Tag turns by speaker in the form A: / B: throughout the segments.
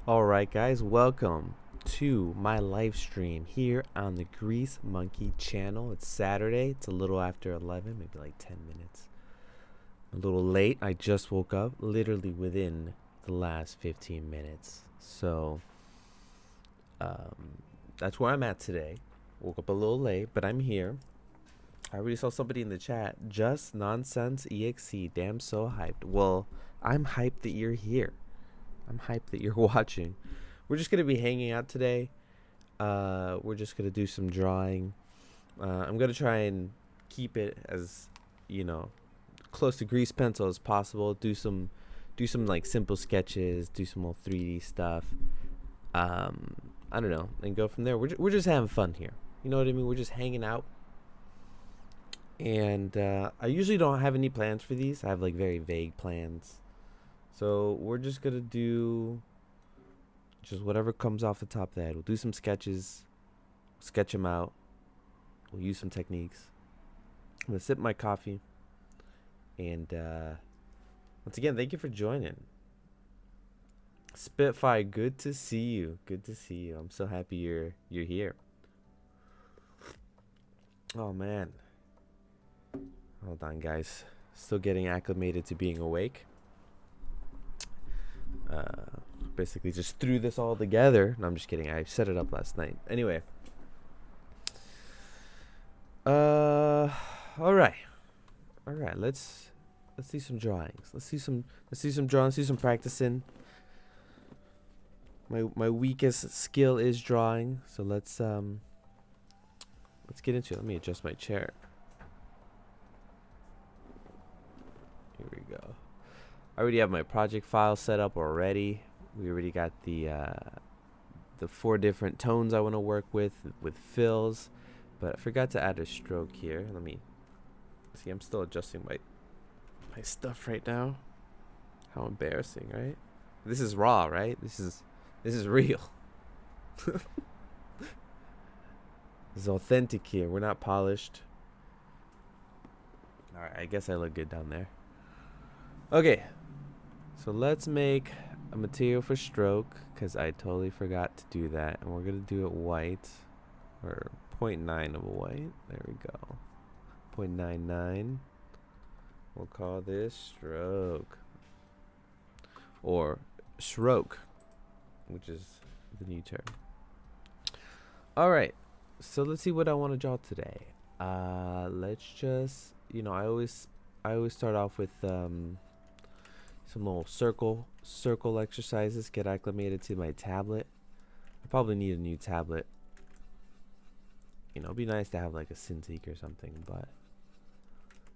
A: Alright guys, welcome to my live stream here on the Grease Monkey channel. It's Saturday, it's a little after 11, maybe like 10 minutes. A little late, I just woke up literally within the last 15 minutes. So, that's where I'm at today. Woke up a little late, but I'm here. I already saw somebody in the chat, just nonsense EXE, damn so hyped. Well, I'm hyped that you're here. I'm hyped that you're watching. We're just going to be hanging out today. We're just going to do some drawing. I'm going to try and keep it as, close to grease pencil as possible. Do some like simple sketches, do some more 3D stuff. I don't know, and go from there. We're just having fun here. You know what I mean? We're just hanging out. And I usually don't have any plans for these. I have like very vague plans. So we're just going to do just whatever comes off the top of the head. We'll do some sketches, sketch them out. We'll use some techniques. I'm going to sip my coffee. And once again, thank you for joining. Spitfire, good to see you. Good to see you. I'm so happy you're here. Oh, man. Hold on, guys. Still getting acclimated to being awake. Basically just threw this all together. No, I'm just kidding. I set it up last night. Anyway. All right. Let's see some drawings. Let's see some drawings. See some practicing. My weakest skill is drawing. So let's get into it. Let me adjust my chair. Here we go. I already have my project file set up already. We already got the 4 different tones I want to work with fills, but I forgot to add a stroke here. Let me see. I'm still adjusting my stuff right now. How embarrassing, right? This is raw, right? This is real. This is authentic here. We're not polished. All right, I guess I look good down there. Okay. So let's make a material for stroke, because I totally forgot to do that. And we're going to do it white, or 0.9 of a white. There we go. 0.99. We'll call this stroke. Or stroke, which is the new term. Alright, so let's see what I want to draw today. Let's just, I always start off with some little circle exercises. Get acclimated to my tablet. I probably need a new tablet. It'd be nice to have like a Cintiq or something, but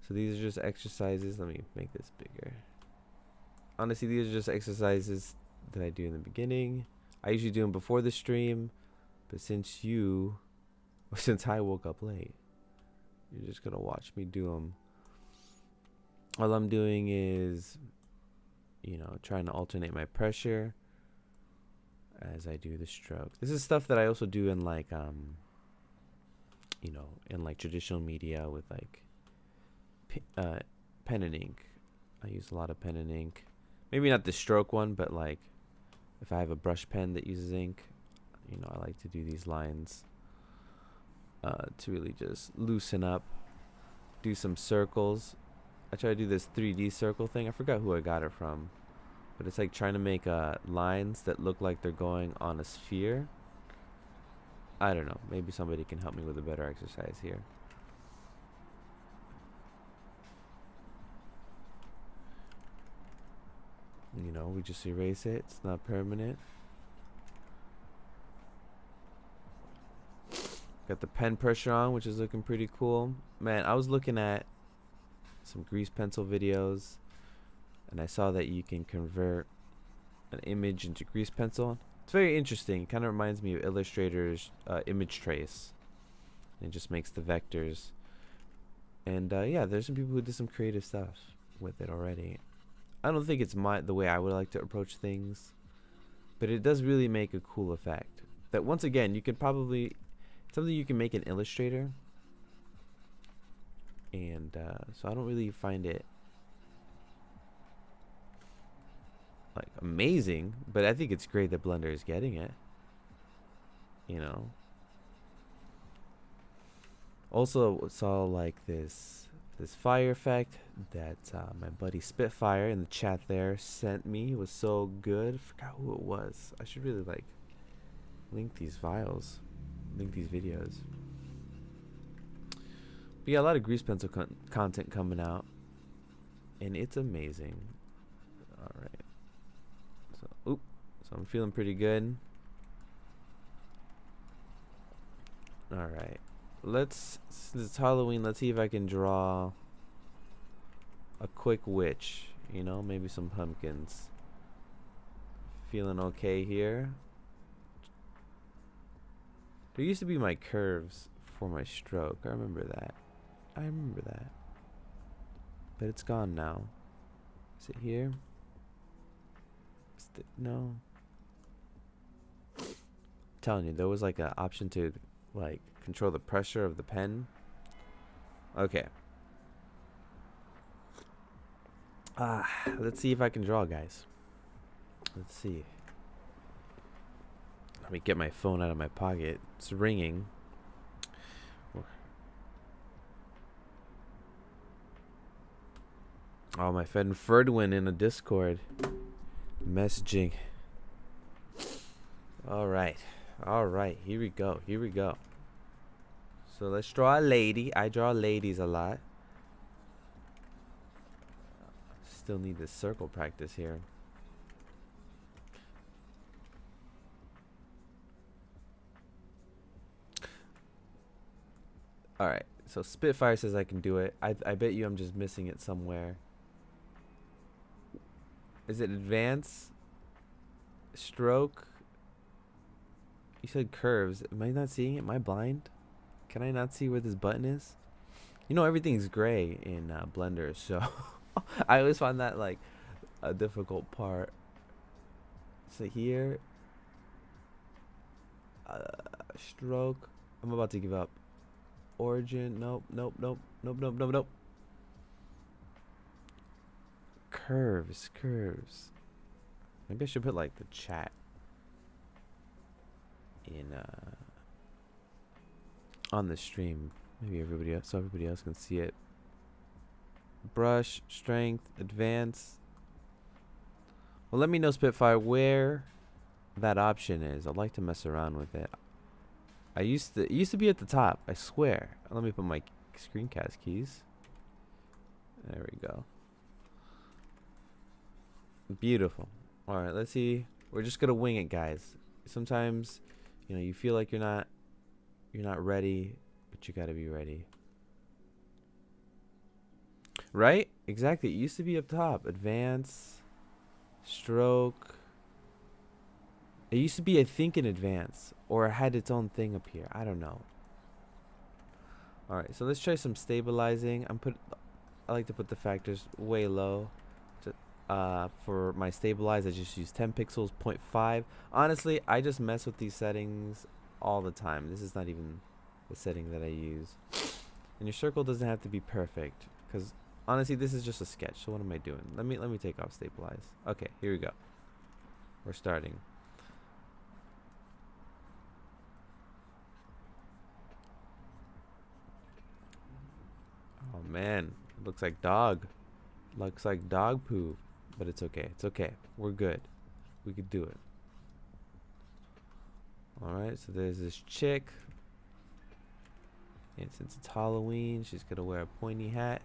A: so these are just exercises. Let me make this bigger. Honestly, these are just exercises that I do in the beginning. I usually do them before the stream, but since I woke up late, you're just gonna watch me do them. All I'm doing is trying to alternate my pressure as I do the stroke. This is stuff that I also do in like in like traditional media with like pen and ink. I use a lot of pen and ink. Maybe not the stroke one, but like if I have a brush pen that uses ink, I like to do these lines to really just loosen up, do some circles. I try to do this 3D circle thing. I forgot who I got it from, but it's like trying to make lines that look like they're going on a sphere. I don't know. Maybe somebody can help me with a better exercise here. We just erase it. It's not permanent. Got the pen pressure on, which is looking pretty cool. Man, I was looking at some grease pencil videos, and I saw that you can convert an image into grease pencil. It's very interesting. It kind of reminds me of Illustrator's image trace. It just makes the vectors. And yeah, there's some people who did some creative stuff with it already. I don't think it's the way I would like to approach things, but it does really make a cool effect. That once again, you could probably something you can make in Illustrator. And so I don't really find it like amazing, but I think it's great that Blender is getting it. You know. Also saw like this fire effect that my buddy Spitfire in the chat there sent me. It was so good. Forgot who it was. I should really like link these files, link these videos. But yeah, a lot of grease pencil content coming out, and it's amazing. All right. So I'm feeling pretty good. All right. Since it's Halloween, let's see if I can draw a quick witch, you know, maybe some pumpkins. Feeling okay here. There used to be my curves for my stroke. I remember that. But it's gone now. Is it here? No. I'm telling you, there was like an option to like control the pressure of the pen. Okay. Let's see if I can draw, guys. Let's see. Let me get my phone out of my pocket. It's ringing. Oh, my friend Ferdwin in a Discord messaging. All right. Here we go. So let's draw a lady. I draw ladies a lot. Still need this circle practice here. All right. So Spitfire says I can do it. I bet you I'm just missing it somewhere. Is it advance? Stroke? You said curves. Am I not seeing it? Am I blind? Can I not see where this button is? You know, everything's gray in Blender, so I always find that like a difficult part. So here, stroke. I'm about to give up. Origin. Nope. Curves. Maybe I should put like the chat in on the stream. Maybe everybody else, so everybody else can see it. Brush, strength, advance. Well, let me know, Spitfire, where that option is. I'd like to mess around with it. It used to be at the top, I swear. Let me put my screencast keys. There we go. Beautiful. All right, let's see. We're just gonna wing it, guys. Sometimes, you know, you feel like you're not ready, but you gotta be ready. Right? Exactly. It used to be up top. Advance, stroke. It used to be, I think, in advance, or it had its own thing up here. I don't know. All right, so let's try some stabilizing. I like to put the factors way low. For my stabilize, I just use 10 pixels, 0.5. Honestly, I just mess with these settings all the time. This is not even the setting that I use. And your circle doesn't have to be perfect, because honestly, this is just a sketch. So what am I doing? Let me take off stabilize. Okay, here we go. We're starting. Oh man, it looks like dog. Looks like dog poo. But it's okay. It's okay. We're good. We could do it. Alright, so there's this chick. And since it's Halloween, she's gonna wear a pointy hat.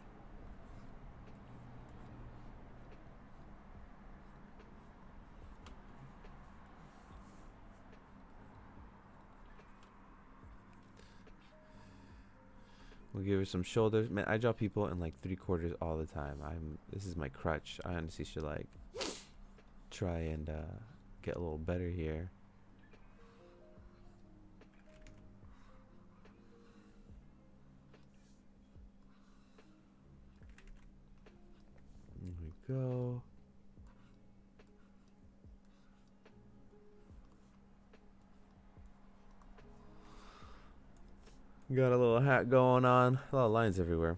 A: We'll give her some shoulders. Man, I draw people in like 3/4 all the time. This is my crutch. I honestly should like try and get a little better here. There we go. Got a little hat going on. A lot of lines everywhere.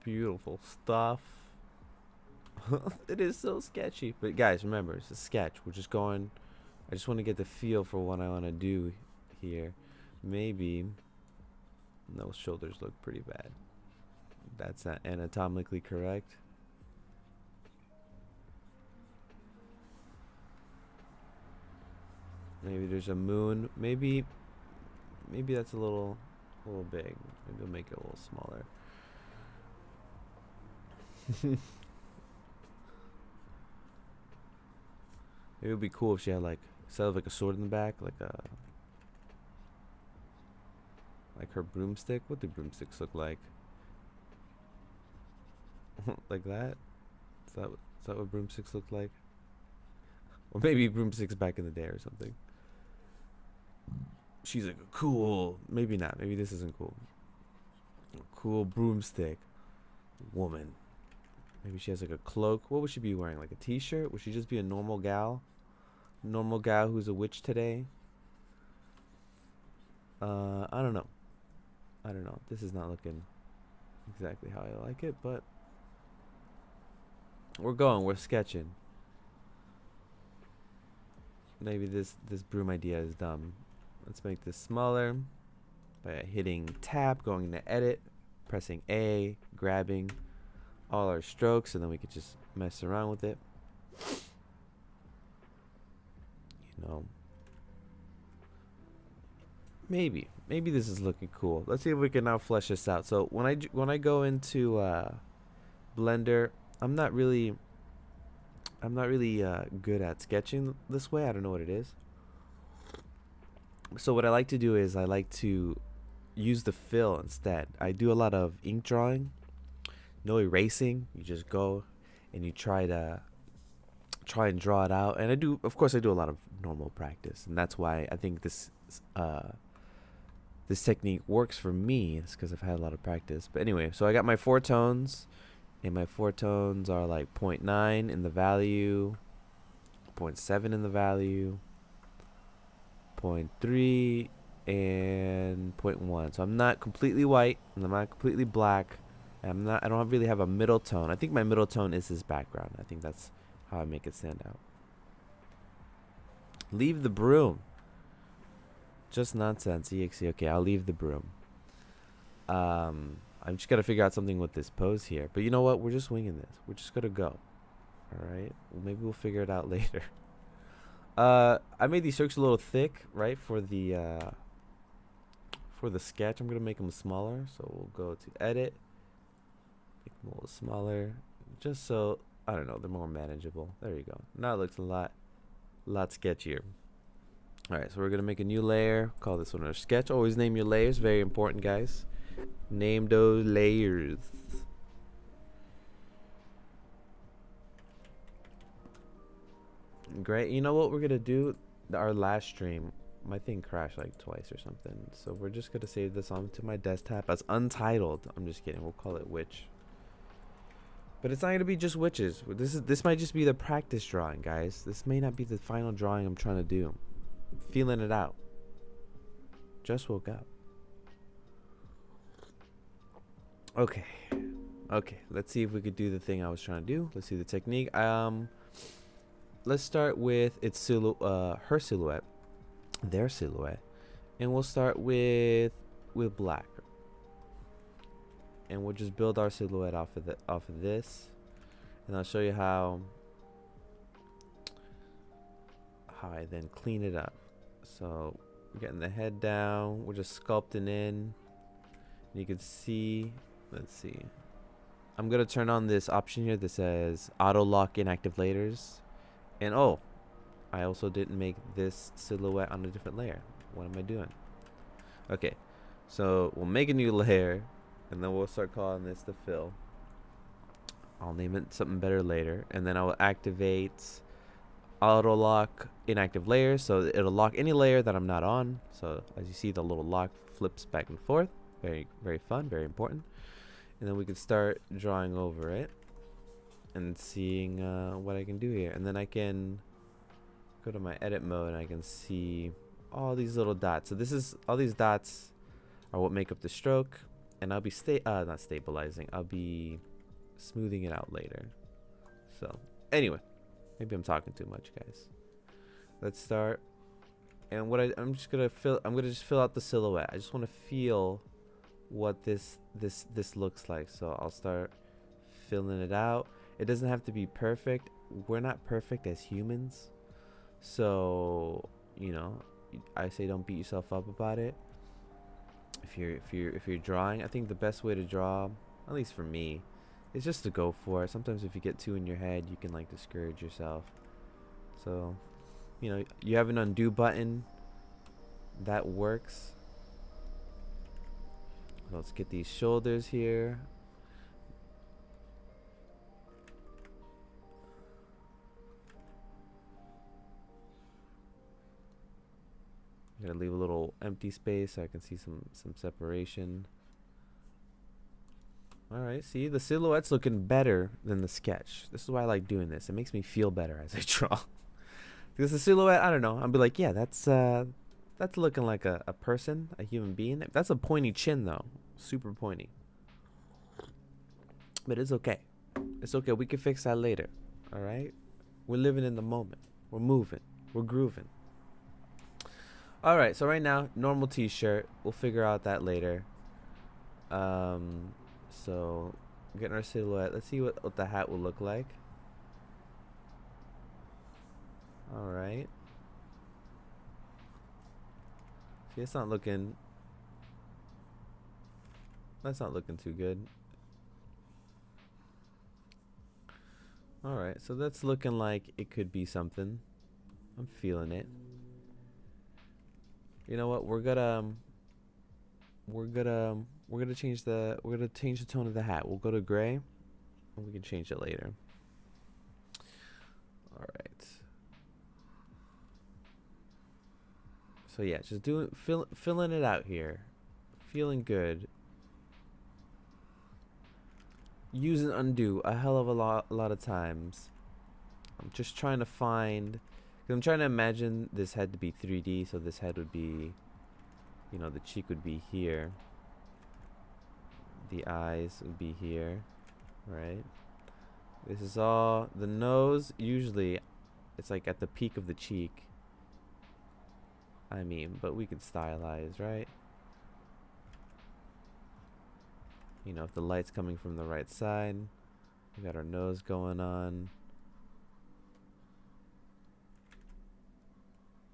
A: Beautiful stuff. It is so sketchy. But guys, remember, it's a sketch. We're just going. I just want to get the feel for what I want to do here. Maybe those shoulders look pretty bad. That's not anatomically correct. Maybe there's a moon. Maybe that's a little big. Maybe we'll make it a little smaller. Maybe it would be cool if she had, like, instead of like a sword in the back, like her broomstick. What do broomsticks look like? Like that? Is that what broomsticks look like? Or maybe broomsticks back in the day or something. She's like a cool. Maybe not. Maybe this isn't cool. A cool broomstick woman. Maybe she has like a cloak. What would she be wearing? Like a t-shirt? Would she just be a normal gal? Normal gal who's a witch today? I don't know. This is not looking exactly how I like it, but we're sketching. Maybe this broom idea is dumb. Let's make this smaller by hitting tab, going to edit, pressing A, grabbing all our strokes, and then we could just mess around with it. You know, maybe this is looking cool. Let's see if we can now flesh this out. So when I go into Blender, I'm not really good at sketching this way. I don't know what it is. So what I like to do is I like to use the fill instead. I do a lot of ink drawing, no erasing. You just go and you try and draw it out. And I do a lot of normal practice, and that's why I think this technique works for me. It's because I've had a lot of practice. But anyway, so I got my 4 tones, and my 4 tones are like 0.9 in the value, 0.7 in the value, 0.3, and 0.1. So I'm not completely white, and I'm not completely black. I don't really have a middle tone. I think my middle tone is this background. I think that's how I make it stand out. Leave the broom. Just nonsense. EXE. Okay, I'll leave the broom. I'm just gotta figure out something with this pose here. But you know what? We're just winging this. We're just gonna go. Alright? Well, maybe we'll figure it out later. I made these strokes a little thick, right? For the sketch. I'm gonna make them smaller. So we'll go to edit. Make them a little smaller. Just so, I don't know, they're more manageable. There you go. Now it looks a lot sketchier. Alright, so we're gonna make a new layer. Call this one our sketch. Always name your layers. Very important, guys. Name those layers. Great. You know what we're gonna do? Our last stream, my thing crashed like twice or something. So we're just gonna save this onto my desktop as untitled. I'm just kidding. We'll call it witch. But it's not gonna be just witches. This might just be the practice drawing, guys. This may not be the final drawing I'm trying to do. I'm feeling it out. Just woke up. Okay. Let's see if we could do the thing I was trying to do. Let's see the technique. Let's start with her silhouette, their silhouette, and we'll start with black. And we'll just build our silhouette off of this, and I'll show you how I then clean it up. So we're getting the head down, we're just sculpting in. You can see, let's see, I'm gonna turn on this option here that says auto lock inactive layers. And oh, I also didn't make this silhouette on a different layer. What am I doing? Okay, so we'll make a new layer, and then we'll start calling this the fill. I'll name it something better later, and then I will activate auto lock inactive layers, so it'll lock any layer that I'm not on. So as you see, the little lock flips back and forth. Very, very fun, very important. And then we can start drawing over it and seeing what I can do here. And then I can go to my edit mode, and I can see all these little dots. So all these dots are what make up the stroke, and I'll be not stabilizing, I'll be smoothing it out later. So anyway, maybe I'm talking too much, guys. Let's start. And what I'm just gonna just fill out the silhouette. I just want to feel what this looks like. So I'll start filling it out. It doesn't have to be perfect. We're not perfect as humans. So, you know, I say don't beat yourself up about it. If you're drawing, I think the best way to draw, at least for me, is just to go for it. Sometimes if you get too in your head, you can like discourage yourself. So, you know, you have an undo button that works. Let's get these shoulders here. I'm gonna leave a little empty space so I can see some separation. All right, see, the silhouette's looking better than the sketch. This is why I like doing this. It makes me feel better as I draw. Because the silhouette, I don't know, I'll be like, yeah, that's looking like a person, a human being. That's a pointy chin though, super pointy. But it's okay. It's okay. We can fix that later. All right, we're living in the moment. We're moving. We're grooving. All right, so right now, normal t-shirt. We'll figure out that later. So getting our silhouette. Let's see what the hat will look like. All right. See, it's not looking. That's not looking too good. All right, so that's looking like it could be something. I'm feeling it. You know what? We're gonna change the tone of the hat. We'll go to gray, and we can change it later. All right. So yeah, just filling it out here, feeling good. Use and undo a hell of a lot of times. I'm just trying to find. I'm trying to imagine this head to be 3D, so this head would be, you know, the cheek would be here. The eyes would be here, right? This is all, the nose, usually, it's like at the peak of the cheek. I mean, but we could stylize, right? You know, if the light's coming from the right side, we got our nose going on.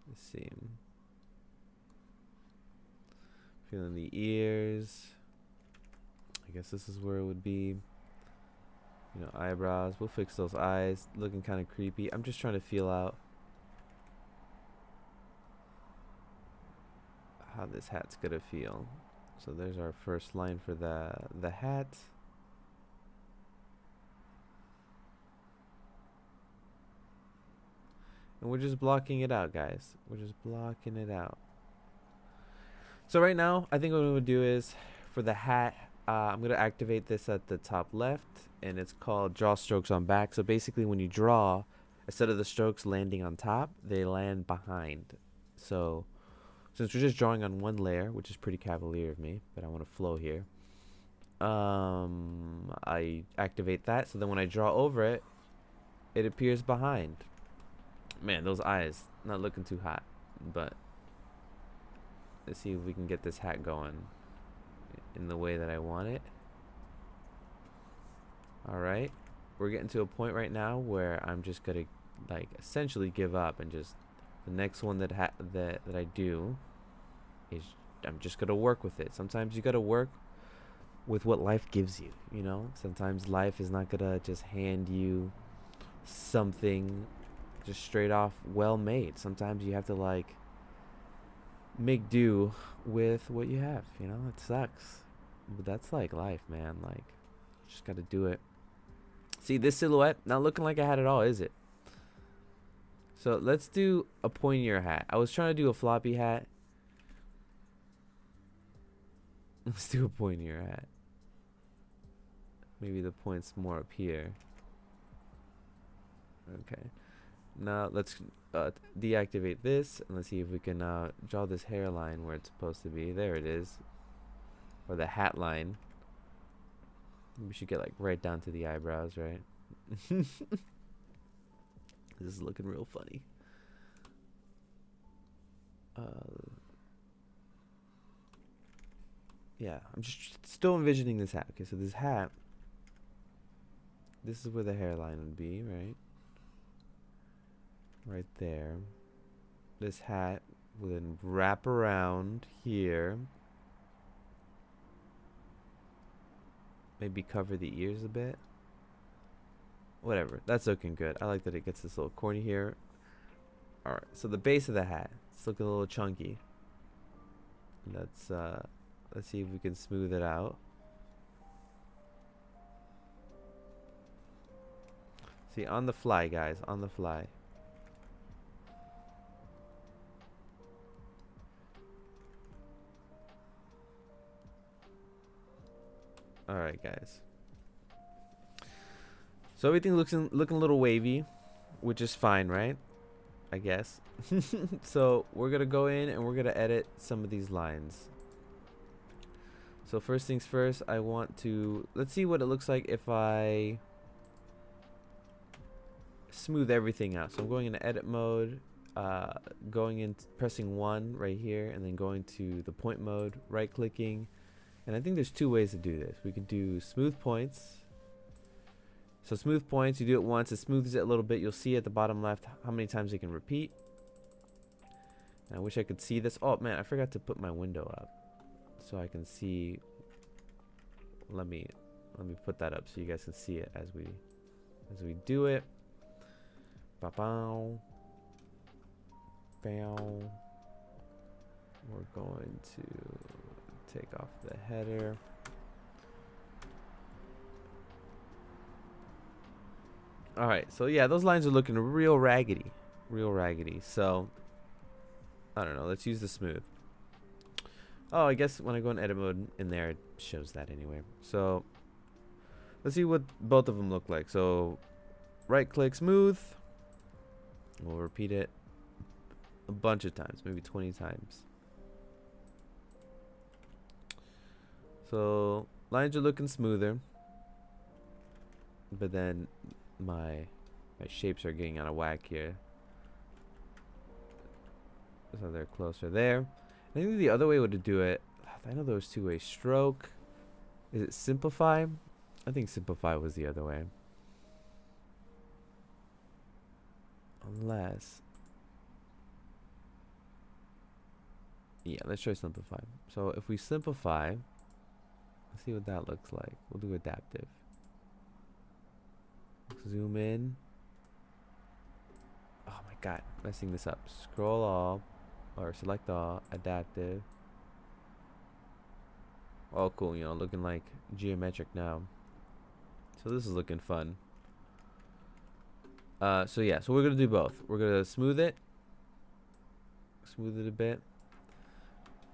A: Let's see. Feeling the ears. I guess this is where it would be. You know, eyebrows. We'll fix those eyes. Looking kind of creepy. I'm just trying to feel out how this hat's gonna feel. So there's our first line for the hat. And we're just blocking it out, guys. We're just blocking it out. So right now, I think what I'm going to do is, for the hat, I'm going to activate this at the top left. And it's called draw strokes on back. So basically when you draw, instead of the strokes landing on top, they land behind. So since we're just drawing on one layer, which is pretty cavalier of me, but I want to flow here. I activate that. So then when I draw over it, it appears behind. Man, those eyes, not looking too hot, but let's see if we can get this hat going in the way that I want it. All right, we're getting to a point right now where I'm just gonna like essentially give up, and just the next one that I do is I'm just gonna work with it. Sometimes you gotta work with what life gives you, you know? Sometimes life is not gonna just hand you something just straight off well made. Sometimes you have to like make do with what you have, you know? It sucks, but that's like life, man. Like, just gotta do it. See, this silhouette not looking like a hat at all, is it? So let's do a pointier hat. I was trying to do a floppy hat. Let's do a pointier hat. Maybe the point's more up here. Okay. Now let's deactivate this, and let's see if we can draw this hairline where it's supposed to be. There it is. Or the hat line. We should get like right down to the eyebrows, right? This is looking real funny. Yeah, I'm just still envisioning this hat. Okay, so this hat, this is where the hairline would be, right? Right there. This hat will then wrap around here. Maybe cover the ears a bit. Whatever, that's looking good. I like that it gets this little corny here. Alright, so the base of the hat, it's looking a little chunky. Let's see if we can smooth it out. See, on the fly, guys, on the fly. Alright, guys. So everything looking a little wavy, which is fine, right? I guess. So we're gonna go in and we're gonna edit some of these lines. So first things first, I want to, let's see what it looks like if I smooth everything out. So I'm going into edit mode, going in, pressing 1 right here, and then going to the point mode, right clicking. And I think there's 2 ways to do this. We can do smooth points. So smooth points, you do it once, it smooths it a little bit. You'll see at the bottom left how many times it can repeat. And I wish I could see this. Oh man, I forgot to put my window up so I can see. Let me put that up so you guys can see it as we do it. Ba-bow. Bow. We're going to take off the header. All right, so yeah, those lines are looking real raggedy, So I don't know, let's use the smooth. Oh, I guess when I go in edit mode in there, it shows that anyway. So let's see what both of them look like. So right click smooth. We'll repeat it a bunch of times, maybe 20 times. So lines are looking smoother, but then my shapes are getting out of whack here. So they're closer there. I think the other way would do it, I know there was 2 ways. Stroke. Is it simplify? I think simplify was the other way. Unless. Yeah, let's try simplify. So if we simplify, let's see what that looks like. We'll do adaptive. Zoom in. Oh my god, messing this up. Scroll all, or select all, adaptive. Oh cool, you know, looking like geometric now. So this is looking fun. So yeah, so we're gonna do both. We're gonna smooth it a bit.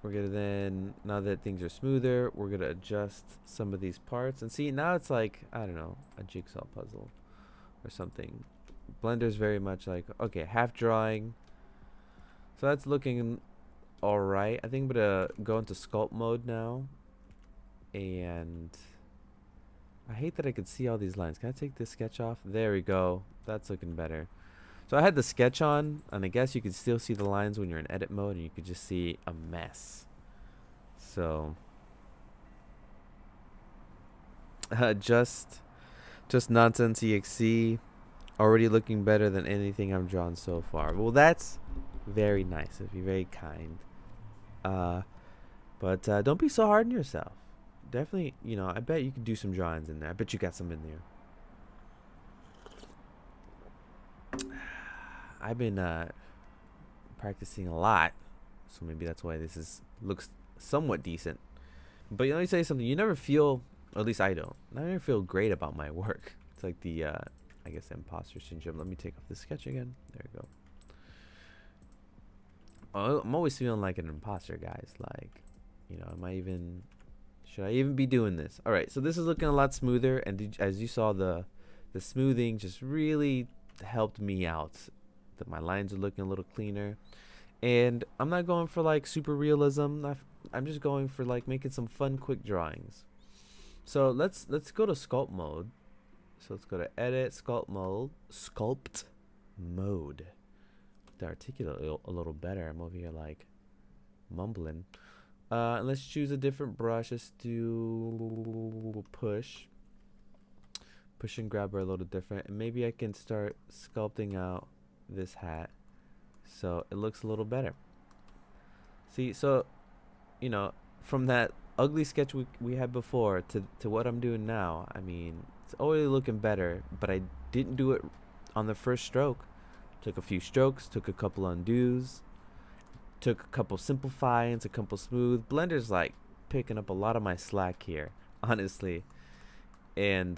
A: We're gonna then, now that things are smoother, we're gonna adjust some of these parts. And see, now it's like, I don't know, a jigsaw puzzle or something. Blender's very much like, okay, half drawing. So that's looking alright. I think I'm gonna go into sculpt mode now. And I hate that I could see all these lines. Can I take this sketch off? There we go. That's looking better. So I had the sketch on, and I guess you could still see the lines when you're in edit mode, and you could just see a mess. So just nonsense exe, already looking better than anything I've drawn so far. Well, that's very nice of you, very kind. But don't be so hard on yourself. Definitely, you know, I bet you could do some drawings in there. I bet you got some in there. I've been practicing a lot, so maybe that's why this looks somewhat decent. But let me tell you something. You never feel, or at least I don't. I never feel great about my work. It's like the, I guess, imposter syndrome. Let me take off the sketch again. There we go. Oh, I'm always feeling like an imposter, guys. Like, you know, should I even be doing this? All right, so this is looking a lot smoother, and as you saw, the smoothing just really helped me out. That my lines are looking a little cleaner, and I'm not going for like super realism. I'm just going for like making some fun, quick drawings. So let's go to sculpt mode. So let's go to edit, sculpt mode, sculpt, mode to articulate a little better. I'm over here like mumbling. Let's choose a different brush. Let's do push and grab are a little different, and maybe I can start sculpting out this hat so it looks a little better. See, so you know, from that ugly sketch we had before to what I'm doing now, I mean, it's already looking better, but I didn't do it on the first stroke. Took a few strokes, took a couple undos, took a couple simplifyings, a couple smooth. Blender's like picking up a lot of my slack here, honestly. And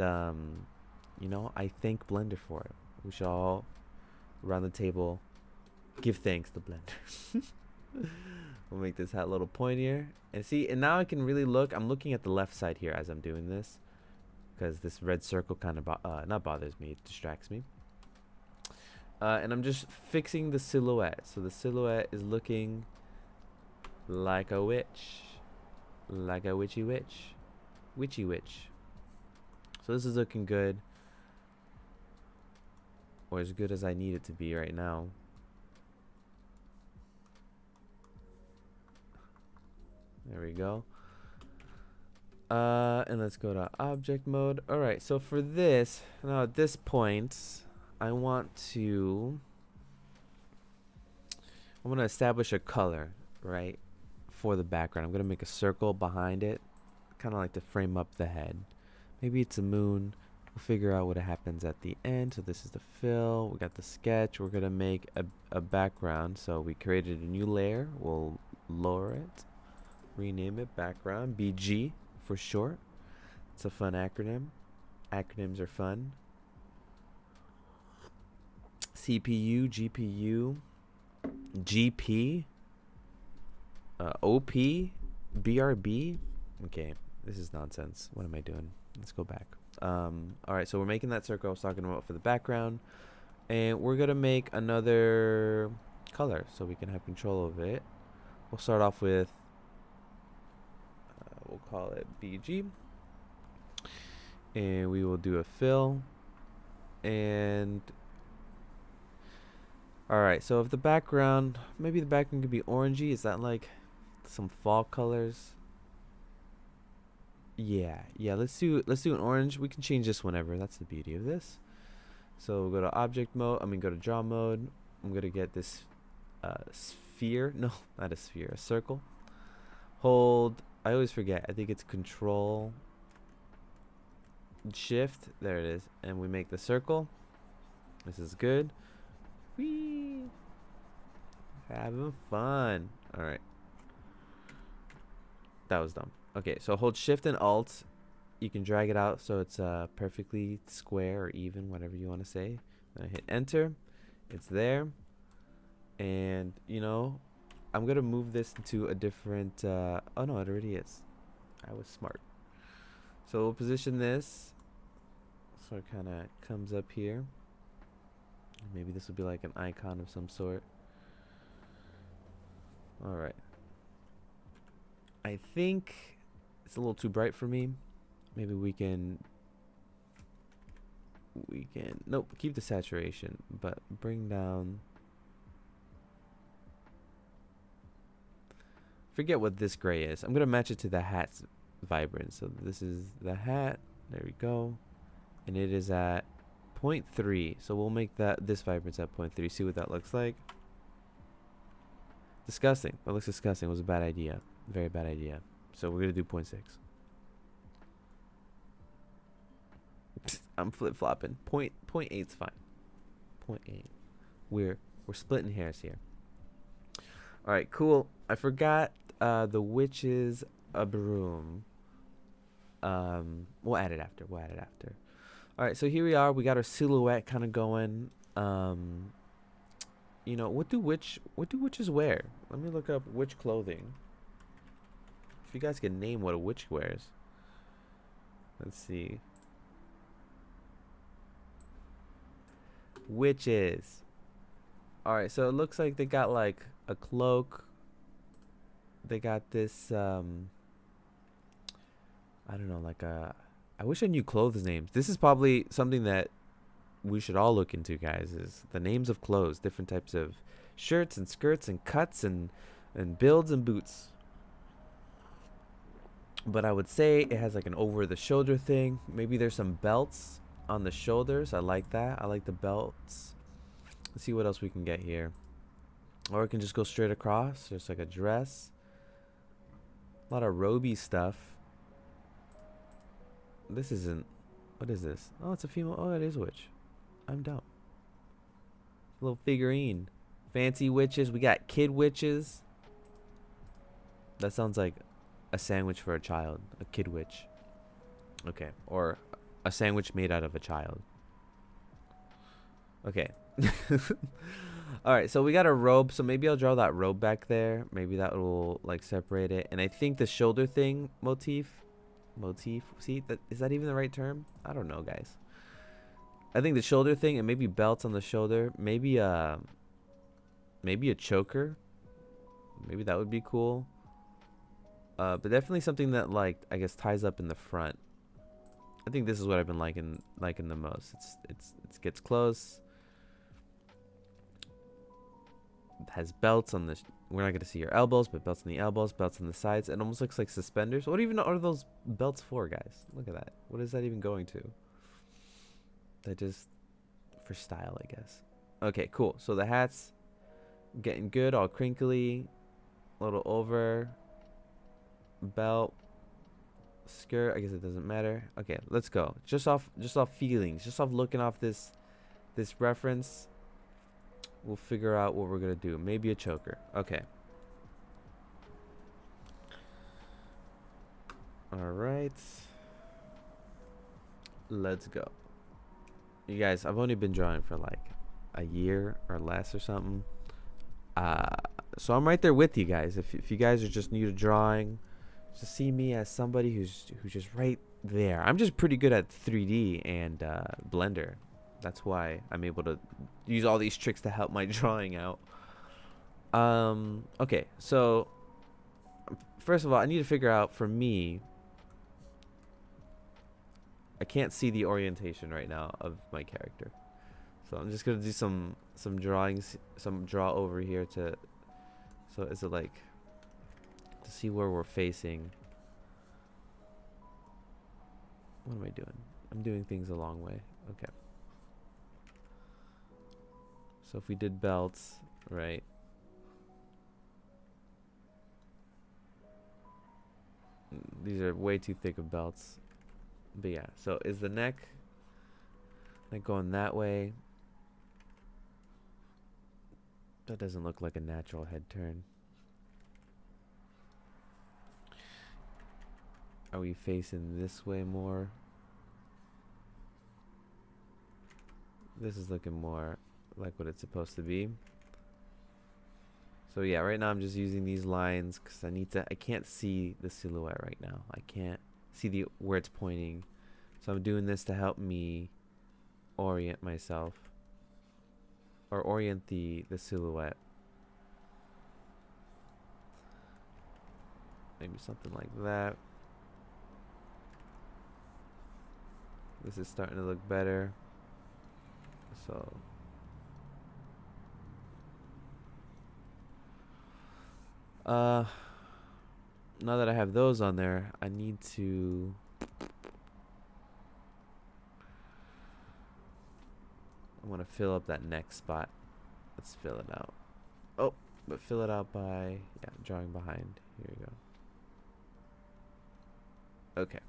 A: you know, I thank Blender for it. We should all around the table give thanks to Blender. We'll make this hat a little pointier. And see, and now I can really look. I'm looking at the left side here as I'm doing this, because this red circle kind of not bothers me, it distracts me. And I'm just fixing the silhouette. So the silhouette is looking like a witch. Like a witchy witch. Witchy witch. So this is looking good. Or as good as I need it to be right now. There we go. And let's go to object mode. Alright, so for this, now at this point, I'm going to establish a color, right, for the background. I'm going to make a circle behind it, kind of like to frame up the head. Maybe it's a moon. We'll figure out what happens at the end. So this is the fill. We got the sketch. We're going to make a background. So we created a new layer. We'll lower it, rename it background, BG for short. It's a fun acronym. Acronyms are fun. CPU, GPU, GP, OP, BRB. Okay, this is nonsense. What am I doing? Let's go back. Alright, so we're making that circle I was talking about for the background. And we're going to make another color so we can have control of it. We'll start off with, we'll call it BG. And we will do a fill. And alright, so if the background, maybe the background could be orangey. Is that like some fall colors? Yeah, let's do an orange. We can change this whenever. That's the beauty of this. So we'll go to object mode. Go to draw mode. I'm going to get this sphere. No, not a sphere, a circle. Hold, I always forget. I think it's control shift. There it is. And we make the circle. This is good. Whee! Having fun. Alright. That was dumb. Okay, so hold shift and alt. You can drag it out so it's perfectly square or even, whatever you want to say. Then I hit enter. It's there. And, you know, I'm going to move this into a different... oh, no, it already is. I was smart. So we'll position this so it kind of comes up here. Maybe this will be like an icon of some sort. Alright. I think it's a little too bright for me. Maybe we can nope, keep the saturation, but bring down, forget what this gray is. I'm gonna match it to the hat's vibrance. So this is the hat. There we go. And it is at 0.3. So we'll make this vibrance at 0.3. See what that looks like. Disgusting. That looks disgusting. It was a bad idea. Very bad idea. So we're gonna do 0.6. I'm flip flopping. 0.8's fine. 0.8. We're splitting hairs here. All right, cool. I forgot the witch's a broom. We'll add it after. All right, so here we are. We got our silhouette kind of going. You know, what do witches wear? Let me look up witch clothing. If you guys can name what a witch wears. Let's see. Witches. Alright, so it looks like they got like a cloak. They got this I don't know, like a, I wish I knew clothes names. This is probably something that we should all look into, guys, is the names of clothes, different types of shirts and skirts and cuts and builds and boots. But I would say it has like an over the shoulder thing. Maybe there's some belts on the shoulders. I like that. I like the belts. Let's see what else we can get here. Or we can just go straight across. There's like a dress. A lot of roby stuff. This isn't. What is this? Oh, it's a female. Oh, it is a witch. I'm dumb. Little figurine. Fancy witches. We got kid witches. That sounds like a sandwich for a child. A kid witch. Okay. Or a sandwich made out of a child. Okay. Alright, so we got a robe. So maybe I'll draw that robe back there. Maybe that will like separate it. And I think the shoulder thing motif. See, is that even the right term? I don't know, guys. I think the shoulder thing and maybe belts on the shoulder. Maybe a choker. Maybe that would be cool. But definitely something that like I guess ties up in the front. I think this is what I've been liking the most. It gets close. It has belts on the. We're not gonna see your elbows, but belts on the elbows, belts on the sides. It almost looks like suspenders. What even are those belts for, guys? Look at that. What is that even going to? That just for style, I guess. Okay, cool. So the hat's getting good, all crinkly, a little over. Belt, skirt. I guess it doesn't matter. Okay, let's go. Just off feelings, just off looking off this reference. We'll figure out what we're gonna do. Maybe a choker. Okay. All right. Let's go. You guys, I've only been drawing for like a year or less or something. So I'm right there with you guys. If you guys are just new to drawing, just see me as somebody who's just right there. I'm just pretty good at 3D and Blender. That's why I'm able to use all these tricks to help my drawing out. Okay, so first of all, I need to figure out for me. I can't see the orientation right now of my character, so I'm just gonna do some drawings, some draw over here to. So is it like to see where we're facing? What am I doing? I'm doing things a long way. Okay. So if we did belts, right? These are way too thick of belts. But yeah, so is the neck like going that way? That doesn't look like a natural head turn. Are we facing this way more? This is looking more like what it's supposed to be. So yeah, right now I'm just using these lines because I can't see the silhouette right now. I can't see where it's pointing. So I'm doing this to help me orient myself or orient the silhouette. Maybe something like that. This is starting to look better. So now that I have those on there, I need to I want to fill up that next spot. Let's fill it out. Oh, but fill it out by drawing behind. Here we go. Okay.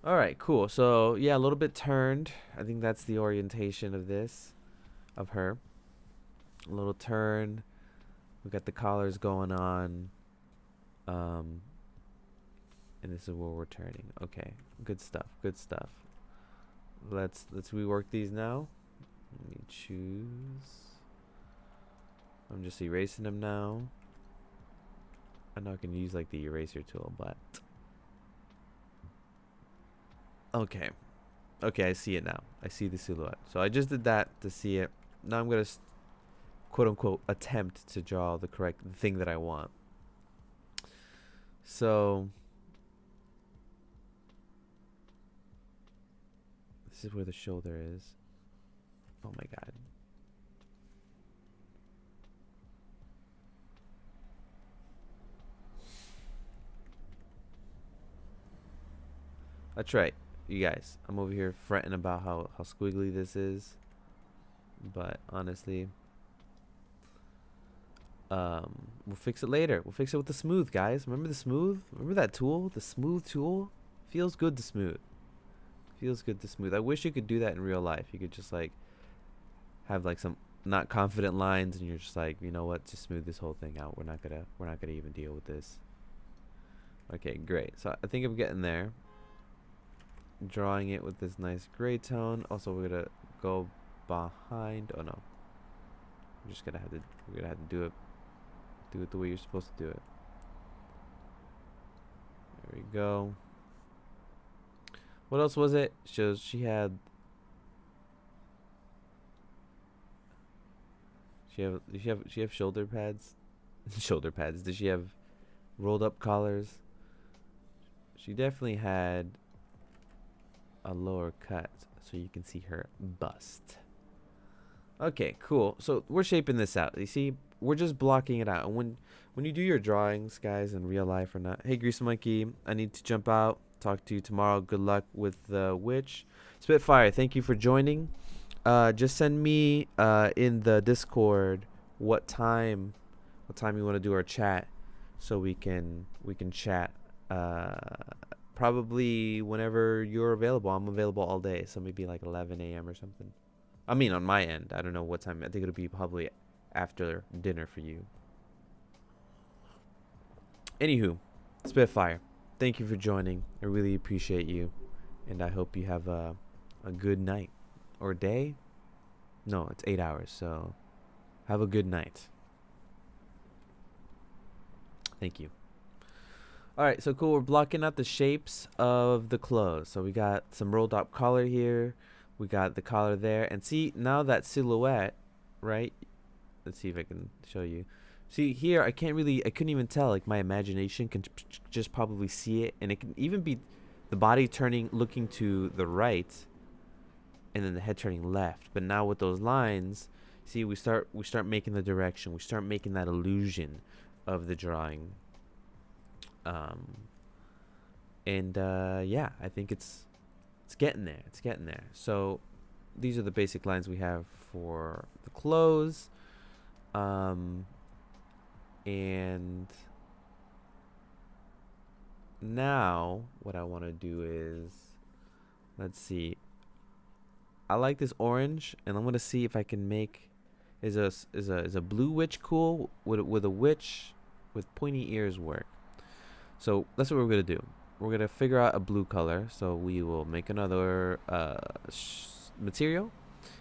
A: All right, cool. So yeah, a little bit turned. I think that's the orientation of this, of her. A little turn. We got the collars going on. And this is where we're turning. Okay, good stuff. Good stuff. Let's rework these now. Let me choose. I'm just erasing them now. I'm not gonna use like the eraser tool, but okay. Okay, I see it now. I see the silhouette. So I just did that to see it. Now I'm gonna quote unquote attempt to draw the correct thing that I want. So This is where the shoulder is. Oh my god. That's right, you guys. I'm over here fretting about how squiggly this is. But honestly, we'll fix it later. We'll fix it with the smooth, guys. Remember the smooth? Remember that tool? The smooth tool? Feels good to smooth. Feels good to smooth. I wish you could do that in real life. You could just like have like some not confident lines and you're just like, you know what, just smooth this whole thing out. We're not gonna even deal with this. Okay, great. So I think I'm getting there. Drawing it with this nice gray tone. Also we're gonna go behind. Oh no. We're just gonna have to do it the way you're supposed to do it. There we go. What else was it? Shows she had. Did she have shoulder pads? Shoulder pads. Did she have rolled up collars? She definitely had a lower cut so you can see her bust. Okay, cool. So we're shaping this out. You see, we're just blocking it out. And when you do your drawings, guys, in real life or not. Hey, Grease Monkey, I need to jump out. Talk to you tomorrow. Good luck with the witch. Spitfire, thank you for joining. Just send me in the Discord what time you want to do our chat, so we can chat. Probably whenever you're available. I'm available all day, so maybe like 11 a.m. or something. I mean, on my end, I don't know what time. I think it'll be probably after dinner for you. Anywho, Spitfire, thank you for joining. I really appreciate you, and I hope you have a good night or day. No, it's 8 hours, so have a good night. Thank you. All right, so cool. We're blocking out the shapes of the clothes. So we got some rolled up collar here. We got the collar there. And see, now that silhouette, right? Let's see if I can show you. See, here, I couldn't even tell. Like, my imagination can just probably see it. And it can even be the body looking to the right, and then the head turning left. But now with those lines, see, we start making the direction. We start making that illusion of the drawing. Yeah, I think it's getting there. It's getting there. So these are the basic lines we have for the clothes. And now what I want to do is, let's see. I like this orange, and I'm gonna see if I can make is a blue witch cool? Would a witch with pointy ears work? So that's what we're gonna do. We're gonna figure out a blue color. So we will make another material.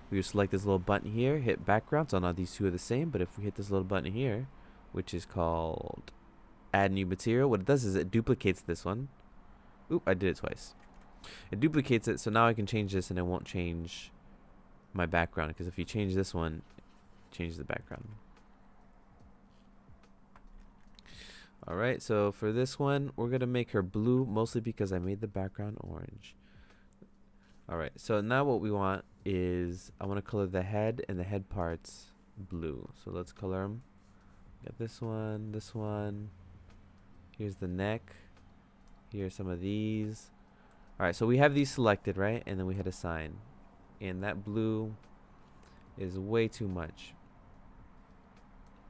A: We will select this little button here, hit background. So now these two are the same, but if we hit this little button here, which is called add new material, what it does is it duplicates this one. Oop, I did it twice. It duplicates it, so now I can change this and it won't change my background, because if you change this one, it changes the background. Alright, so for this one, we're going to make her blue, mostly because I made the background orange. Alright, so now what we want is, I want to color the head and the head parts blue. So let's color them. Got this one. Here's the neck. Here's some of these. Alright, so we have these selected, right? And then we hit assign. And that blue is way too much.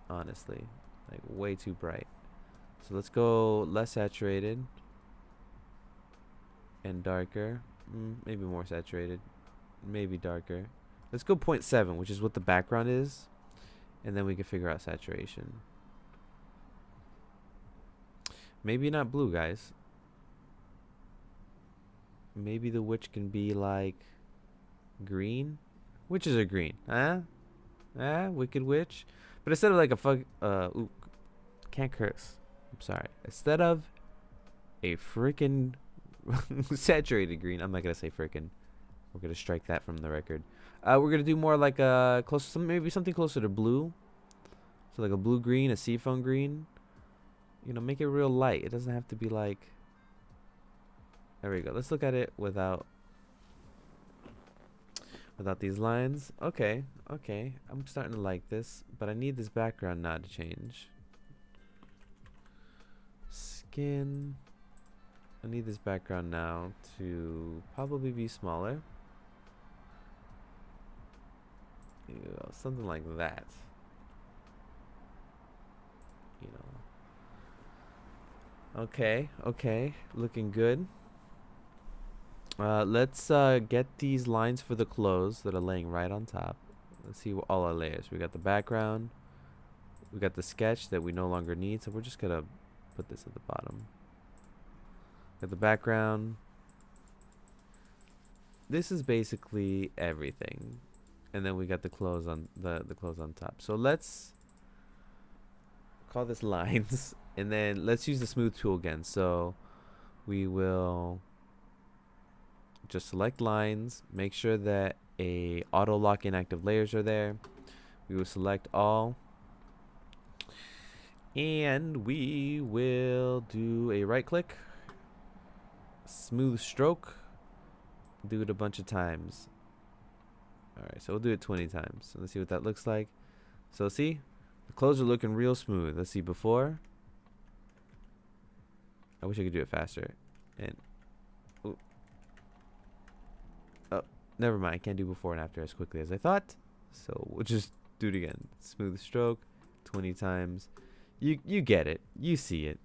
A: Honestly. Like, way too bright. So let's go less saturated. And darker. Maybe more saturated. Maybe darker. Let's go 0.7, which is what the background is. And then we can figure out saturation. Maybe not blue, guys. Maybe the witch can be like green. Witches are green, huh? Wicked witch. But instead of like ooh, can't curse. I'm sorry. Instead of a freaking saturated green, I'm not gonna say freaking. We're gonna strike that from the record. We're gonna do more like a maybe something closer to blue. So like a blue green, a seafoam green. You know, make it real light. It doesn't have to be like. There we go. Let's look at it without without these lines. Okay, okay. I'm starting to like this, but I need this background now to change. Skin. I need this background now to probably be smaller. Something like that. You know. Okay, okay. Looking good. Let's get these lines for the clothes that are laying right on top. Let's see all our layers. We got the background. We got the sketch that we no longer need, so we're just gonna put this at the bottom. Got the background. This is basically everything, and then we got the clothes on the clothes on top. So let's call this lines, and then let's use the smooth tool again. So we will just select lines, make sure that a auto lock inactive layers are there. We will select all, and we will do a right click, smooth stroke, do it a bunch of times. Alright, so we'll do it 20 times. So let's see what that looks like. So see, the clothes are looking real smooth. Let's see before. I wish I could do it faster. And ooh. Oh, never mind. I can't do before and after as quickly as I thought. So we'll just do it again. Smooth stroke 20 times. You get it. You see it.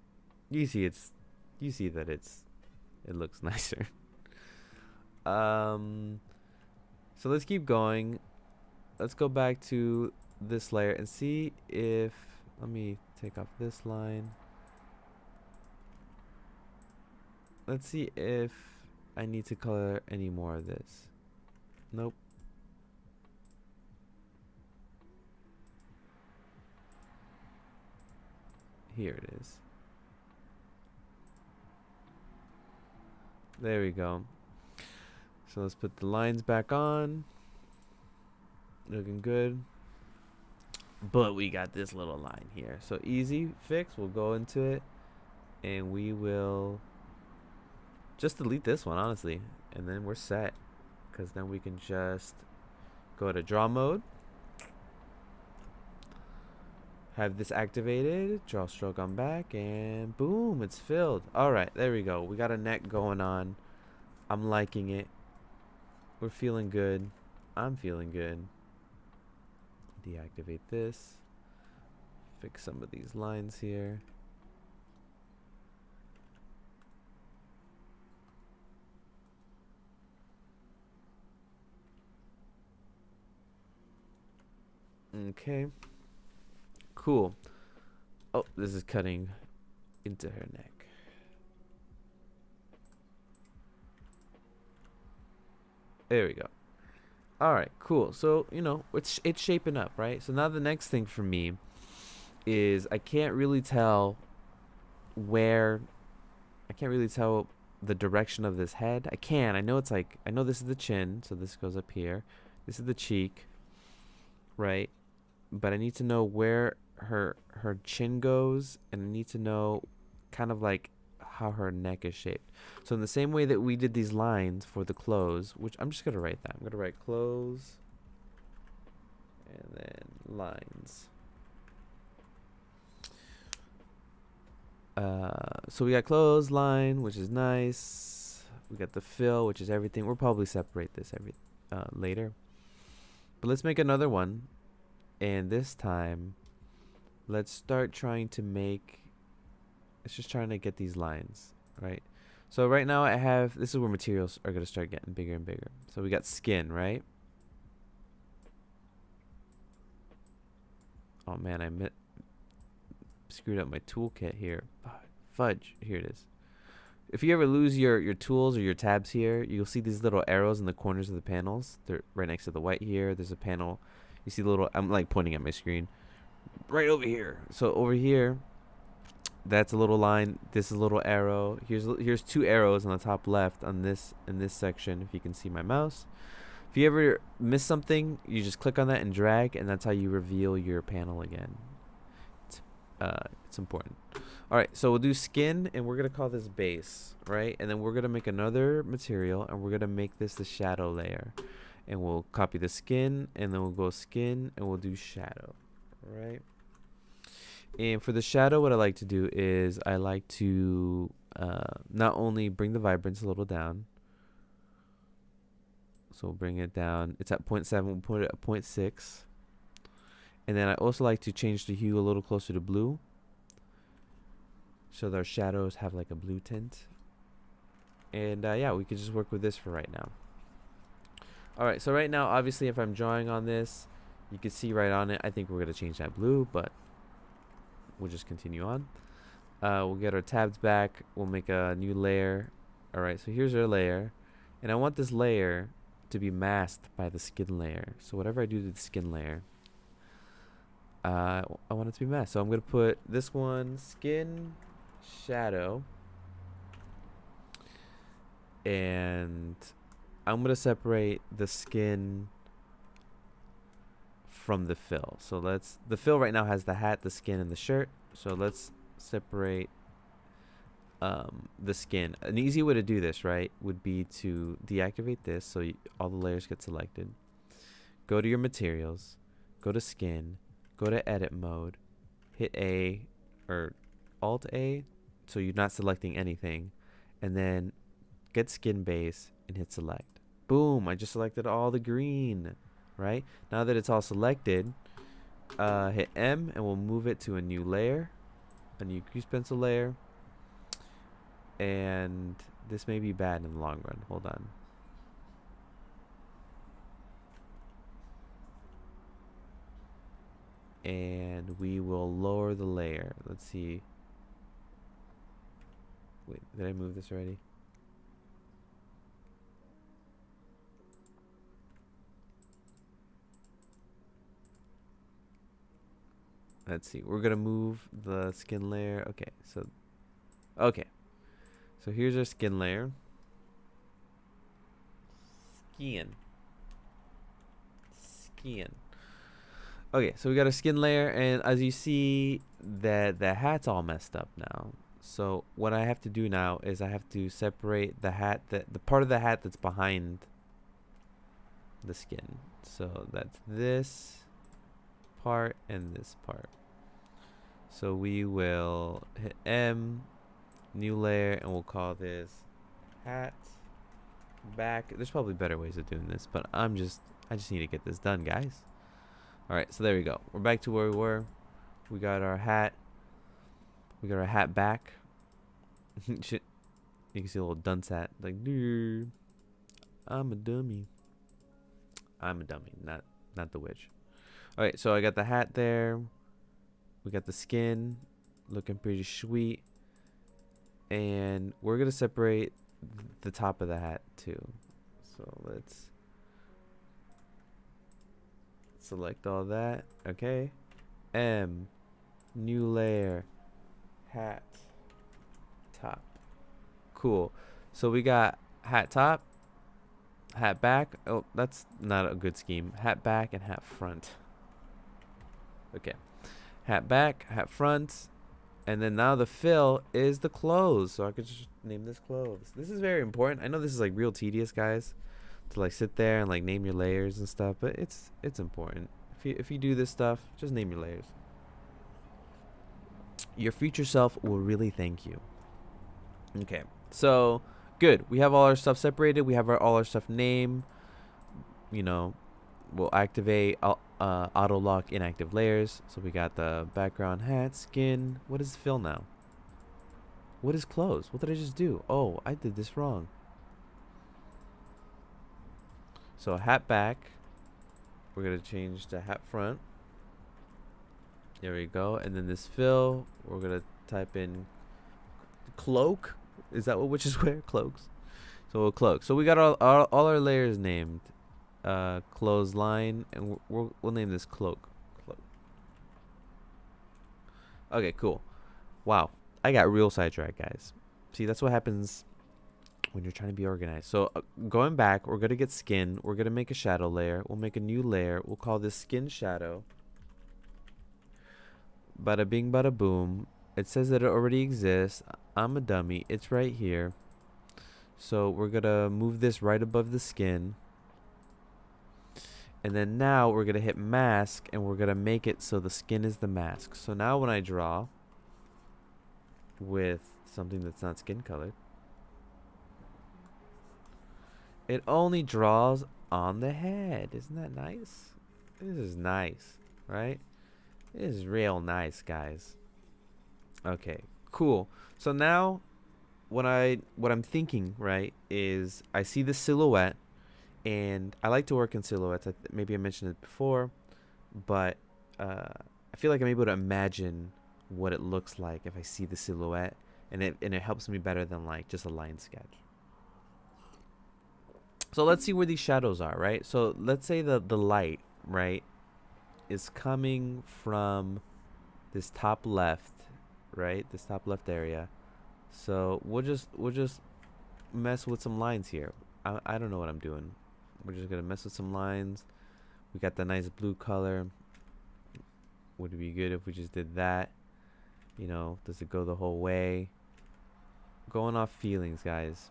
A: You see that it looks nicer. So let's keep going. Let's go back to this layer and see if, let me take off this line. Let's see if I need to color any more of this. Nope. Here it is. There we go. So let's put the lines back on. Looking good. But we got this little line here. So easy fix. We'll go into it. And we will just delete this one, honestly. And then we're set. Because then we can just go to draw mode. Have this activated. Draw stroke on back. And boom, it's filled. Alright, there we go. We got a neck going on. I'm liking it. We're feeling good. I'm feeling good. Deactivate this. Fix some of these lines here. Okay. Cool. Oh, this is cutting into her neck. There we go. All right, cool. So, you know, it's shaping up, right? So now the next thing for me is I can't really tell the direction of this head. I know it's like, I know this is the chin, so this goes up here. This is the cheek, right? But I need to know where her chin goes, and I need to know kind of like how her neck is shaped. So in the same way that we did these lines for the clothes, which I'm just gonna write that. I'm gonna write clothes and then lines. So we got clothes line, which is nice. We got the fill, which is everything. We'll probably separate this later. But let's make another one, and this time let's start trying to make. It's just trying to get these lines, right? So right now I have, this is where materials are going to start getting bigger and bigger. So we got skin, right? Oh man, I screwed up my toolkit here. Fudge, here it is. If you ever lose your tools or your tabs here, you'll see these little arrows in the corners of the panels. They're right next to the white here. There's a panel. You see the little, I'm like pointing at my screen. Right over here. So over here, that's a little line. This is a little arrow. Here's two arrows on the top left in this section, if you can see my mouse. If you ever miss something, you just click on that and drag, and that's how you reveal your panel again. It's important. All right, so we'll do skin, and we're gonna call this base, right? And then we're gonna make another material, and we're gonna make this the shadow layer. and we'll copy the skin, and then we'll go skin, and we'll do shadow. All right. And for the shadow, what I like to do is I like to not only bring the vibrance a little down. So we'll bring it down. It's at 0.7. We'll put it at 0.6. And then I also like to change the hue a little closer to blue, so that our shadows have like a blue tint. And yeah, we could just work with this for right now. All right, so right now, obviously, if I'm drawing on this, you can see right on it. I think we're gonna change that blue, but we'll just continue on. We'll get our tabs back. We'll make a new layer. All right, so here's our layer, and I want this layer to be masked by the skin layer. So whatever I do to the skin layer, I want it to be masked. So I'm gonna put this one skin shadow, and I'm gonna separate the skin from the fill. So the fill right now has the hat, the skin, and the shirt. So let's separate the skin. An easy way to do this, right, would be to deactivate this, so all the layers get selected. Go to your materials, go to skin, go to edit mode, hit A or Alt A, so you're not selecting anything, and then get skin base and hit select. Boom, I just selected all the green. Right now that it's all selected, hit M and we'll move it to a new layer, a new grease pencil layer. And this may be bad in the long run. Hold on. And we will lower the layer. Let's see. Wait, did I move this already? Let's see. We're gonna move the skin layer. Okay, so here's our skin layer. Skin. Okay, so we got a skin layer, and as you see, that the hat's all messed up now. So what I have to do now is I have to separate the hat, the part of the hat that's behind the skin. So that's this part and this part. So we will hit M, new layer, and we'll call this hat back. There's probably better ways of doing this, but I just need to get this done, guys. All right, so there we go. We're back to where we were. We got our hat. We got our hat back. Shit. You can see a little dunce hat. Like, dude, I'm a dummy. I'm a dummy, not the witch. All right, so I got the hat there. We got the skin looking pretty sweet. And we're going to separate the top of the hat too. So let's select all that. Okay. M, new layer, hat, top. Cool. So we got hat top, hat back. Oh, that's not a good scheme. Hat back and hat front. Okay. Hat back, hat front, and then now the fill is the clothes. So I could just name this clothes. This is very important. I know this is like real tedious, guys, to like sit there and like name your layers and stuff, but it's important. If you do this stuff, just name your layers. Your future self will really thank you. Okay, so good. We have all our stuff separated. We have all our stuff named. You know, we'll activate auto lock inactive layers. So we got the background, hat, skin. What is fill now? What is clothes? What did I just do? Oh, I did this wrong. So hat back, we're gonna change to hat front. There we go. And then this fill, we're gonna type in cloak. Is that what witches wear? Cloaks. So we'll cloak. So we got all our layers named. Clothesline, and we'll name this cloak. Okay, cool. Wow, I got real sidetracked, guys. See, that's what happens when you're trying to be organized. So going back, we're gonna get skin. We're gonna make a shadow layer. We'll make a new layer. We'll call this skin shadow. Bada bing, bada boom. It says that it already exists. I'm a dummy. It's right here. So we're gonna move this right above the skin. And then now we're going to hit mask, and we're going to make it so the skin is the mask. So now when I draw with something that's not skin colored, it only draws on the head. Isn't that nice? This is nice, right? This is real nice, guys. Okay, cool. So now what I'm thinking, right, is I see the silhouette, and I like to work in silhouettes. Maybe I mentioned it before, but I feel like I'm able to imagine what it looks like if I see the silhouette, and it helps me better than like just a line sketch. So let's see where these shadows are, right? So let's say the light, right, is coming from this top left, right? This top left area. So we'll just mess with some lines here. I don't know what I'm doing. We're just gonna mess with some lines. We got the nice blue color. Would it be good if we just did that? You know, does it go the whole way? Going off feelings, guys.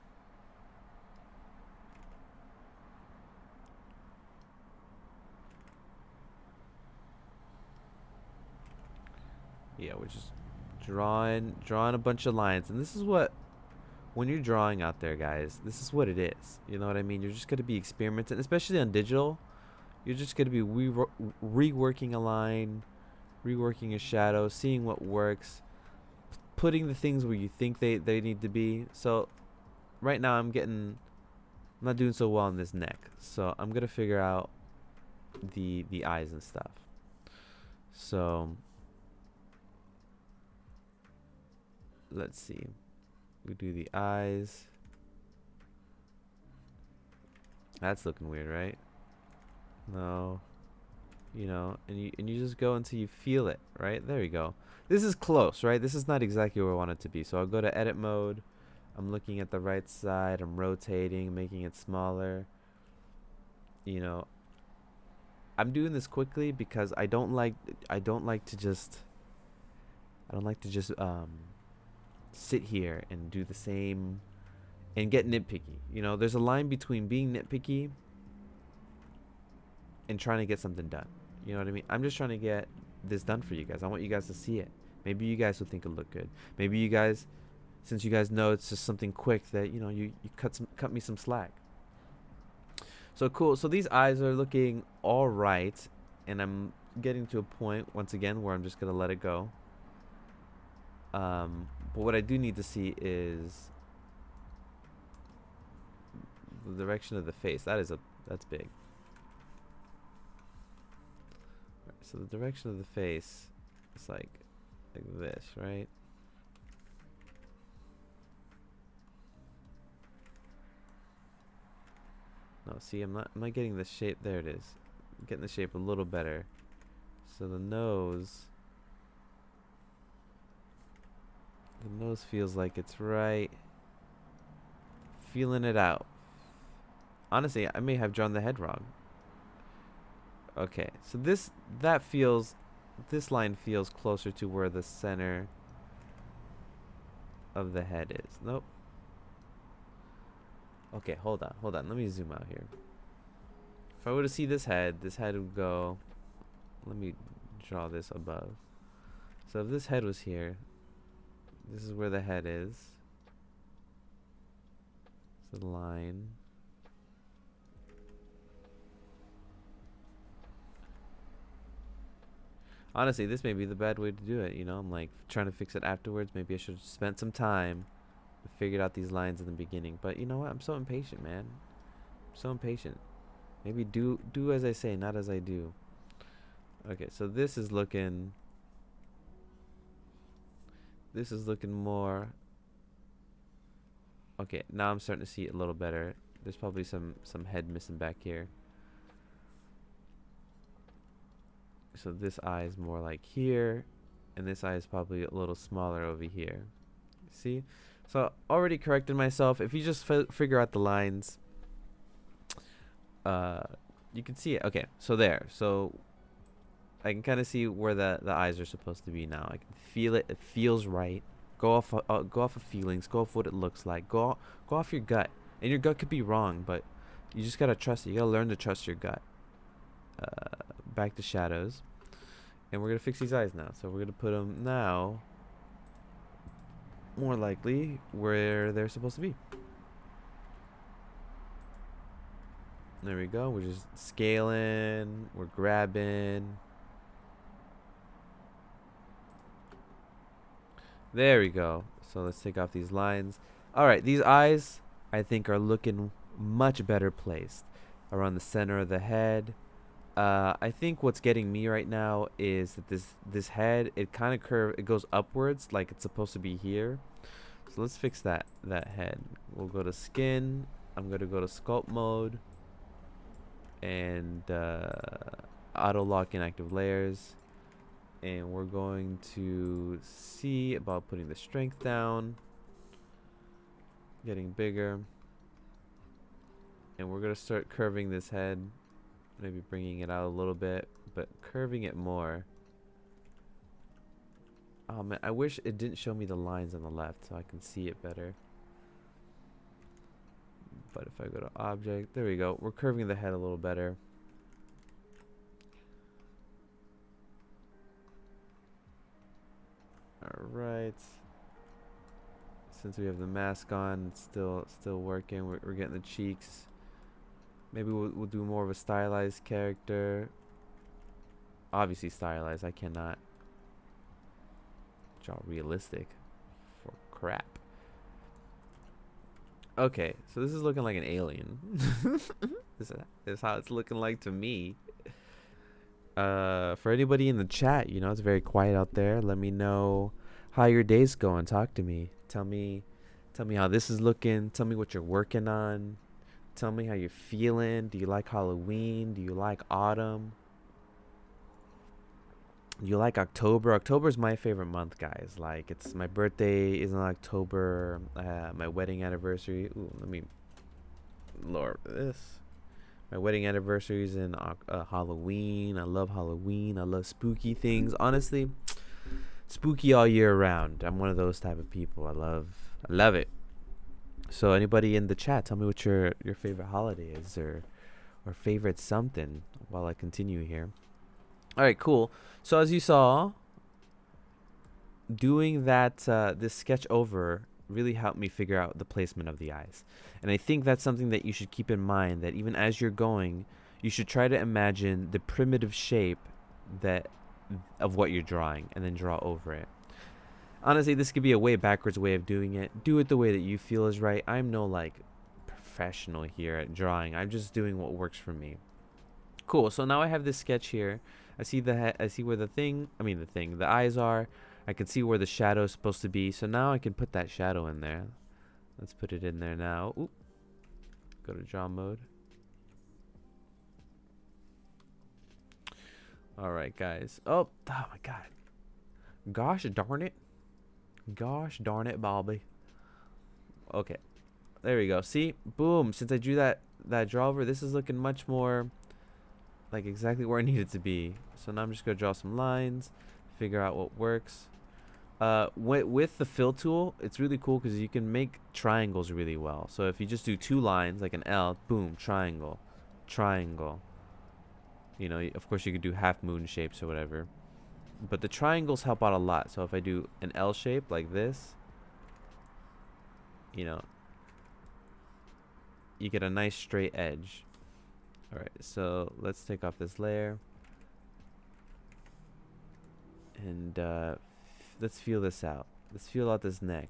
A: Yeah, we're just drawing a bunch of lines, and this is what, when you're drawing out there, guys, this is what it is. You know what I mean? You're just gonna be experimenting, especially on digital. You're just gonna be reworking a line, reworking a shadow, seeing what works, putting the things where you think they need to be. So right now I'm not doing so well on this neck, so I'm gonna figure out the eyes and stuff. So let's see. We do the eyes. That's looking weird, right? No. You know, and you just go until you feel it, right? There you go. This is close, right? This is not exactly where I want it to be. So I'll go to edit mode. I'm looking at the right side. I'm rotating, making it smaller. You know, I'm doing this quickly because I don't like to just sit here and do the same and get nitpicky. You know, there's a line between being nitpicky and trying to get something done. You know what I mean? I'm just trying to get this done for you guys. I want you guys to see it. Maybe you guys will think it'll look good. Maybe you guys, since you guys know it's just something quick, that, you know, you cut me some slack. So cool. So these eyes are looking all right, and I'm getting to a point once again where I'm just gonna let it go. But what I do need to see is the direction of the face. That's big. So the direction of the face is like this, right? No, see, I'm not getting the shape. There it is. I'm getting the shape a little better. So the nose feels like it's right. Feeling it out. Honestly, I may have drawn the head wrong. Okay, so this line feels closer to where the center of the head is. Nope. Okay, hold on. Let me zoom out here. If I were to see this head would go, let me draw this above. So if this head was here, this is where the head is. It's a line. Honestly, this may be the bad way to do it, you know? I'm like trying to fix it afterwards. Maybe I should have spent some time and figured out these lines in the beginning. But you know what? I'm so impatient, man. I'm so impatient. Maybe do as I say, not as I do. Okay, so this is looking more. Okay, now I'm starting to see it a little better. There's probably some head missing back here. So this eye is more like here, and this eye is probably a little smaller over here. See? So already corrected myself. If you just figure out the lines, you can see it. Okay, so there. So I can kind of see where the eyes are supposed to be now. I can feel it. It feels right. Go off of feelings. Go off what it looks like. Go off your gut. And your gut could be wrong, but you just gotta trust it. You gotta learn to trust your gut. back to shadows, and we're gonna fix these eyes now. So we're gonna put them now more likely where they're supposed to be. There we go. We're just scaling. We're grabbing. There we go. So let's take off these lines. All right, these eyes I think are looking much better placed around the center of the head. I think what's getting me right now is that this head, it kind of it goes upwards like it's supposed to be here. So let's fix that head. We'll go to skin. I'm gonna go to sculpt mode and auto lock inactive layers, and we're going to see about putting the strength down, getting bigger, and we're gonna start curving this head, maybe bringing it out a little bit, but curving it more. Oh man, I wish it didn't show me the lines on the left so I can see it better. But if I go to object, there we go. We're curving the head a little better. All right. Since we have the mask on, it's still working. We're getting the cheeks. Maybe we'll do more of a stylized character. Obviously stylized. I cannot draw realistic for crap. Okay, so this is looking like an alien. This is how it's looking like to me. For anybody in the chat, you know, it's very quiet out there. Let me know how your day's going. Talk to me. Tell me how this is looking. Tell me what you're working on. Tell me how you're feeling. Do you like Halloween? Do you like autumn? Do you like October? October is my favorite month, guys. Like, it's my birthday is in October. My wedding anniversary. Ooh, let me lower this. My wedding anniversary is in Halloween. I love Halloween. I love spooky things. Honestly, spooky all year round. I'm one of those type of people. I love it. So anybody in the chat, tell me what your favorite holiday is, or favorite something while I continue here. All right, cool. So as you saw, doing that this sketch over really helped me figure out the placement of the eyes. And I think that's something that you should keep in mind, that even as you're going, you should try to imagine the primitive shape of what you're drawing and then draw over it. Honestly, this could be a way backwards way of doing it. Do it the way that you feel is right. I'm no like professional here at drawing. I'm just doing what works for me. Cool. So now I have this sketch here. I see the head. I see where the eyes are. I can see where the shadow is supposed to be. So now I can put that shadow in there. Let's put it in there now. Oop. Go to draw mode. All right, guys. Oh my God. Gosh darn it. Gosh darn it, Bobby. Okay. There we go. See? Boom. Since I drew that draw over, this is looking much more like exactly where I need it to be. So now I'm just going to draw some lines, figure out what works. With the fill tool, it's really cool because you can make triangles really well. So if you just do two lines, like an L, boom, triangle, triangle. You know, of course you could do half moon shapes or whatever. But the triangles help out a lot. So if I do an L shape like this, you know, you get a nice straight edge. All right, so let's take off this layer. And let's feel this out. Let's feel out this neck.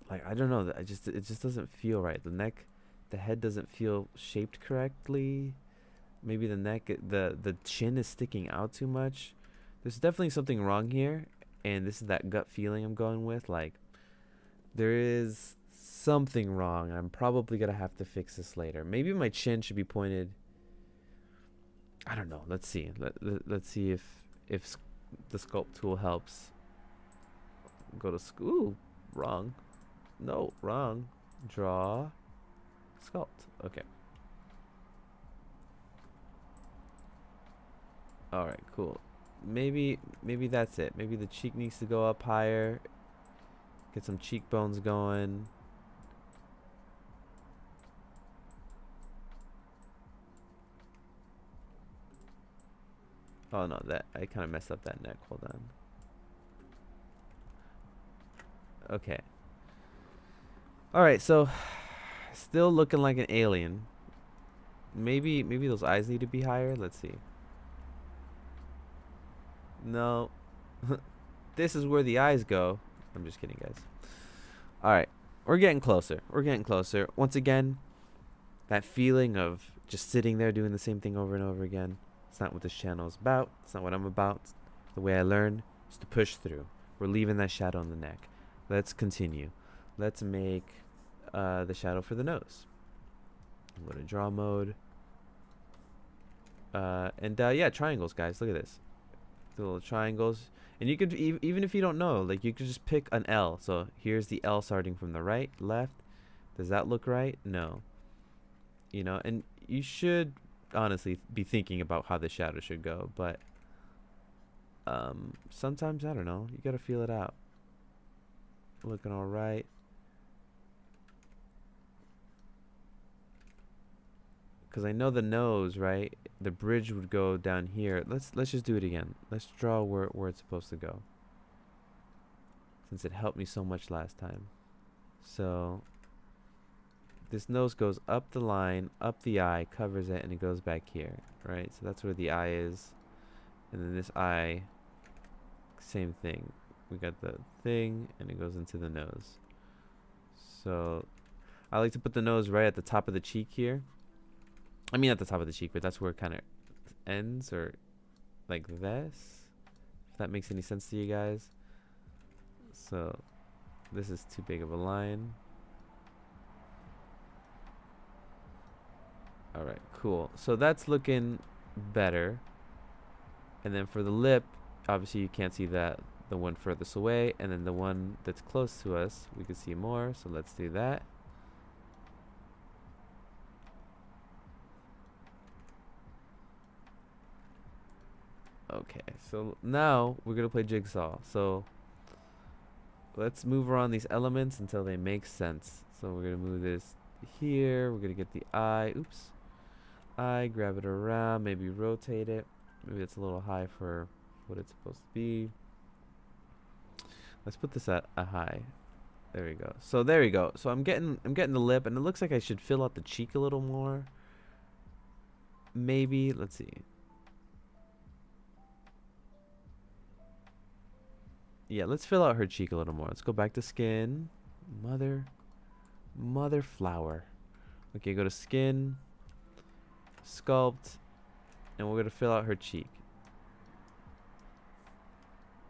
A: Like, I don't know, it just doesn't feel right. The head doesn't feel shaped correctly. Maybe the neck, the chin is sticking out too much. There's definitely something wrong here, and this is that gut feeling I'm going with. Like, there is something wrong. I'm probably gonna have to fix this later. Maybe my chin should be pointed. I don't know. Let's see. Let's see if the sculpt tool helps. Go to ooh, wrong. No, wrong. Draw. Sculpt. Okay. All right, cool. Maybe that's it. Maybe the cheek needs to go up higher. Get some cheekbones going. Oh no, that I kind of messed up that neck. Hold on. Okay. All right, so still looking like an alien. Maybe those eyes need to be higher. Let's see. No. This is where the eyes go. I'm just kidding, guys. All right. We're getting closer. We're getting closer. Once again, that feeling of just sitting there doing the same thing over and over again. It's not what this channel is about. It's not what I'm about. The way I learn is to push through. We're leaving that shadow on the neck. Let's continue. Let's make the shadow for the nose. Go to draw mode. Yeah, triangles, guys. Look at this. The little triangles. And you could, even if you don't know, like, you could just pick an L. So here's the L starting from the right, left. Does that look right? No. You know, and you should honestly be thinking about how the shadow should go. But sometimes, I don't know, you gotta feel it out. Looking all right. Because I know the nose, right? The bridge would go down here. Let's just do it again. Let's draw where it's supposed to go. Since it helped me so much last time. So this nose goes up the line, up the eye, covers it, and it goes back here, right? So that's where the eye is. And then this eye, same thing. We got the thing, and it goes into the nose. So I like to put the nose right at the top of the cheek here. I mean, at the top of the cheek, but that's where it kind of ends, or like this. If that makes any sense to you guys. So this is too big of a line. All right, cool. So that's looking better. And then for the lip, obviously you can't see that, the one furthest away, and then the one that's close to us, we can see more. So let's do that. Okay, so now we're gonna play jigsaw. So let's move around these elements until they make sense. So we're gonna move this here. We're gonna get the eye. Oops. Eye, grab it around, maybe rotate it. Maybe it's a little high for what it's supposed to be. Let's put this at a high. There we go. So there we go. So I'm getting the lip, and it looks like I should fill out the cheek a little more. Maybe, let's see. Yeah, let's fill out her cheek a little more. Let's go back to skin. Mother flower. Okay, go to skin, sculpt, and we're gonna fill out her cheek.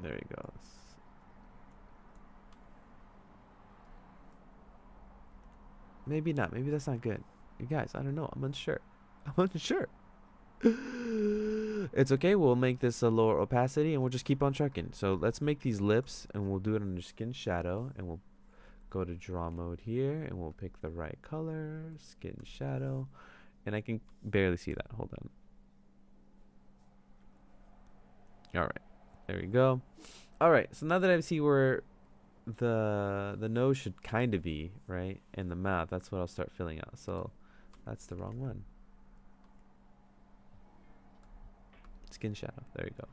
A: There he goes. Maybe not. Maybe that's not good. You guys, I don't know. I'm unsure. I'm unsure. It's okay. We'll make this a lower opacity, and we'll just keep on trucking. So let's make these lips, and we'll do it under skin shadow, and we'll go to draw mode here, and we'll pick the right color, skin shadow, and I can barely see that. Hold on. All right, there we go. All right, so now that I see where the nose should kind of be, right, and the mouth, that's what I'll start filling out. So that's the wrong one. Skin shadow. There you go.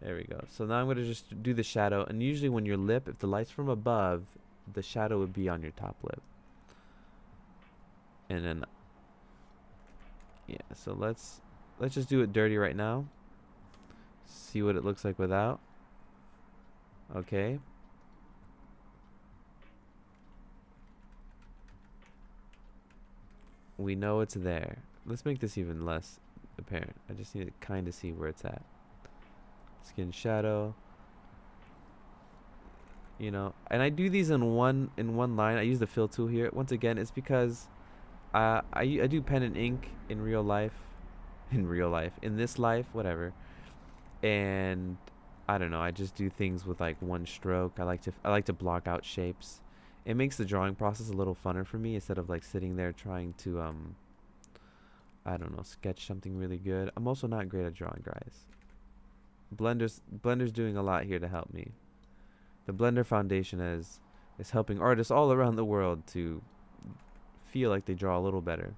A: There we go. So now I'm going to just do the shadow. And usually when your lip, if the light's from above, the shadow would be on your top lip. And then, yeah, so let's just do it dirty right now. See what it looks like without. Okay. We know it's there. Let's make this even less apparent. I just need to kind of see where it's at. Skin shadow. You know, and I do these in one line. I use the fill tool here. Once again, it's because I do pen and ink in real life. In this life, whatever. And I don't know, I just do things with like one stroke. I like to block out shapes. It makes the drawing process a little funner for me instead of like sitting there trying to I don't know, sketch something really good. I'm also not great at drawing, guys. Blender's doing a lot here to help me. The Blender Foundation is helping artists all around the world to feel like they draw a little better.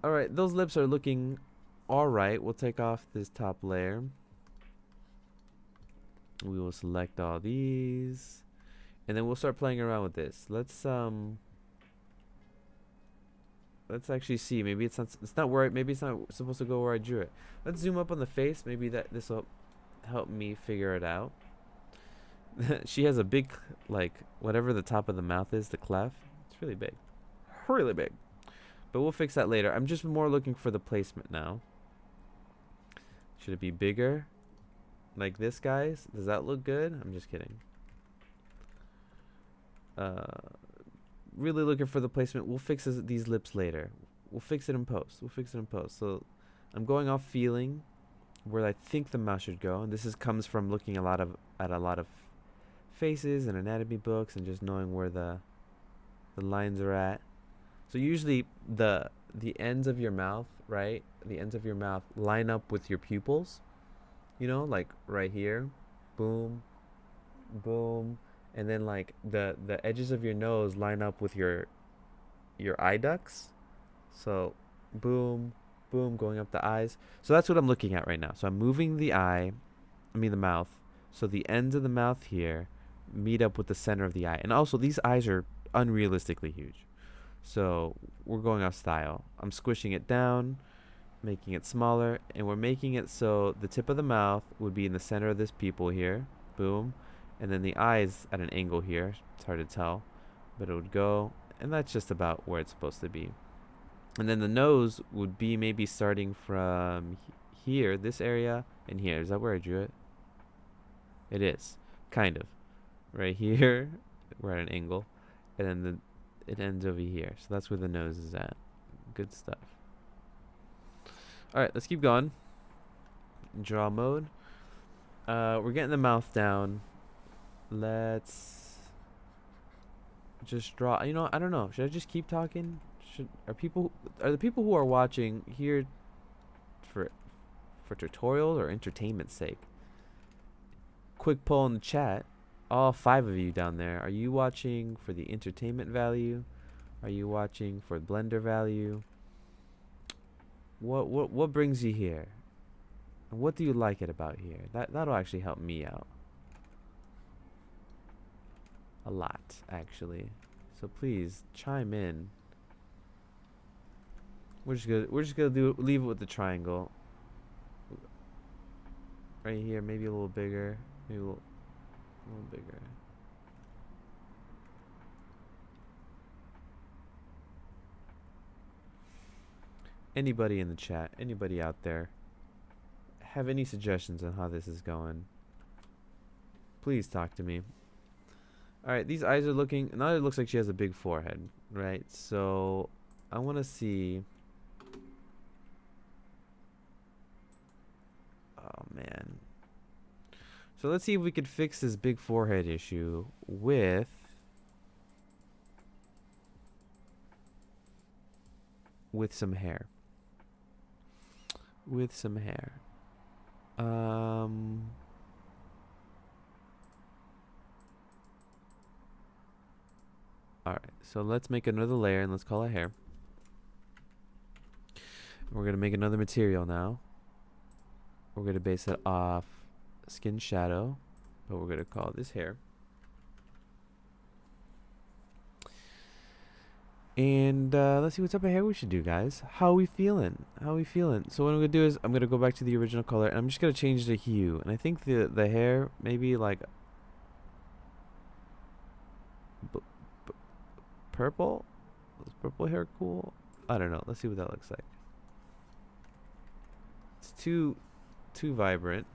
A: All right, those lips are looking all right. We'll take off this top layer. We will select all these, and then we'll start playing around with this. Let's actually see. Maybe it's not where maybe it's not supposed to go where I drew it. Let's zoom up on the face. Maybe this will help me figure it out. She has a big, like, whatever the top of the mouth is, the cleft. It's really big. Really big. But we'll fix that later. I'm just more looking for the placement now. Should it be bigger? Like this, guys? Does that look good? I'm just kidding. Really looking for the placement. We'll fix these lips later. We'll fix it in post. So I'm going off feeling where I think the mouth should go, and this comes from looking at a lot of faces and anatomy books and just knowing where the lines are at. So usually the ends of your mouth, right? The ends of your mouth line up with your pupils. You know, like right here. Boom. Boom. And then like the edges of your nose line up with your eye ducts. So boom, boom, going up the eyes. So that's what I'm looking at right now. So I'm moving the mouth. So the ends of the mouth here meet up with the center of the eye. And also these eyes are unrealistically huge. So we're going off style. I'm squishing it down, making it smaller, and we're making it so the tip of the mouth would be in the center of this pupil here. Boom. And then the eyes at an angle here. It's hard to tell, but it would go, and that's just about where it's supposed to be. And then the nose would be maybe starting from here, this area, and here. Is that where I drew it? It is, kind of. Right here, we're at an angle, and then it ends over here. So that's where the nose is at. Good stuff. All right, let's keep going. Draw mode. We're getting the mouth down. Let's just draw. You know, I don't know. Should I just keep talking? Are the people who are watching here for tutorial or entertainment sake? Quick poll in the chat. All 5 of you down there. Are you watching for the entertainment value? Are you watching for Blender value? What brings you here? And what do you like it about here? That'll actually help me out. A lot, actually. So please chime in. We're just gonna leave it with the triangle. Right here, maybe a little bigger. Maybe a little bigger. Anybody in the chat, anybody out there, have any suggestions on how this is going? Please talk to me. Alright, these eyes are looking... Now it looks like she has a big forehead, right? So, I want to see... Oh, man. So, let's see if we could fix this big forehead issue with... some hair. With some hair. Alright, so let's make another layer and let's call it hair. We're going to make another material now. We're going to base it off skin shadow, but we're going to call this hair. And let's see what type of hair we should do, guys. How are we feeling? So what I'm going to do is I'm going to go back to the original color and I'm just going to change the hue. And I think the hair maybe like purple? Is purple hair cool? I don't know. Let's see what that looks like. It's too vibrant.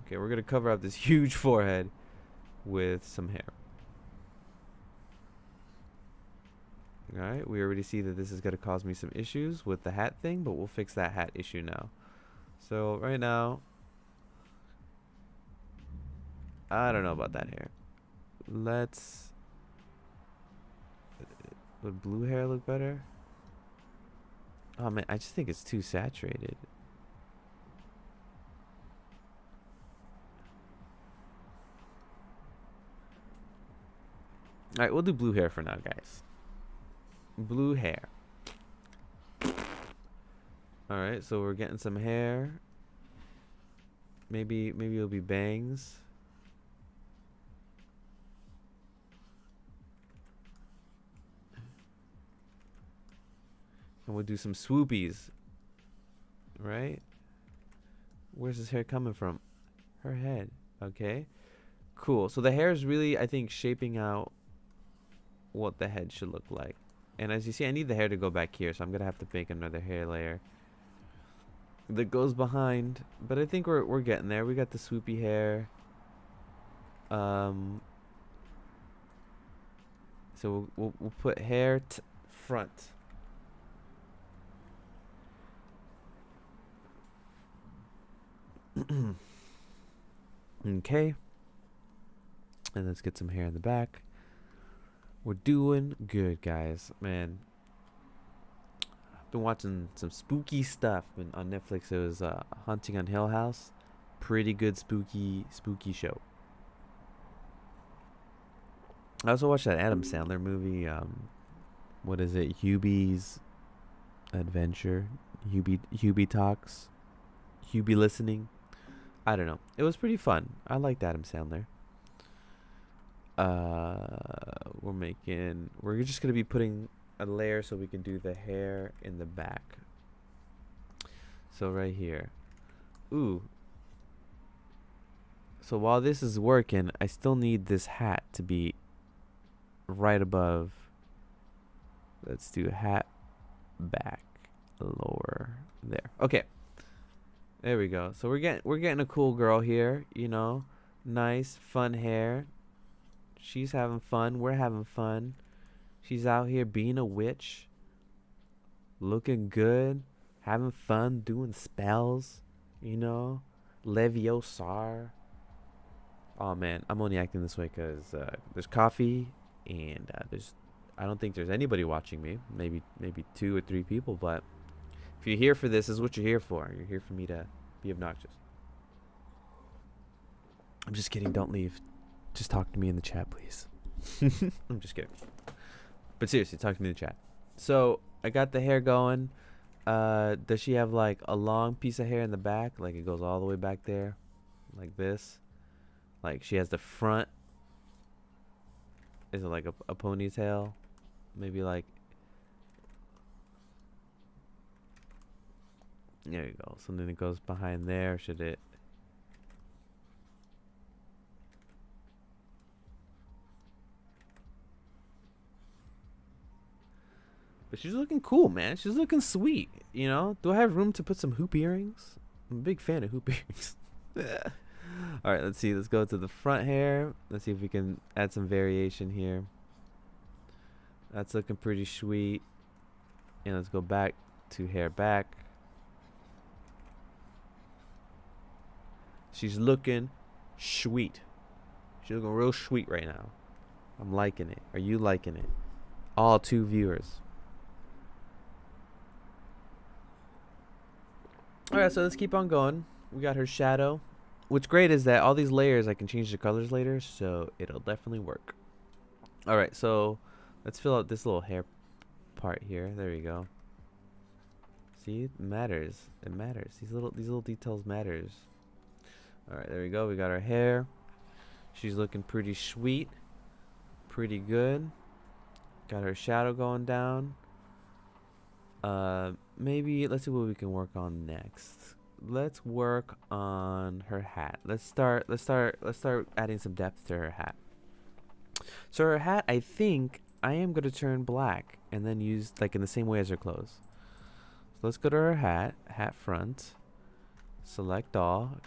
A: Okay, we're gonna cover up this huge forehead with some hair. Alright, we already see that this is gonna cause me some issues with the hat thing, but we'll fix that hat issue now. So right now, I don't know about that hair. Would blue hair look better? Oh man, I just think it's too saturated. Alright, we'll do blue hair for now, guys. Blue hair. All right, so we're getting some hair. Maybe it'll be bangs. And we'll do some swoopies. Right? Where's this hair coming from? Her head. Okay. Cool. So the hair is really, I think, shaping out what the head should look like. And as you see, I need the hair to go back here, so I'm gonna have to make another hair layer that goes behind. But I think we're getting there. We got the swoopy hair. So we'll put hair front. Okay. And let's get some hair in the back. We're doing good, guys. Man, I've been watching some spooky stuff on Netflix. It was Haunting on Hill House. Pretty good spooky show. I also watched that Adam Sandler movie. What is it? Hubie's Adventure. Hubie Talks. Hubie Listening. I don't know. It was pretty fun. I liked Adam Sandler. We're just gonna be putting a layer so we can do the hair in the back. So right here. Ooh. So while this is working, I still need this hat to be right above. Let's do hat back lower there. Okay. There we go. So we're getting a cool girl here, you know. Nice, fun hair. She's having fun. We're having fun. She's out here being a witch. Looking good. Having fun. Doing spells. You know. Leviosa. Oh, man. I'm only acting this way because there's coffee. And I don't think there's anybody watching me. Maybe 2 or 3 people. But if you're here for this is what you're here for. You're here for me to be obnoxious. I'm just kidding. Don't leave. Just talk to me in the chat, please. I'm just kidding. But seriously, talk to me in the chat. So, I got the hair going. Does she have like a long piece of hair in the back? Like it goes all the way back there? Like this? Like she has the front. Is it like a ponytail? Maybe like. There you go. So then it goes behind there. Should it? But she's looking cool, man. She's looking sweet. You know? Do I have room to put some hoop earrings? I'm a big fan of hoop earrings. Alright, let's see. Let's go to the front hair. Let's see if we can add some variation here. That's looking pretty sweet. And let's go back to hair back. She's looking sweet. She's looking real sweet right now. I'm liking it. Are you liking it? All 2 viewers. Alright, so let's keep on going. We got her shadow. What's great is that all these layers, I can change the colors later, so it'll definitely work. Alright, so let's fill out this little hair part here. There we go. See, it matters. It matters. These little details matters. Alright, there we go. We got our hair. She's looking pretty sweet. Pretty good. Got her shadow going down. Maybe let's see what we can work on next. Let's work on her hat. Let's start adding some depth to her hat. So her hat, I think I am going to turn black and then use like in the same way as her clothes. So let's go to her hat front, select all,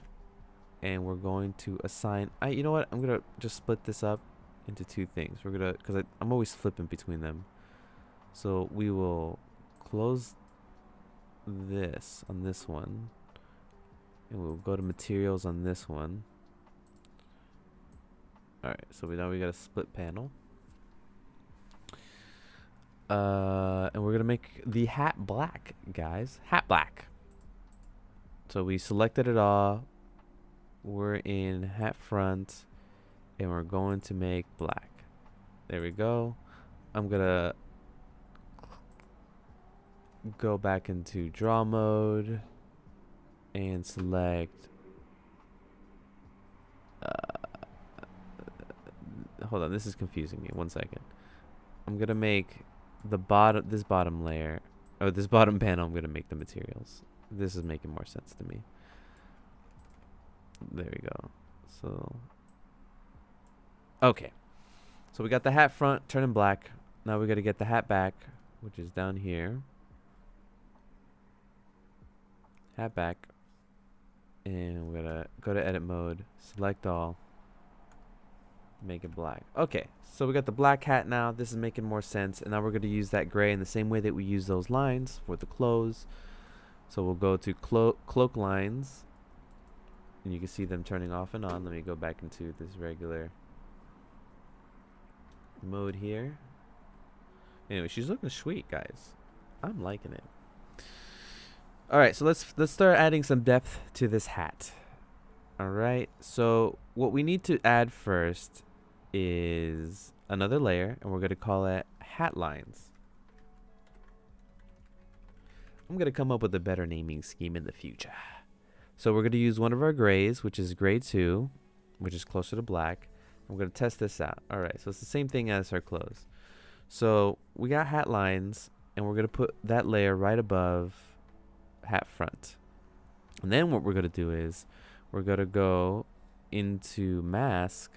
A: and we're going to assign. You know what? I'm going to just split this up into 2 things. We're going to, because I'm always flipping between them. So we will close this on this one. And we'll go to materials on this one. Alright, so now we got a split panel. And we're going to make the hat black, guys. Hat black. So we selected it all. We're in hat front. And we're going to make black. There we go. I'm going to go back into draw mode and select hold on, this is confusing me. 1 second. I'm gonna make the this bottom layer, or this bottom panel, I'm gonna make the materials. This is making more sense to me. There we go. So okay, so we got the hat front turning black. Now we got to get the hat back, which is down here. Hat back, and we're gonna go to edit mode, select all, make it black. Okay, so we got the black hat now. This is making more sense. And now we're going to use that gray in the same way that we use those lines for the clothes. So we'll go to cloak lines, and you can see them turning off and on. Let me go back into this regular mode here. Anyway, she's looking sweet, guys. I'm liking it. All right, so let's start adding some depth to this hat. All right, so what we need to add first is another layer, and we're going to call it hat lines. I'm going to come up with a better naming scheme in the future. So we're going to use one of our grays, which is gray 2, which is closer to black. I'm going to test this out. All right, so it's the same thing as our clothes. So we got hat lines, and we're going to put that layer right above hat front. And then what we're going to do is we're going to go into mask,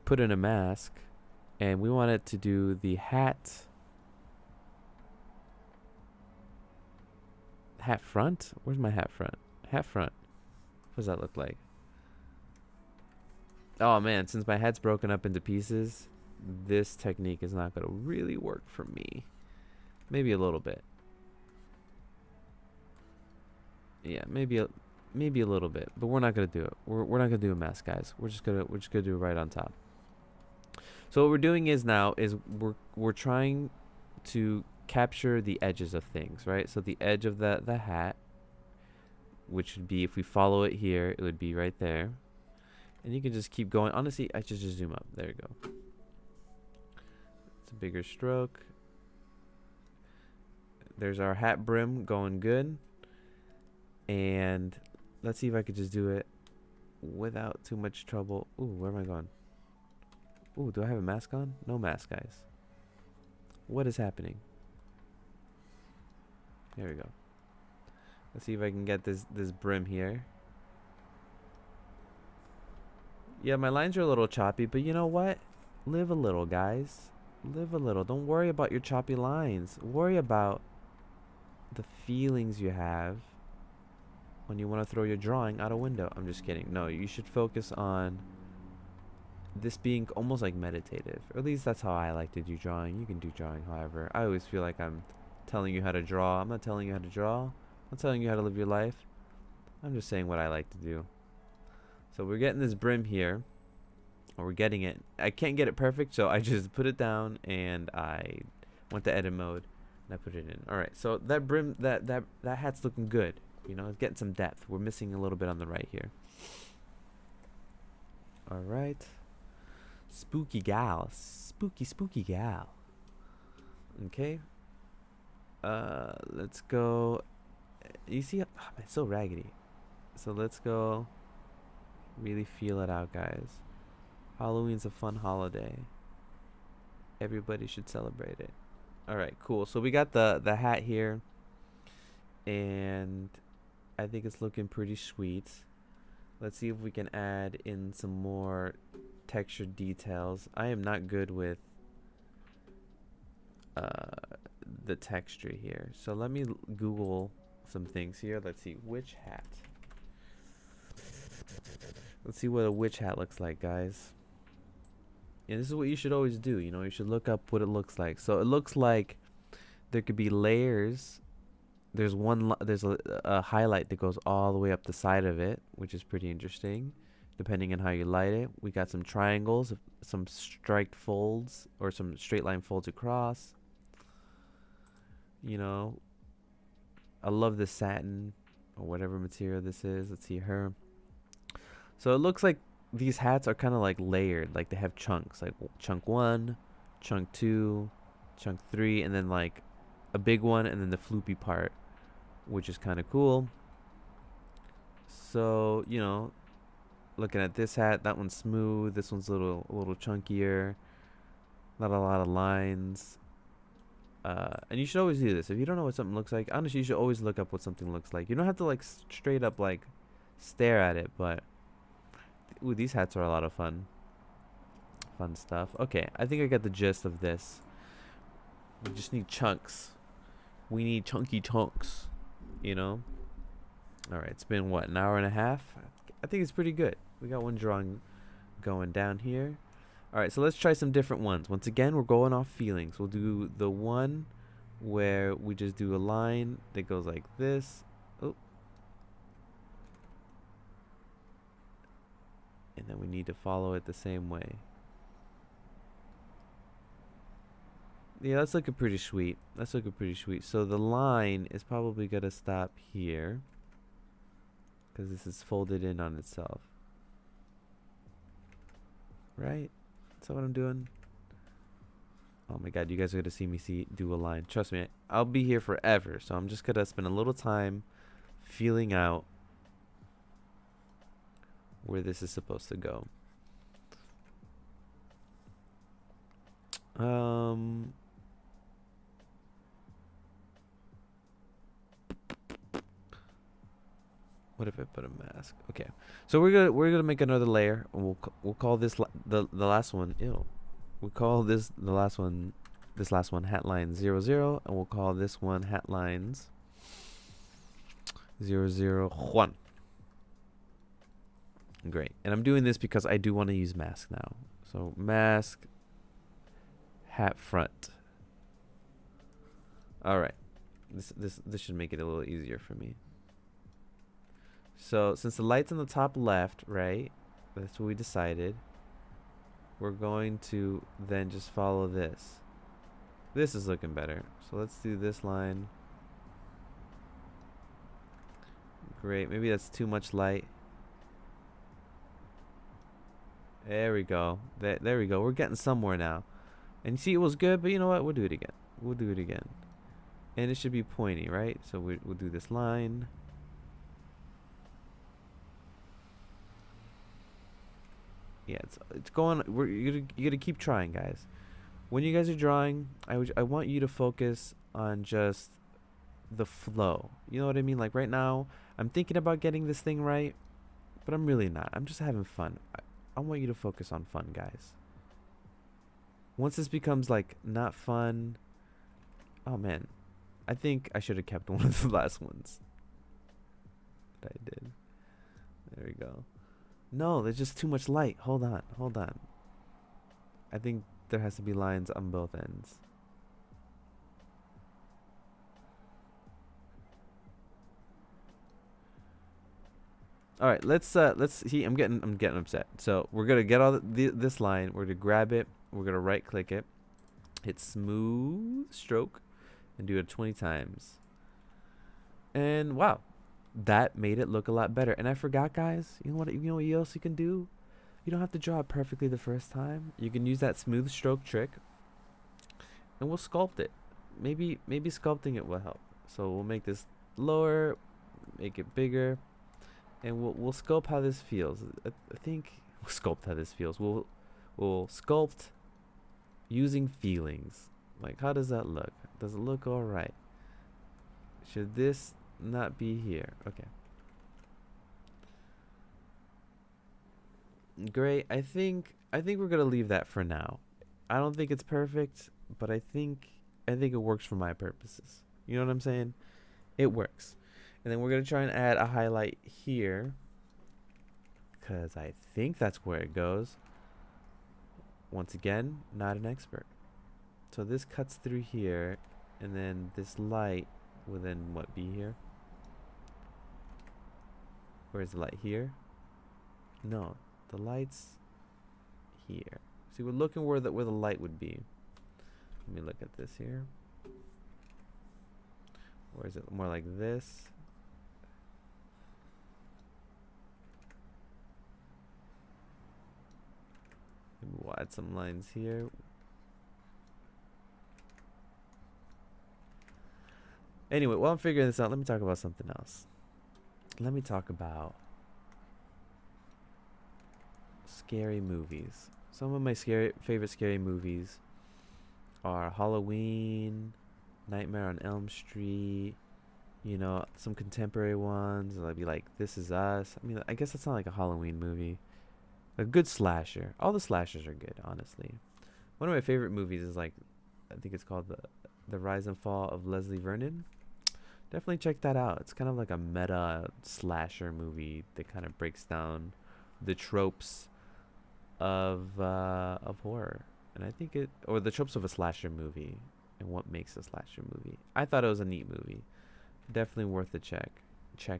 A: put in a mask, and we want it to do the hat front. Where's my hat front? Hat front. What does that look like? Oh man, since my hat's broken up into pieces, this technique is not going to really work for me. Maybe a little bit. Yeah, maybe a little bit, but we're not gonna do it. We're not gonna do a mask, guys. We're just gonna do it right on top. So what we're doing is we're trying to capture the edges of things, right? So the edge of the hat, which would be, if we follow it here, it would be right there, and you can just keep going. Honestly, I should just zoom up. There you go. It's a bigger stroke. There's our hat brim going good. And let's see if I could just do it without too much trouble. Ooh, where am I going? Ooh, do I have a mask on? No mask, guys. What is happening? There we go. Let's see if I can get this brim here. Yeah, my lines are a little choppy, but you know what? Live a little, guys. Live a little. Don't worry about your choppy lines. Worry about the feelings you have when you want to throw your drawing out a window. I'm just kidding. No, you should focus on this being almost like meditative. Or at least that's how I like to do drawing. You can do drawing however. I always feel like I'm telling you how to draw. I'm not telling you how to draw. I'm not telling you how to live your life. I'm just saying what I like to do. So we're getting this brim here. Or we're getting it. I can't get it perfect, so I just put it down and I went to edit mode and I put it in. Alright, so that brim, that hat's looking good. You know, it's getting some depth. We're missing a little bit on the right here. All right. Spooky gal. Spooky gal. Okay. Let's go. You see, it's so raggedy. So let's go really feel it out, guys. Halloween's a fun holiday. Everybody should celebrate it. All right, cool. So we got the hat here. And I think it's looking pretty sweet. Let's see if we can add in some more texture details. I am not good with the texture here. So let me Google some things here. Let's see, witch hat. Let's see what a witch hat looks like, guys. And this is what you should always do. You know, you should look up what it looks like. So it looks like there could be layers. There's a highlight that goes all the way up the side of it, which is pretty interesting, depending on how you light it. We got some triangles, some striped folds, or some straight line folds across. You know, I love this satin, or whatever material this is. Let's see her. So it looks like these hats are kind of like layered, like they have chunks, like chunk 1, chunk 2, chunk 3, and then like a big one and then the floopy part, which is kind of cool. So, you know, looking at this hat, that one's smooth. This one's a little chunkier. Not a lot of lines. And you should always do this. If you don't know what something looks like, honestly, you should always look up what something looks like. You don't have to like straight up like stare at it, but ooh, these hats are a lot of fun. Fun stuff. Okay, I think I got the gist of this. We just need chunks. We need chunky chunks, you know? All right, it's been what, an hour and a half? I think it's pretty good. We got one drawing going down here. All right, so let's try some different ones. Once again, we're going off feelings. We'll do the one where we just do a line that goes like this. Oh. And then we need to follow it the same way. Yeah, that's looking pretty sweet. That's looking pretty sweet. So the line is probably going to stop here, because this is folded in on itself. Right? Is that what I'm doing? Oh my god, you guys are going to see me do a line. Trust me, I'll be here forever. So I'm just going to spend a little time feeling out where this is supposed to go. What if I put a mask? Okay, so we're gonna make another layer, and we'll call this the last one. Ew, we'll call this the last one. This last one hat line 0 0, and we'll call this one hat lines 0 0 1. Great, and I'm doing this because I do want to use mask now. So mask, hat front. All right, this should make it a little easier for me. So since the light's on the top left, right, that's what we decided, we're going to then just follow this. This is looking better. So let's do this line. Great, maybe that's too much light. There we go. There we go. We're getting somewhere now. And you see, it was good, but you know what? We'll do it again. We'll do it again. And it should be pointy, right? So we'll do this line. Yeah, it's going. You gotta keep trying, guys. When you guys are drawing, I want you to focus on just the flow. You know what I mean? Like right now, I'm thinking about getting this thing right, but I'm really not. I'm just having fun. I want you to focus on fun, guys. Once this becomes like not fun, oh man, I think I should have kept one of the last ones that I did. There we go. No, there's just too much light. Hold on. I think there has to be lines on both ends. All right, let's see. I'm getting upset. So we're gonna get all this line. We're gonna grab it. We're gonna right click it, hit smooth stroke, and do it 20 times. And wow, that made it look a lot better. And I forgot, guys. You know what else you can do? You don't have to draw it perfectly the first time. You can use that smooth stroke trick, and we'll sculpt it. Maybe sculpting it will help. So we'll make this lower, make it bigger, and we'll sculpt how this feels. I think we'll sculpt how this feels. We'll sculpt using feelings. Like, how does that look? Does it look all right? Should this not be here? Okay. Great. I think we're gonna leave that for now. I don't think it's perfect, but I think it works for my purposes. You know what I'm saying? It works. And then we're gonna try and add a highlight here, because I think that's where it goes. Once again, not an expert. So this cuts through here, and then this light will then what be here? Where's the light here? No, the light's here. See, we're looking where the light would be. Let me look at this here. Or is it more like this? Maybe we'll add some lines here. Anyway, while I'm figuring this out, let me talk about something else. Let me talk about scary movies. Some of my favorite scary movies are Halloween, Nightmare on Elm Street, you know, some contemporary ones. I'd be like This Is Us. I mean, I guess that's not like a Halloween movie. A good slasher. All the slashers are good, honestly. One of my favorite movies is like, I think it's called the Rise and Fall of Leslie Vernon. Definitely check that out. It's kind of like a meta slasher movie that kind of breaks down the tropes of horror, and I think it, or the tropes of a slasher movie and what makes a slasher movie. I thought it was a neat movie. Definitely worth a check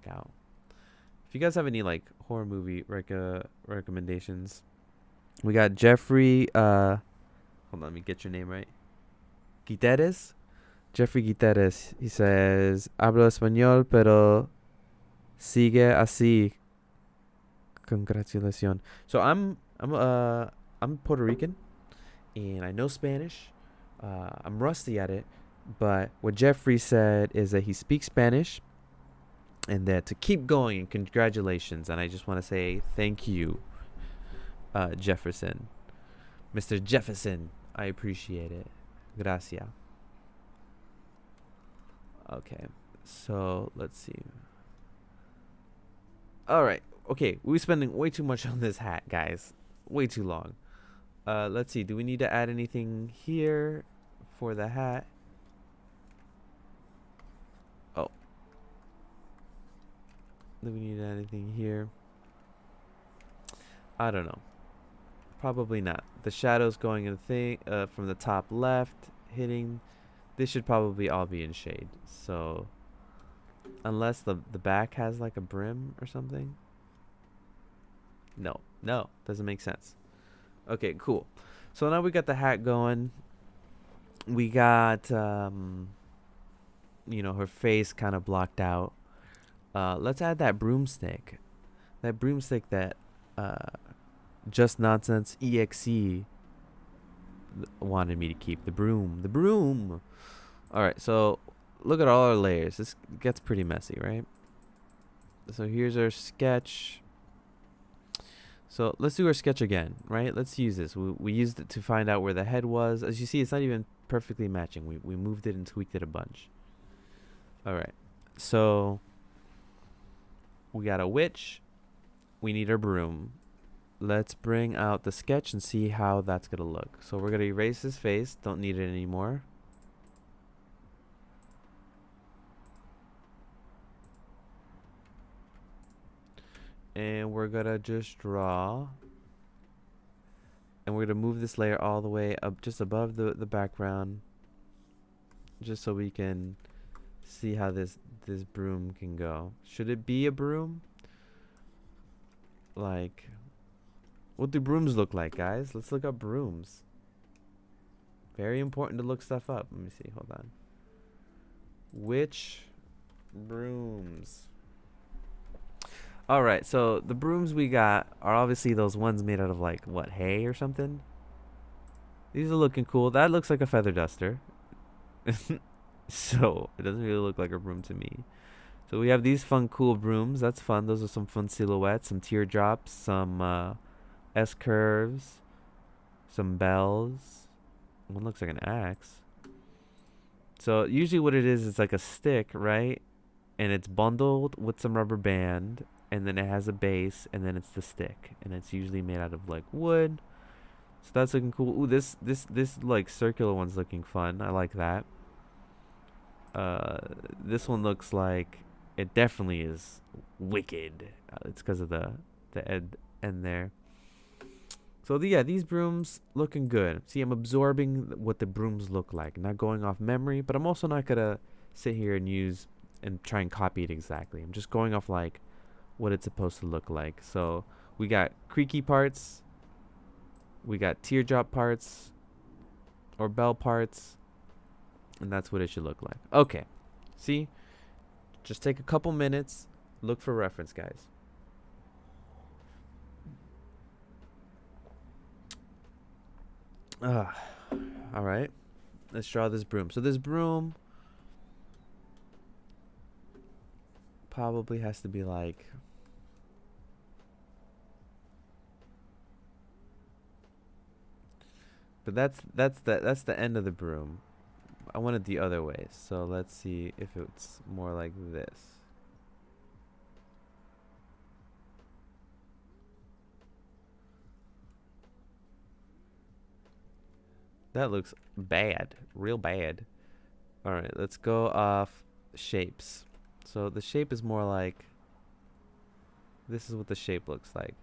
A: out. If you guys have any like horror movie recommendations, we got Jeffrey. Hold on, let me get your name right. Guiteres. Jeffrey Guiteres. He says, "Hablo español, pero sigue así. Congratulations." So I'm Puerto Rican, and I know Spanish. I'm rusty at it, but what Jeffrey said is that he speaks Spanish, and that to keep going. And congratulations, and I just want to say thank you, Jefferson, Mr. Jefferson. I appreciate it. Gracias. Okay, so let's see. All right. Okay, we're spending way too much on this hat, guys. Way too long. Let's see. Do we need to add anything here for the hat? Oh. Do we need to add anything here? I don't know. Probably not. The shadows going in the thing from the top left hitting. This should probably all be in shade. So unless the back has like a brim or something. No, doesn't make sense. Okay, cool. So now we got the hat going. We got you know, her face kind of blocked out. Let's add that broomstick. That broomstick that Just Nonsense EXE wanted me to keep. The broom. All right, so look at all our layers. This gets pretty messy, right? So here's our sketch. So let's do our sketch again, right? Let's use this. We used it to find out where the head was. As you see, it's not even perfectly matching. We moved it and tweaked it a bunch. All right. So we got a witch. We need our broom. Let's bring out the sketch and see how that's going to look. So we're going to erase his face. Don't need it anymore. And we're going to just draw. And we're going to move this layer all the way up just above the background. Just so we can see how this broom can go. Should it be a broom? Like, what do brooms look like, guys? Let's look up brooms. Very important to look stuff up. Let me see. Hold on. Which brooms? All right, so the brooms we got are obviously those ones made out of like what, hay or something. These are looking cool. That looks like a feather duster. So it doesn't really look like a broom to me. So we have these fun, cool brooms. That's fun. Those are some fun silhouettes, some teardrops, some S curves, some bells. One looks like an axe. So usually what it is like a stick, right? And it's bundled with some rubber band, and then it has a base, and then it's the stick, and it's usually made out of like wood. So that's looking cool. Ooh, this like circular one's looking fun. I like that. This one looks like it definitely is wicked. It's because of the end there. So yeah, these brooms looking good. See, I'm absorbing what the brooms look like, not going off memory, but I'm also not gonna sit here and use and try and copy it exactly. I'm just going off like what it's supposed to look like. So we got creaky parts, we got teardrop parts or bell parts, and that's what it should look like. Okay, see, just take a couple minutes, look for reference, guys. All right, let's draw this broom. So this broom probably has to be like, but that's the end of the broom. I want it the other way, so let's see if it's more like this. That looks bad, real bad. All right, let's go off shapes. So the shape is more like, this is what the shape looks like.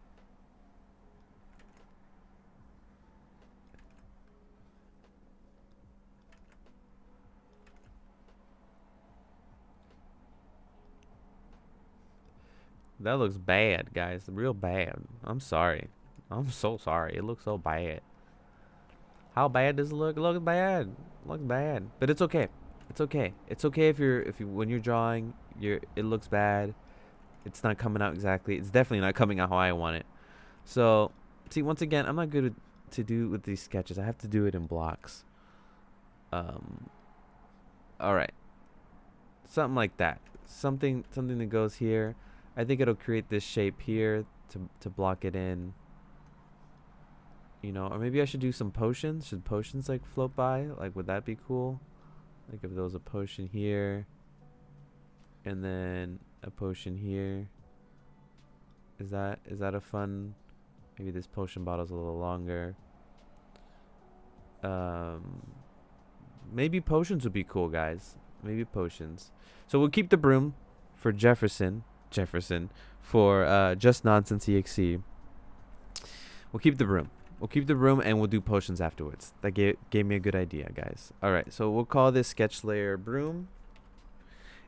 A: That looks bad, guys. Real bad. I'm sorry. I'm so sorry. It looks so bad. How bad does it look? It looks bad. It looks bad. But it's okay. It's okay. It's okay if you when you're drawing, it looks bad. It's not coming out exactly. It's definitely not coming out how I want it. So, see, once again, I'm not good to do with these sketches. I have to do it in blocks. All right. Something like that. Something that goes here. I think it'll create this shape here to block it in. You know, or maybe I should do some potions. Should potions like float by? Like, would that be cool? Like if there was a potion here and then a potion here. Is that a fun? Maybe this potion bottle's a little longer. Maybe potions would be cool, guys. Maybe potions. So we'll keep the broom for Jefferson for Just Nonsense EXE. We'll keep the broom. We'll keep the broom and we'll do potions afterwards. That gave me a good idea, guys. All right, so we'll call this sketch layer broom.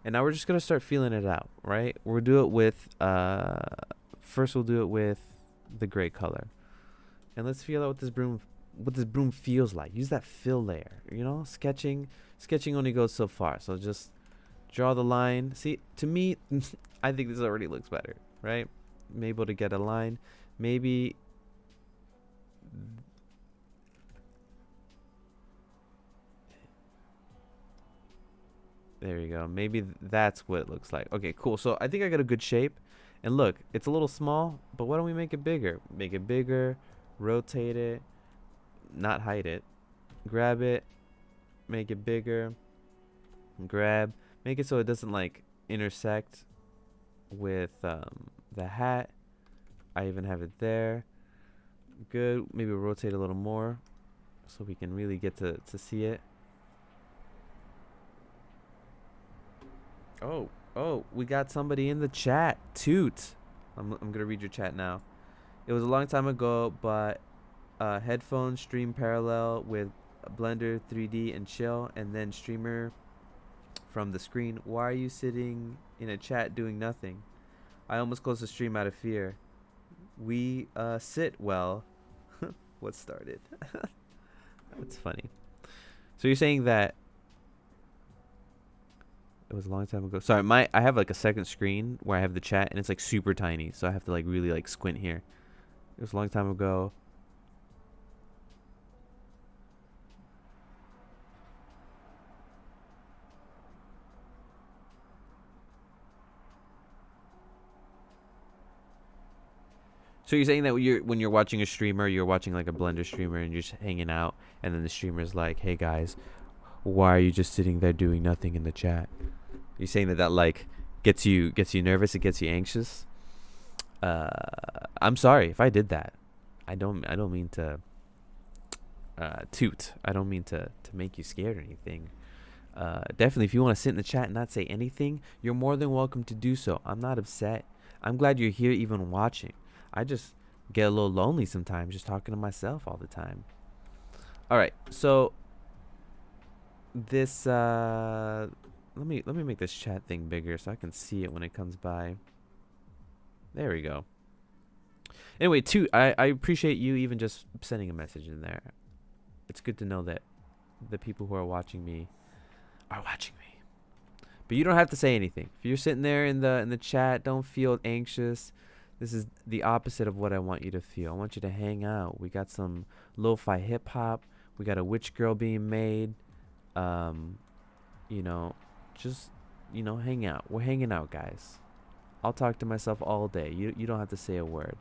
A: And now we're just gonna start feeling it out, right? We'll do it with first we'll do it with the gray color. And let's feel out what this broom feels like. Use that fill layer, you know? Sketching only goes so far. So just draw the line. See, to me, I think this already looks better, right? I'm able to get a line. Maybe there you go. Maybe that's what it looks like. Okay, cool. So I think I got a good shape. And look, it's a little small, but why don't we make it bigger? Make it bigger, rotate it, not hide it. Grab it, make it bigger, grab, make it so it doesn't like intersect with the hat. I even have it there. Good. Maybe rotate a little more so we can really get to see it. Oh, we got somebody in the chat. Toot. I'm gonna read your chat now. It was a long time ago, but headphones stream parallel with Blender 3D and chill, and then streamer from the screen. Why are you sitting in a chat doing nothing? I almost closed the stream out of fear. We sit well. What started? That's funny. So you're saying that it was a long time ago. Sorry, I have like a second screen where I have the chat and it's like super tiny, so I have to like really like squint here. It was a long time ago. So you're saying that when you're watching a streamer, you're watching like a Blender streamer and you're just hanging out, and then the streamer's like, "Hey guys, why are you just sitting there doing nothing in the chat?" You're saying that like gets you nervous, it gets you anxious. I'm sorry if I did that. I don't mean to toot. I don't mean to make you scared or anything. Definitely, if you want to sit in the chat and not say anything, you're more than welcome to do so. I'm not upset. I'm glad you're here even watching. I just get a little lonely sometimes just talking to myself all the time. All right, so this let me make this chat thing bigger so I can see it when it comes by. There we go. Anyway, I appreciate you even just sending a message in there. It's good to know that the people who are watching me are watching me. But you don't have to say anything. If you're sitting there in the chat, don't feel anxious. This is the opposite of what I want you to feel. I want you to hang out. We got some lo-fi hip hop. We got a witch girl being made. You know, just, you know, hang out. We're hanging out, guys. I'll talk to myself all day. You don't have to say a word.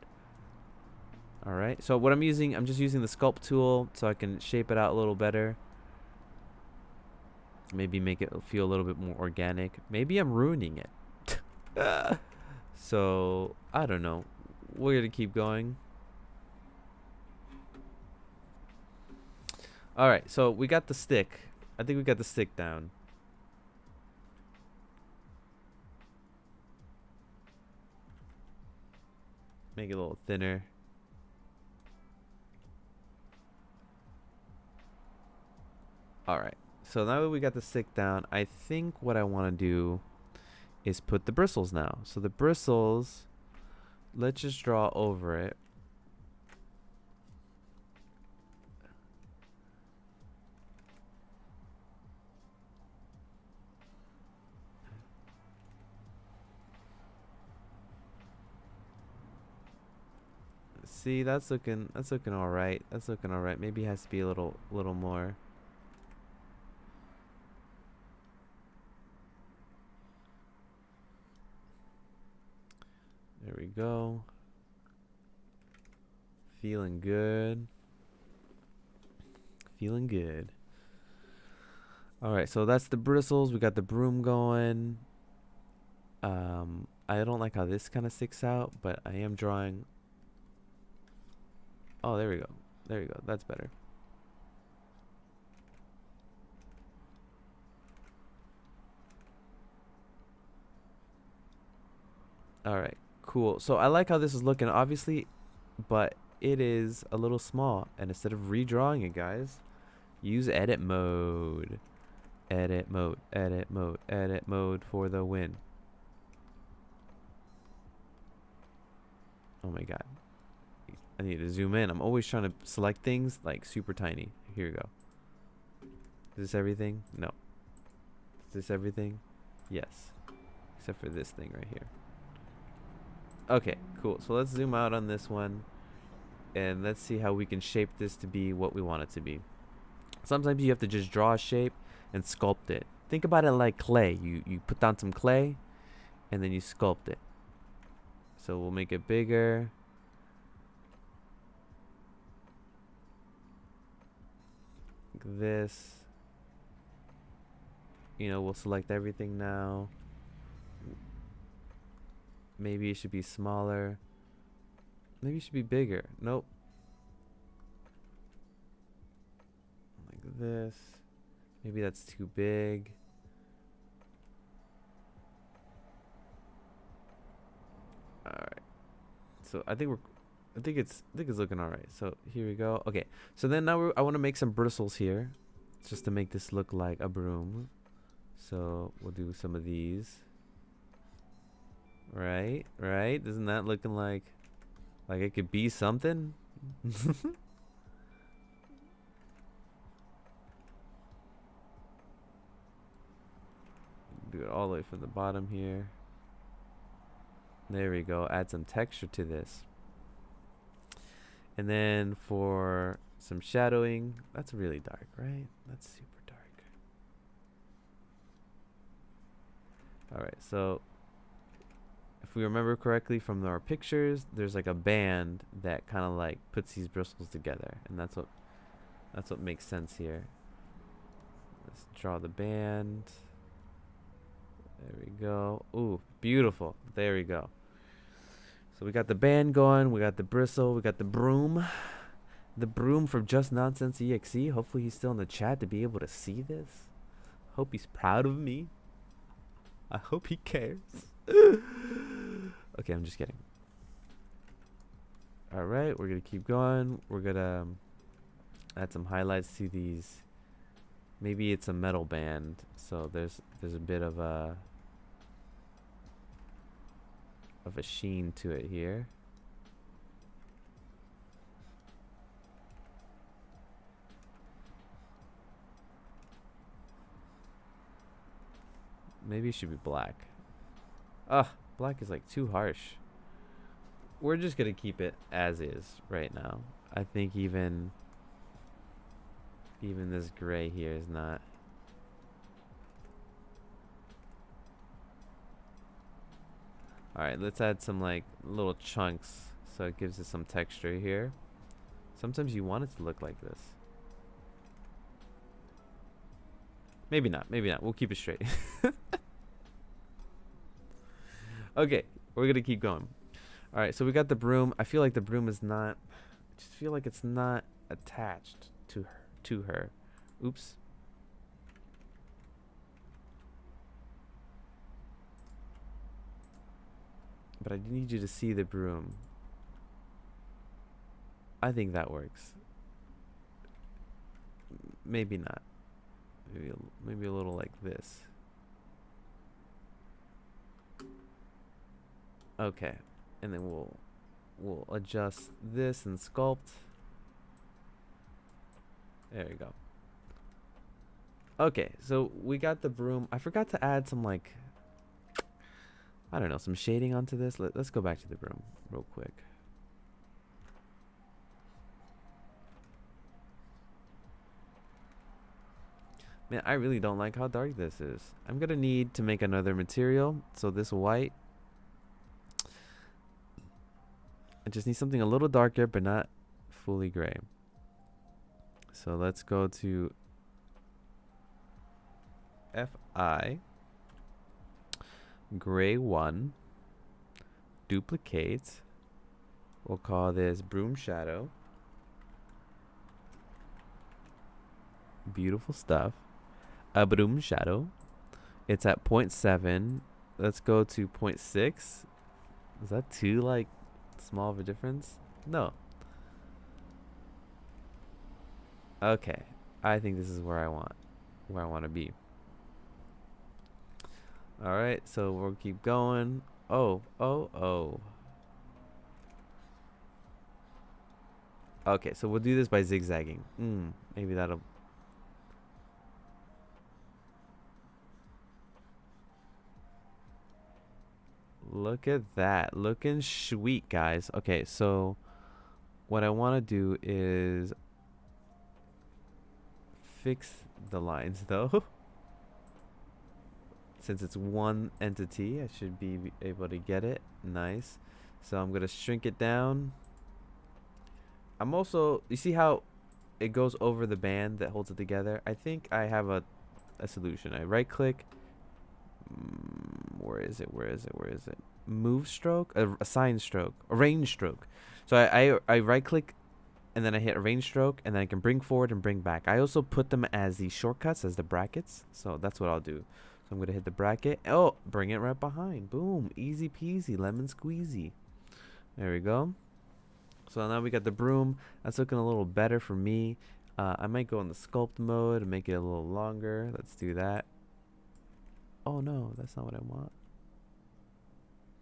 A: All right. So what I'm just using the sculpt tool so I can shape it out a little better. Maybe make it feel a little bit more organic. Maybe I'm ruining it. So I don't know. We're gonna keep going. All right. So we got the stick. I think we got the stick down. Make it a little thinner. All right. So now that we got the stick down, I think what I want to do is put the bristles now. So the bristles, let's just draw over it. See, that's looking all right. That's looking all right. Maybe it has to be a little more. There we go. Feeling good. Feeling good. All right, so that's the bristles. We got the broom going. I don't like how this kind of sticks out, but I am drawing. Oh, there we go. There we go. That's better. All right, cool. So I like how this is looking, obviously, but it is a little small. And instead of redrawing it, guys, use edit mode. Edit mode, edit mode, edit mode for the win. Oh my god. I need to zoom in. I'm always trying to select things like super tiny. Here we go. Is this everything? No. Is this everything? Yes. Except for this thing right here. Okay, cool. So let's zoom out on this one. And let's see how we can shape this to be what we want it to be. Sometimes you have to just draw a shape and sculpt it. Think about it like clay. You put down some clay and then you sculpt it. So we'll make it bigger. Like this. You know, we'll select everything now. Maybe it should be smaller. Maybe it should be bigger. Nope. Like this. Maybe that's too big. All right. So I think it's looking all right. So here we go. Okay. So then now I want to make some bristles here, just to make this look like a broom. So we'll do some of these. Right. Isn't that looking like it could be something? Do it all the way from the bottom here. There we go. Add some texture to this. And then for some shadowing, that's really dark, right? That's super dark. All right, so if we remember correctly from our pictures, there's like a band that kind of like puts these bristles together, and that's what makes sense here. Let's draw the band. There we go. Ooh, beautiful. There we go. So we got the band going, we got the bristle, we got the broom. The broom from Just Nonsense EXE. Hopefully he's still in the chat to be able to see this. Hope he's proud of me. I hope he cares. Okay, I'm just kidding. Alright, we're gonna keep going. We're gonna add some highlights to these. Maybe it's a metal band, so there's a bit of a sheen to it here. Maybe it should be black. Ugh, black is like too harsh. We're just gonna keep it as is right now. I think even this gray here is not. All right, let's add some like little chunks so it gives it some texture here. Sometimes you want it to look like this. Maybe not. Maybe not. We'll keep it straight. Okay, we're gonna keep going. All right, so we got the broom. I feel like the broom is not. I just feel like it's not attached to her. Oops. But I need you to see the broom. I think that works. Maybe not. Maybe a little like this. Okay, and then we'll adjust this and sculpt. There we go. Okay, so we got the broom. I forgot to add some like, I don't know, some shading onto this. Let's go back to the broom real quick. Man, I really don't like how dark this is. I'm gonna need to make another material. So this white, I just need something a little darker, but not fully gray. So let's go to FI, gray 1, duplicate. We'll call this broom shadow. Beautiful stuff. A broom shadow. It's at 0.7. Let's go to 0.6. Is that too like small of a difference? No. Okay. I think this is where I want to be. All right, so we'll keep going. Oh. Okay, so we'll do this by zigzagging. Maybe that'll. Look at that. Looking sweet, guys. Okay, so what I want to do is fix the lines, though. Since it's one entity, I should be able to get it. Nice. So I'm going to shrink it down. I'm also, you see how it goes over the band that holds it together? I think I have a solution. I right click. Where is it? Move stroke? Assign stroke. Arrange stroke. So I right click and then I hit arrange stroke and then I can bring forward and bring back. I also put them as the shortcuts, as the brackets. So that's what I'll do. So I'm going to hit the bracket. Oh, bring it right behind. Boom. Easy peasy. Lemon squeezy. There we go. So now we got the broom. That's looking a little better for me. I might go in the sculpt mode and make it a little longer. Let's do that. Oh no, that's not what I want.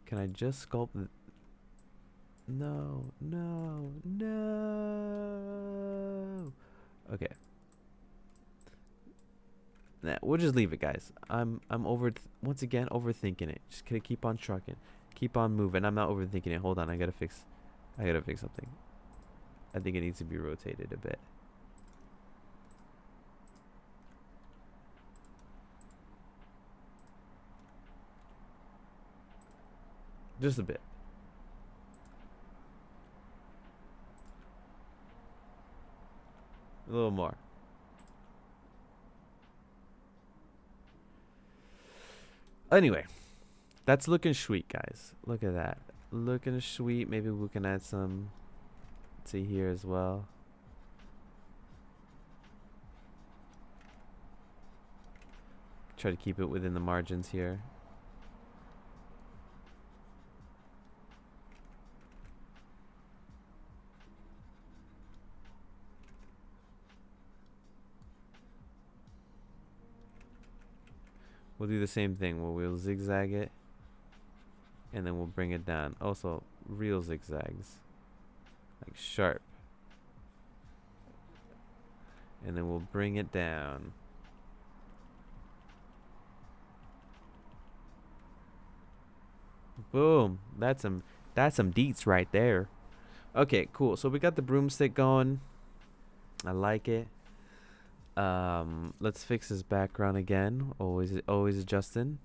A: Can I just sculpt? No. Okay. Nah, we'll just leave it, guys. I'm once again overthinking it. Just gonna keep on trucking, keep on moving. I'm not overthinking it. Hold on, I gotta fix something. I think it needs to be rotated a bit. Just a bit. A little more. Anyway, that's looking sweet, guys. Look at that. Looking sweet. Maybe we can add some to here as well. Try to keep it within the margins here. We'll do the same thing where we'll zigzag it and then we'll bring it down. Also, real zigzags, like sharp. And then we'll bring it down. Boom. That's some deets right there. Okay, cool. So we got the broomstick going. I like it. Let's fix his background again. Always adjusting.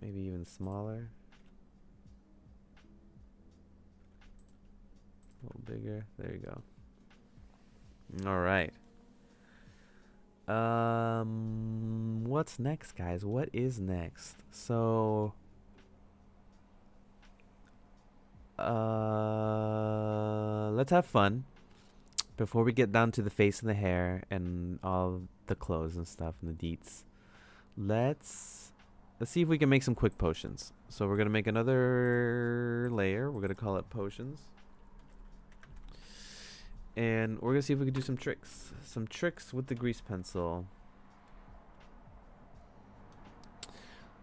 A: Maybe even smaller. A little bigger. There you go. All right. What's next, guys? What is next? So let's have fun before we get down to the face and the hair and all the clothes and stuff and the deets. Let's see if we can make some quick potions. So we're gonna make another layer. We're gonna call it potions. And we're gonna see if we can do some tricks. Some tricks with the grease pencil.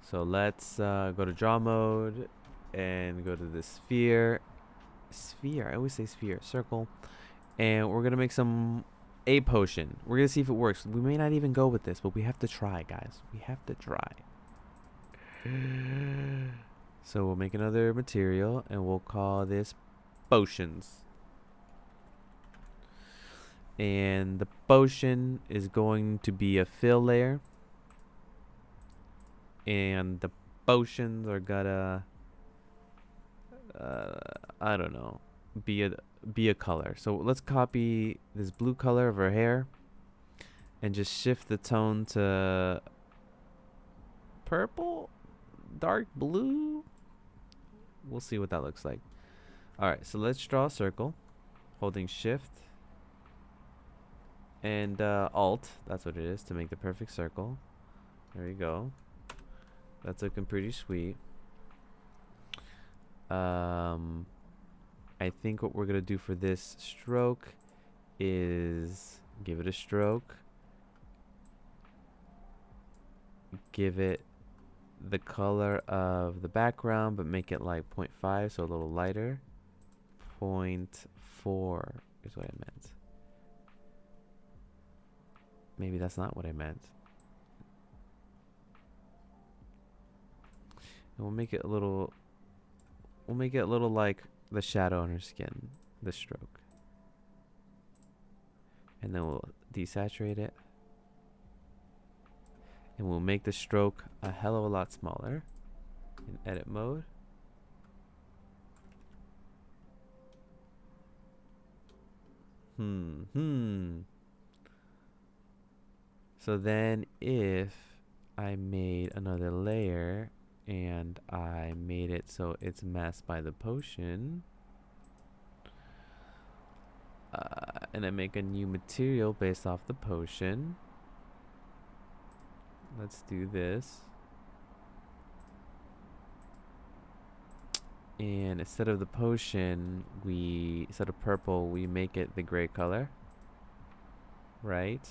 A: So let's go to draw mode and go to the sphere. Sphere, I always say sphere, circle. And we're gonna make a potion. We're gonna see if it works. We may not even go with this, but we have to try, guys. We have to try. So we'll make another material and we'll call this potions. And the potion is going to be a fill layer. And the potions are gonna I don't know, be a color. So let's copy this blue color of her hair and just shift the tone to purple, dark blue. We'll see what that looks like. All right, so let's draw a circle holding shift and alt. That's what it is to make the perfect circle. There you go. That's looking pretty sweet. I think what we're gonna do for this stroke is give it a stroke, give it the color of the background, but make it like 0.5, so a little lighter. 0.4 is what I meant. Maybe that's not what I meant. And we'll make it a little like the shadow on her skin, the stroke. And then we'll desaturate it. And we'll make the stroke a hell of a lot smaller in edit mode. So then if I made another layer and I made it so it's masked by the potion, and I make a new material based off the potion. Let's do this. And instead of the potion, instead of purple, we make it the gray color. Right?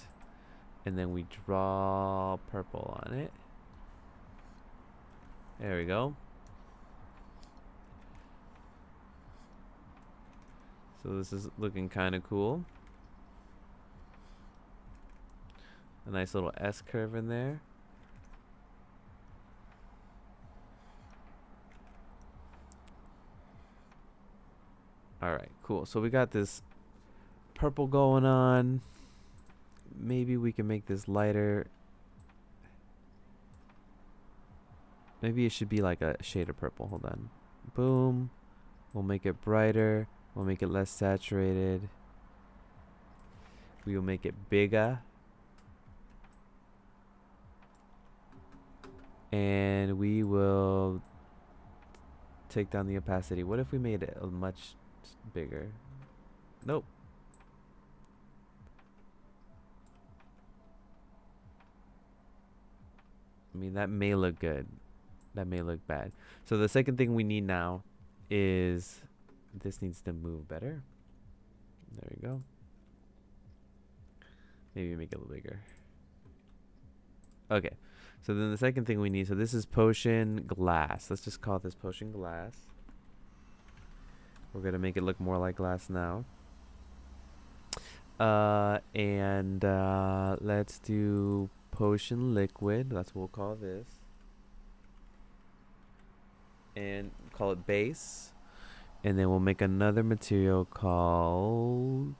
A: And then we draw purple on it. There we go. So this is looking kind of cool. A nice little S curve in there. Alright, cool. So we got this purple going on. Maybe we can make this lighter. Maybe it should be like a shade of purple. Hold on. Boom. We'll make it brighter. We'll make it less saturated. We will make it bigger. And we will take down the opacity. What if we made it much bigger? Nope. I mean, that may look good. That may look bad. So the second thing we need now is this needs to move better. There we go. Maybe make it a little bigger. Okay. So then the second thing we need, so this is potion glass. Let's just call this potion glass. We're going to make it look more like glass now. And let's do potion liquid. That's what we'll call this. And call it base. And then we'll make another material called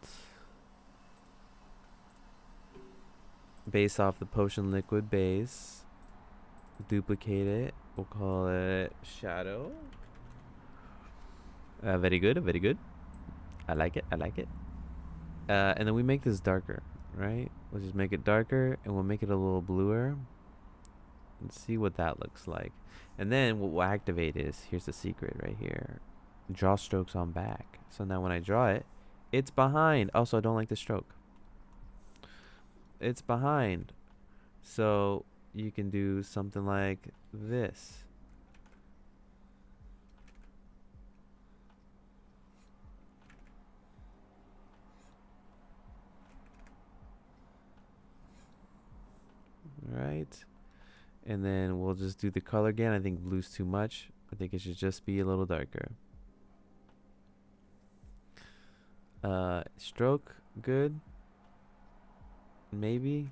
A: base off the potion liquid base. Duplicate it We'll call it shadow. Very good, very good. I like it, I like it. And then we make this darker, right? We'll just make it darker and we'll make it a little bluer. And see what that looks like. And then what we'll activate is, here's the secret right here. Draw strokes on back. So now when I draw it, it's behind. Also, I don't like the stroke. It's behind. So you can do something like this. Right. And then we'll just do the color again. I think blue's too much. I think it should just be a little darker. Stroke, good. Maybe.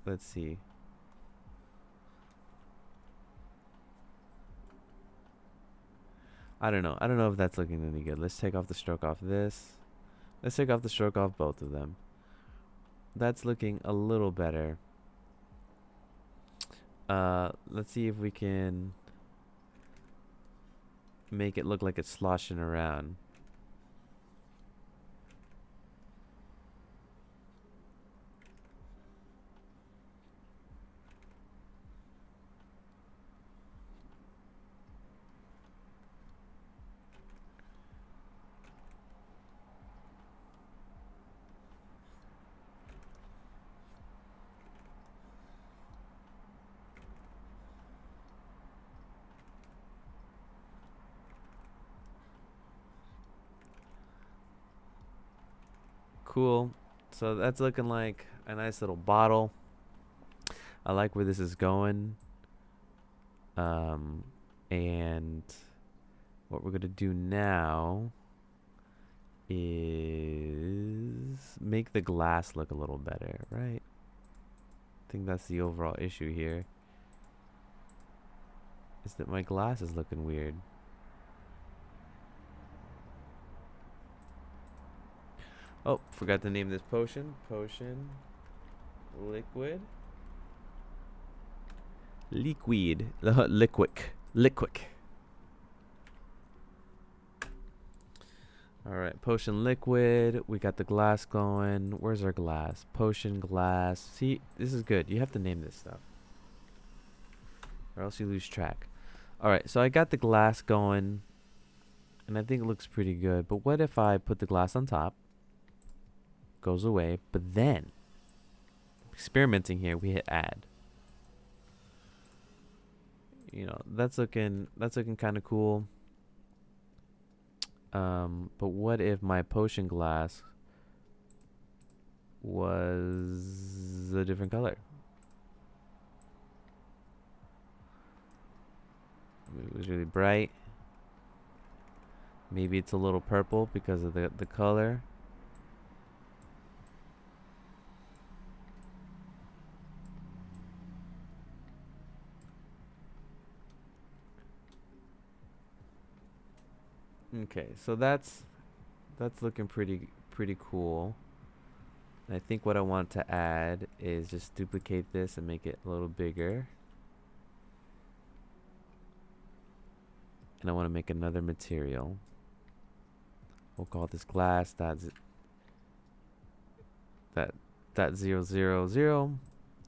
A: Let's see. I don't know. I don't know if that's looking any good. Let's take off the stroke off this. Let's take off the stroke off both of them. That's looking a little better. Let's see if we can make it look like it's sloshing around. Cool. So that's looking like a nice little bottle. I like where this is going. And what we're gonna do now is make the glass look a little better, right? I think that's the overall issue here. Is that my glass is looking weird. Oh, forgot to name this potion. Potion liquid. Liquid. Liquid. Alright, potion liquid. We got the glass going. Where's our glass? Potion glass. See, this is good. You have to name this stuff, or else you lose track. Alright, so I got the glass going, and I think it looks pretty good. But what if I put the glass on top? Goes away, but then experimenting here, we hit add. You know, that's looking kind of cool. But what if my potion glass was a different color? Maybe it was really bright. Maybe it's a little purple because of the color. Okay, so that's looking pretty cool. And I think what I want to add is just duplicate this and make it a little bigger. And I want to make another material. We'll call this glass that 000.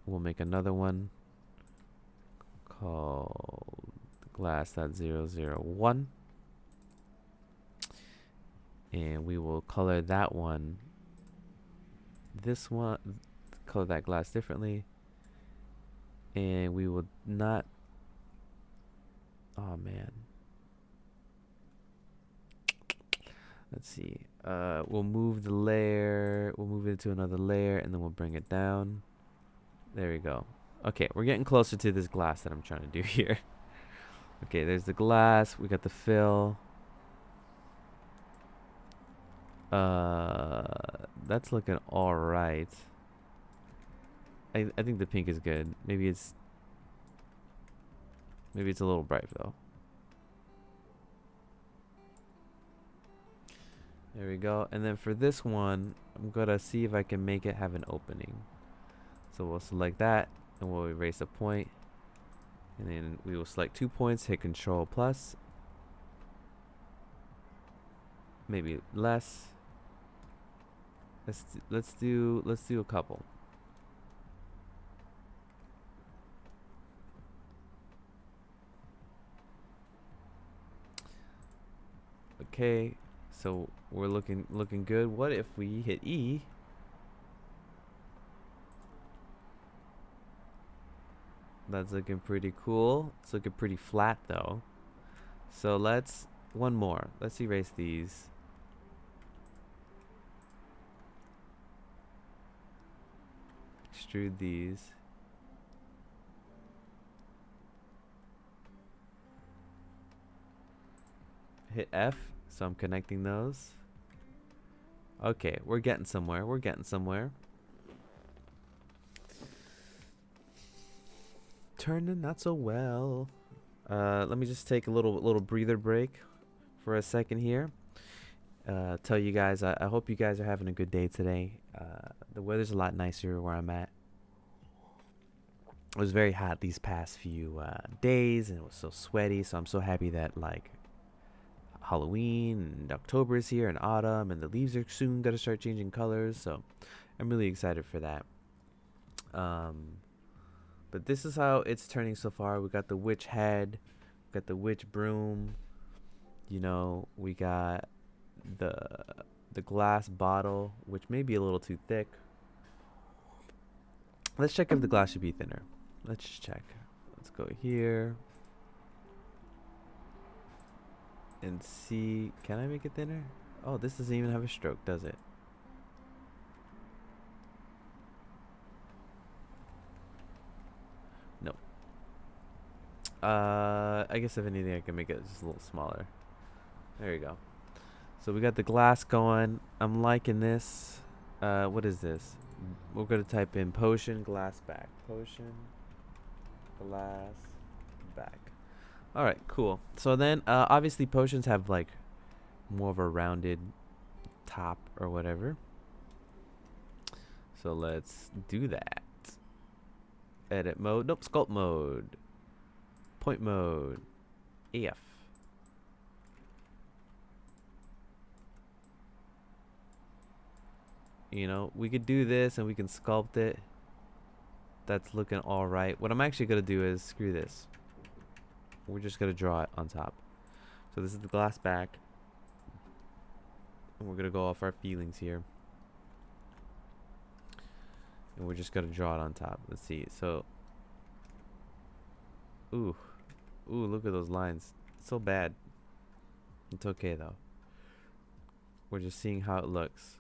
A: We'll make another one called glass that 001. And we will color that one, this one, color that glass differently. And we will not, oh man. Let's see. We'll move the layer, we'll move it to another layer, and then we'll bring it down. There we go. Okay, we're getting closer to this glass that I'm trying to do here. Okay, there's the glass, we got the fill. That's looking alright. I think the pink is good. Maybe it's a little bright though. There we go. And then for this one, I'm gonna see if I can make it have an opening. So we'll select that and we'll erase a point. And then we will select 2 points, hit Control plus. Maybe less. Let's do a couple. Okay, so we're looking good. What if we hit E? That's looking pretty cool. It's looking pretty flat though. So let's one more. Let's erase these. Extrude these. Hit F, so I'm connecting those. Okay, we're getting somewhere. We're getting somewhere. Turning not so well. Let me just take a little breather break for a second here. Tell you guys, I hope you guys are having a good day today. The weather's a lot nicer where I'm at. It was very hot these past few days, and it was so sweaty. So I'm so happy that like Halloween and October is here, and autumn, and the leaves are soon gonna start changing colors. So I'm really excited for that. But this is how it's turning so far. We got the witch head, we got the witch broom. You know, we got the glass bottle, which may be a little too thick. Let's check if the glass should be thinner. Let's just check. Let's go here and see. Can I make it thinner? Oh, this doesn't even have a stroke, does it? Nope. I guess if anything, I can make it just a little smaller. There you go. So we got the glass going. I'm liking this. What is this? We're gonna type in potion glass back. Potion glass back. All right, cool. So then, obviously, potions have like more of a rounded top or whatever. So let's do that. Edit mode. Nope. Sculpt mode. Point mode. AF. You know, we could do this and we can sculpt it. That's looking all right. What I'm actually gonna do is screw this. We're just gonna draw it on top. So this is the glass back, and we're gonna go off our feelings here, and we're just gonna draw it on top. Let's see. So, ooh, look at those lines. It's so bad. It's okay though. We're just seeing how it looks.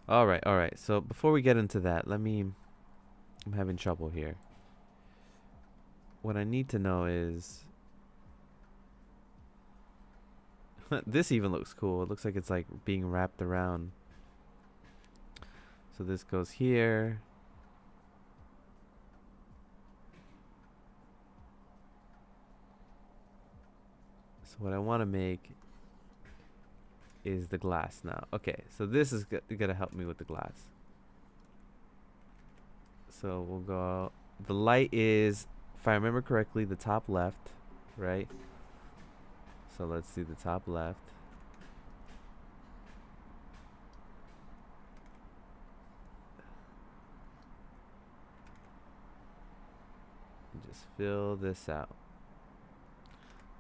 A: All right. So before we get into that, I'm having trouble here. What I need to know is, this even looks cool. It looks like it's like being wrapped around. So this goes here. So what I want to make is the glass now. Okay, so this is gonna help me with the glass. So we'll go. The light is, if I remember correctly, the top left, right? So let's do the top left. And just fill this out.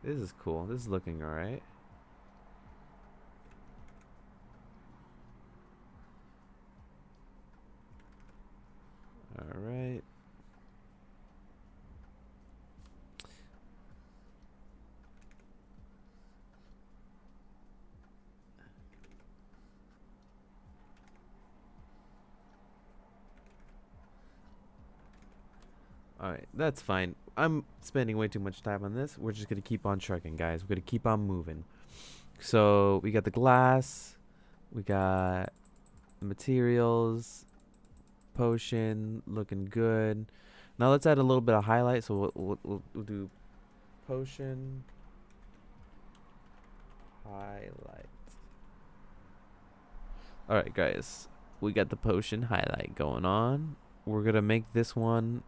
A: This is cool. This is looking alright. Alright. Alright, that's fine. I'm spending way too much time on this. We're just gonna keep on trucking, guys. We're gonna keep on moving. So we got the glass, we got the materials, potion, looking good. Now let's add a little bit of highlight. So we'll do potion highlight. Alright, guys. We got the potion highlight going on. We're going to make this one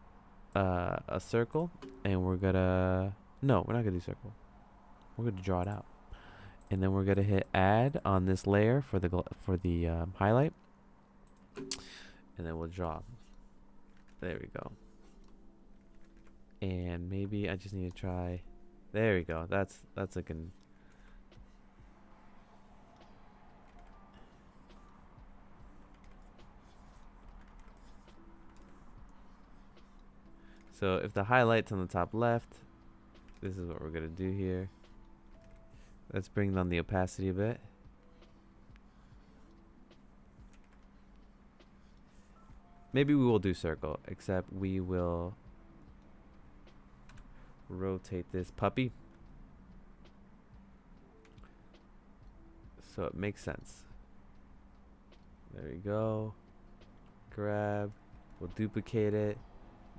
A: a circle. And we're going to... No, we're not going to do circle. We're going to draw it out. And then we're going to hit add on this layer for the highlight. And then we'll draw. There we go. And maybe I just need to try... There we go. That's looking... So if the highlight's on the top left, this is what we're going to do here. Let's bring down the opacity a bit. Maybe we will do circle, except we will rotate this puppy so it makes sense. There we go. Grab. We'll duplicate it.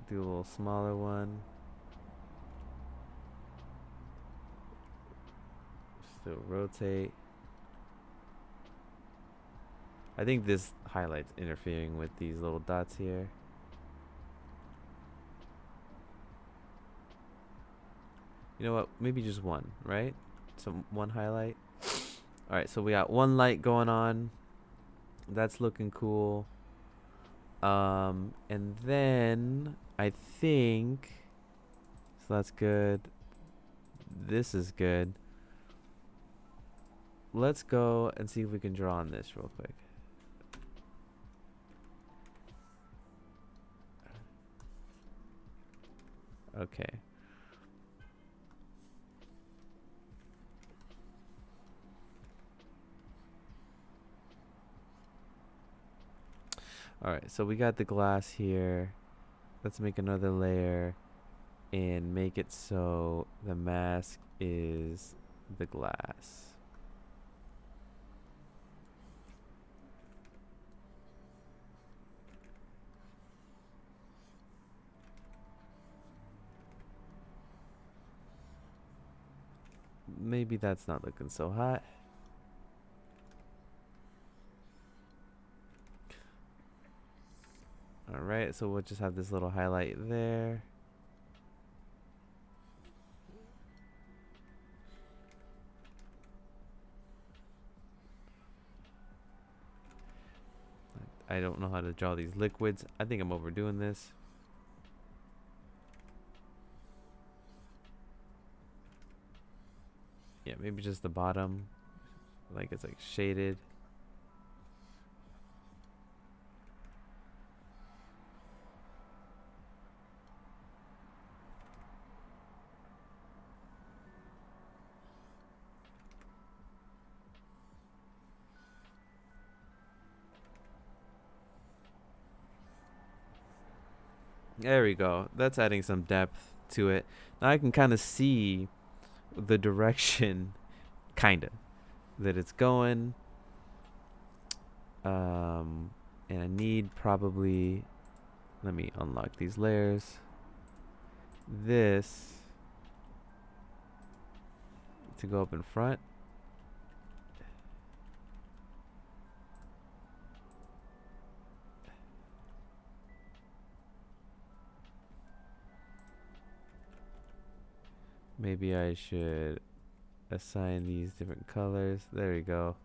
A: Do a little smaller one. Still rotate. I think this highlight's interfering with these little dots here. You know what? Maybe just one, right? So one highlight. Alright, so we got one light going on. That's looking cool. And then I think... So that's good. This is good. Let's go and see if we can draw on this real quick. Okay. Alright, so we got the glass here. Let's make another layer and make it so the mask is the glass. Maybe that's not looking so hot. Alright, so we'll just have this little highlight there. I don't know how to draw these liquids. I think I'm overdoing this. Yeah, maybe just the bottom. Like it's like shaded. There we go. That's adding some depth to it. Now I can kind of see the direction, kind of, that it's going. And I need probably, let me unlock these layers. This to go up in front. Maybe I should assign these different colors. There we go.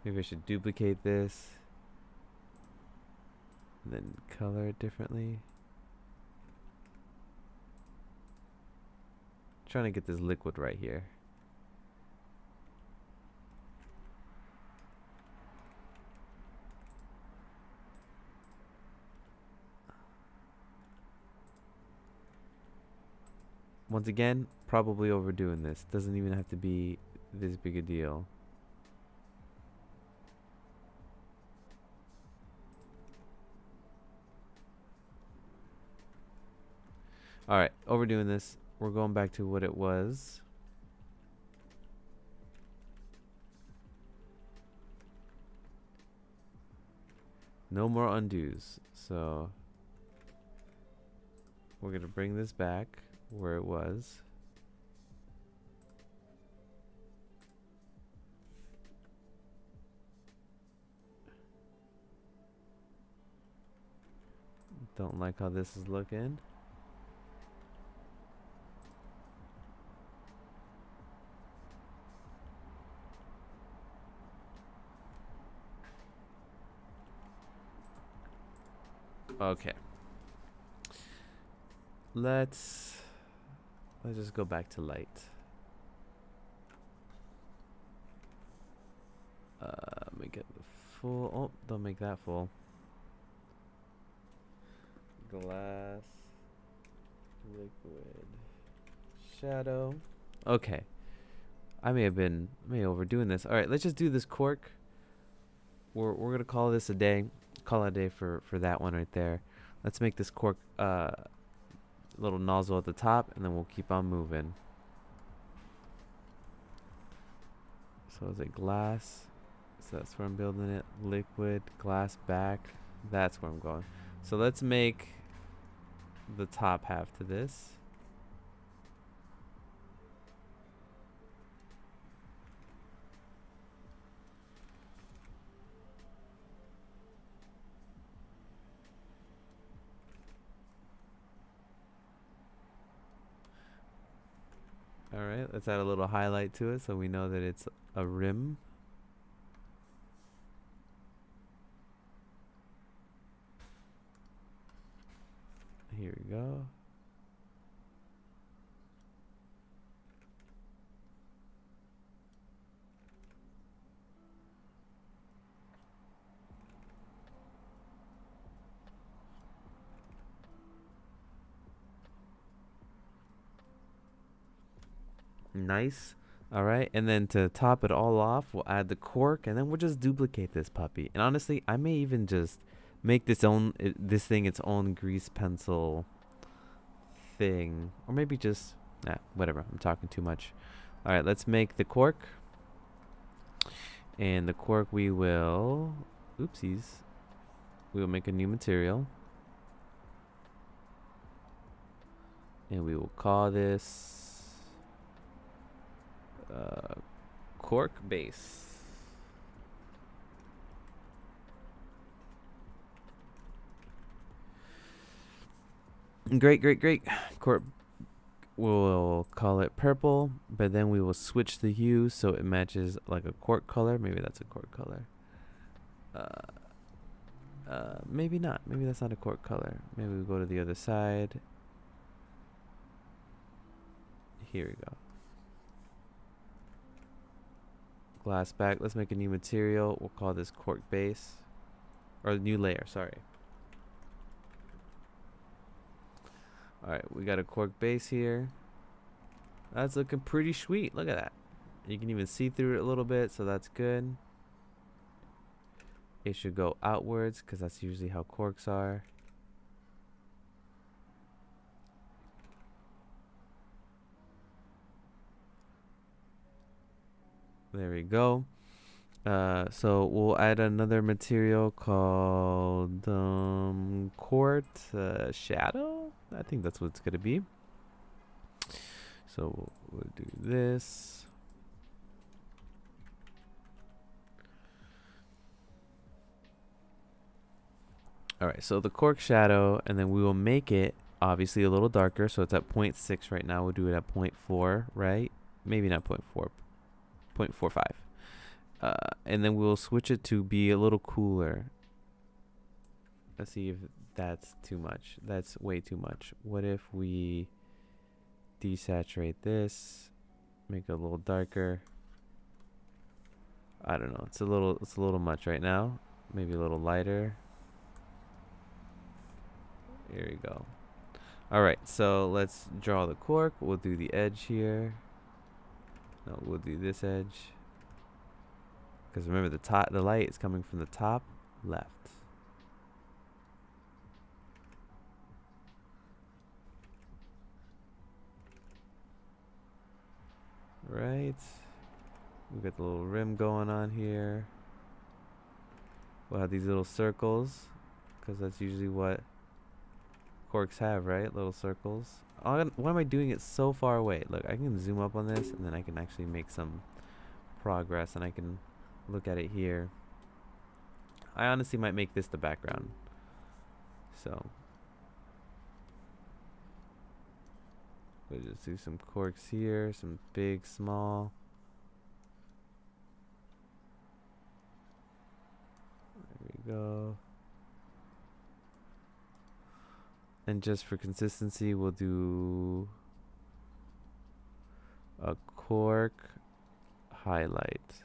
A: Maybe I should duplicate this and then color it differently. Trying to get this liquid right here. Once again, probably overdoing this. Doesn't even have to be this big a deal. All right, overdoing this. We're going back to what it was. No more undos. So we're going to bring this back where it was. Don't like how this is looking. Okay. Let's just go back to light. Make it full. Oh, don't make that full. Glass, liquid, shadow. Okay. I may have overdoing this. All right, let's just do this cork. We're gonna call this a day. Call it a day for that one right there. Let's make this cork little nozzle at the top, and then we'll keep on moving. So is it glass? So that's where I'm building it. Liquid, glass back. That's where I'm going. So let's make the top half to this. All right, let's add a little highlight to it so we know that it's a rim. Here we go. Nice. All right, and then to top it all off, we'll add the cork, and then we'll just duplicate this puppy. And honestly, I may even just make this thing its own grease pencil thing, or maybe just whatever. I'm talking too much. All right, let's make the cork, and the cork we will make a new material, and we will call this cork base. Great. Cork, we'll call it purple, but then we will switch the hue so it matches like a cork color. Maybe that's a cork color. Maybe not. Maybe that's not a cork color. Maybe we go to the other side. Here we go. Glass back. Let's make a new material. We'll call this cork base, or new layer. Sorry. All right, we got a cork base here. That's looking pretty sweet. Look at that. You can even see through it a little bit, so that's good. It should go outwards because that's usually how corks are. There we go. So we'll add another material called Court Shadow. I think that's what it's gonna be. So we'll do this. All right, so the cork shadow, and then we will make it obviously a little darker. So it's at 0.6 right now. We'll do it at 0.4, right? Maybe not 0.4, 0.45. And then we'll switch it to be a little cooler. Let's see if that's too much. That's way too much. What if we desaturate this, make it a little darker? I don't know. It's a little much right now. Maybe a little lighter. Here we go. All right, so let's draw the cork. We'll do the edge here. No, we'll do this edge. Because remember, the light is coming from the top left. Right. We got the little rim going on here. We'll have these little circles, because that's usually what corks have, right? Little circles. Why am I doing it so far away? Look, I can zoom up on this, and then I can actually make some progress, and I can look at it here. I honestly might make this the background. So we'll just do some corks here, some big, small. There we go. And just for consistency, we'll do a cork highlight.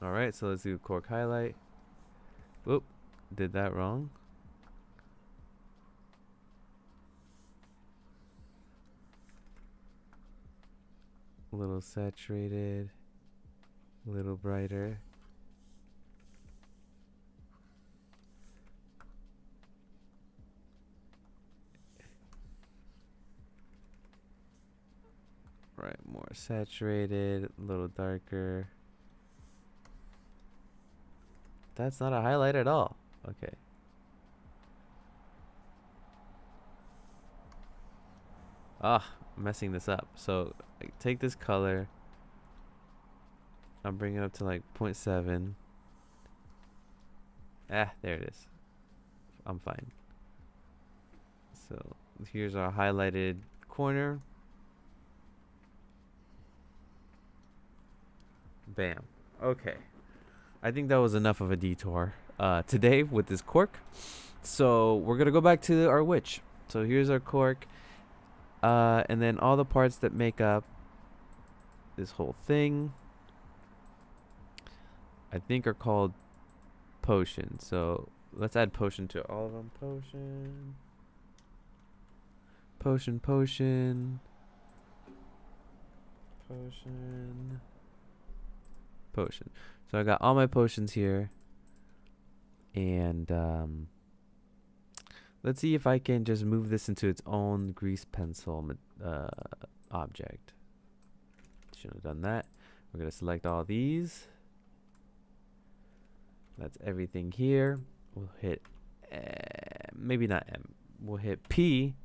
A: All right, so let's do a cork highlight. Whoop, did that wrong. A little saturated, a little brighter. Right, more saturated, a little darker. That's not a highlight at all. Okay. I'm messing this up. So take this color. I'm bringing it up to like 0.7. There it is. I'm fine. So here's our highlighted corner. Bam. Okay. I think that was enough of a detour today with this cork. So we're going to go back to our witch. So here's our cork. And then all the parts that make up this whole thing, I think are called potion. So let's add potion to all of them. Potion. Potion, potion. Potion. Potion. So I got all my potions here. And let's see if I can just move this into its own grease pencil object. Should have done that. We're going to select all these. That's everything here. We'll hit, maybe not M. We'll hit P.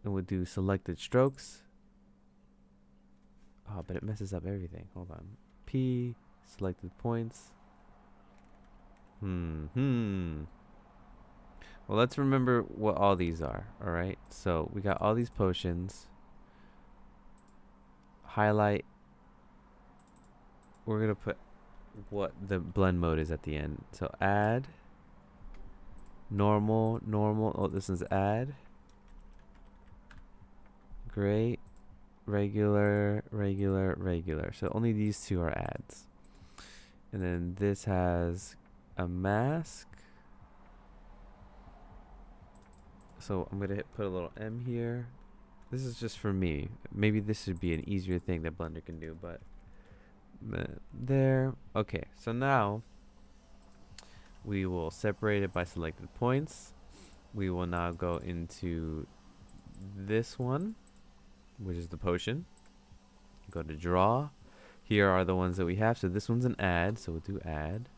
A: And we'll do selected strokes. Oh, but it messes up everything. Hold on. P, selected points. Well, let's remember what all these are. All right. So we got all these potions. Highlight. We're going to put what the blend mode is at the end. So add. Normal, normal. Oh, this is add. Great. Regular, regular, regular. So only these two are adds. And then this has a mask. So I'm gonna put a little M here. This is just for me. Maybe this should be an easier thing that Blender can do, but there. Okay, so now we will separate it by selected points. We will now go into this one, which is the potion. Go to draw. Here are the ones that we have. So this one's an add, so we'll do add.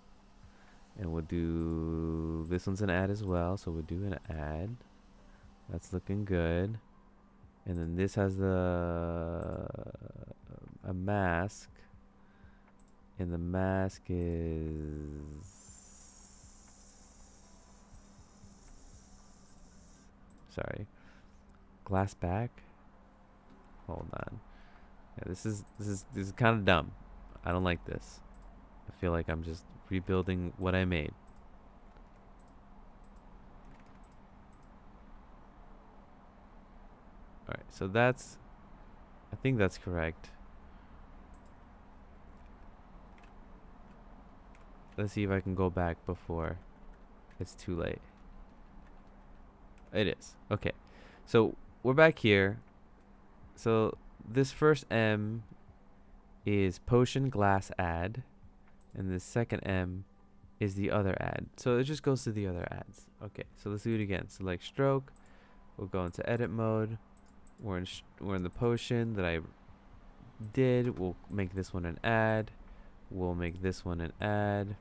A: And we'll do, this one's an add as well, so we'll do an add. That's looking good. And then this has a mask. And the mask is, sorry, glass back. Hold on. Yeah, this is kind of dumb. I don't like this. I feel like I'm just rebuilding what I made. All right, so that's, I think that's correct. Let's see if I can go back before it's too late. It is. Okay. So we're back here. So this first M is potion glass add. And the second M is the other ad. So it just goes to the other ads. Okay, so let's do it again. Select stroke. We'll go into edit mode. We're in the potion that I did. We'll make this one an ad. We'll make this one an ad.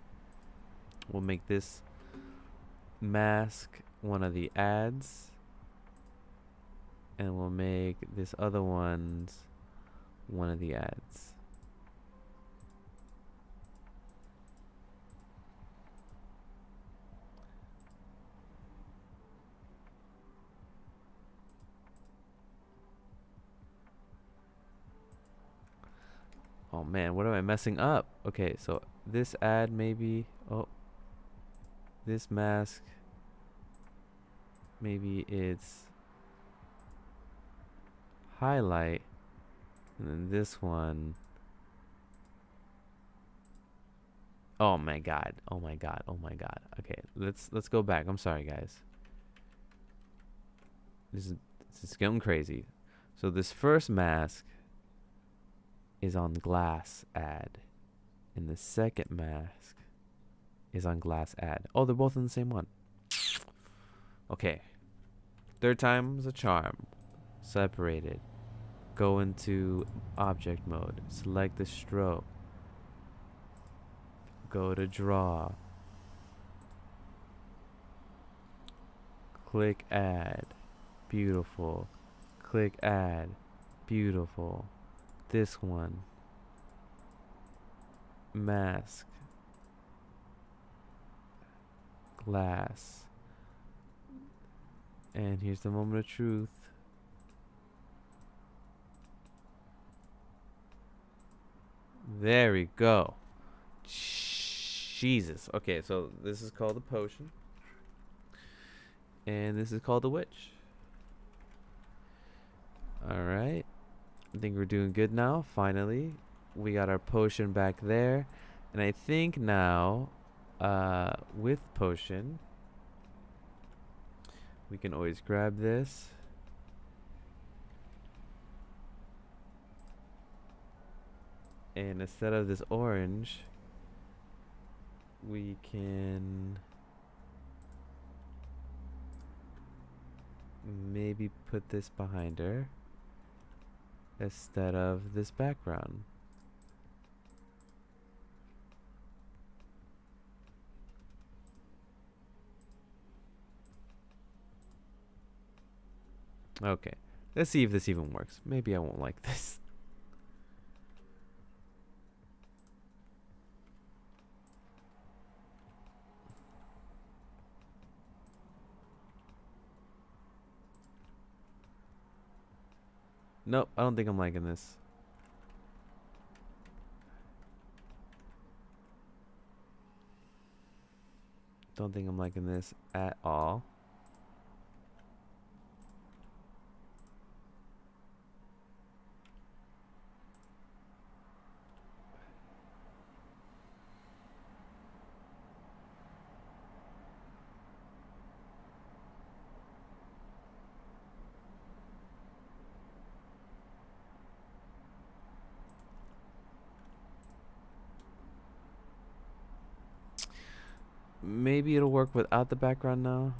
A: We'll make this mask one of the ads. And we'll make this other one's one of the ads. Oh man, what am I messing up? Okay, so this ad maybe, oh, this mask, maybe it's highlight, and then this one, oh my god, oh my god, oh my god. Okay, let's go back. I'm sorry guys. This is getting crazy. So this first mask is on glass ad, and the second mask is on glass ad. Oh, they're both in the same one. Okay, third time's a charm. Separated. Go into object mode. Select the stroke. Go to draw. Click add. Beautiful. Click add. Beautiful. This one. Mask. Glass. And here's the moment of truth. There we go. Jesus. Okay, so this is called the potion. And this is called the witch. Alright. I think we're doing good now. Finally. We got our potion back there. And I think now, with potion, we can always grab this. And instead of this orange, we can maybe put this behind her instead of this background. Okay, let's see if this even works. Maybe I won't like this. Nope, I don't think I'm liking this. Don't think I'm liking this at all. Maybe it'll work without the background now.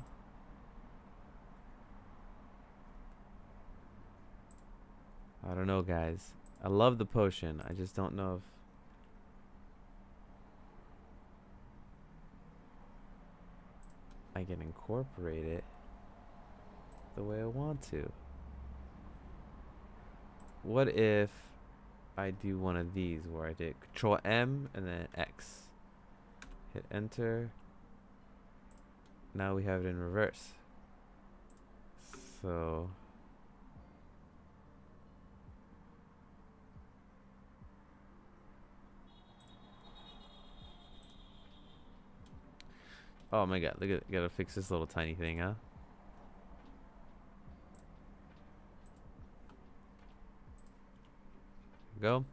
A: I don't know, guys. I love the potion. I just don't know if I can incorporate it the way I want to. What if I do one of these where I did Control M and then X? Hit enter. Now we have it in reverse. So oh my god, look at, gotta fix this little tiny thing, huh? Go.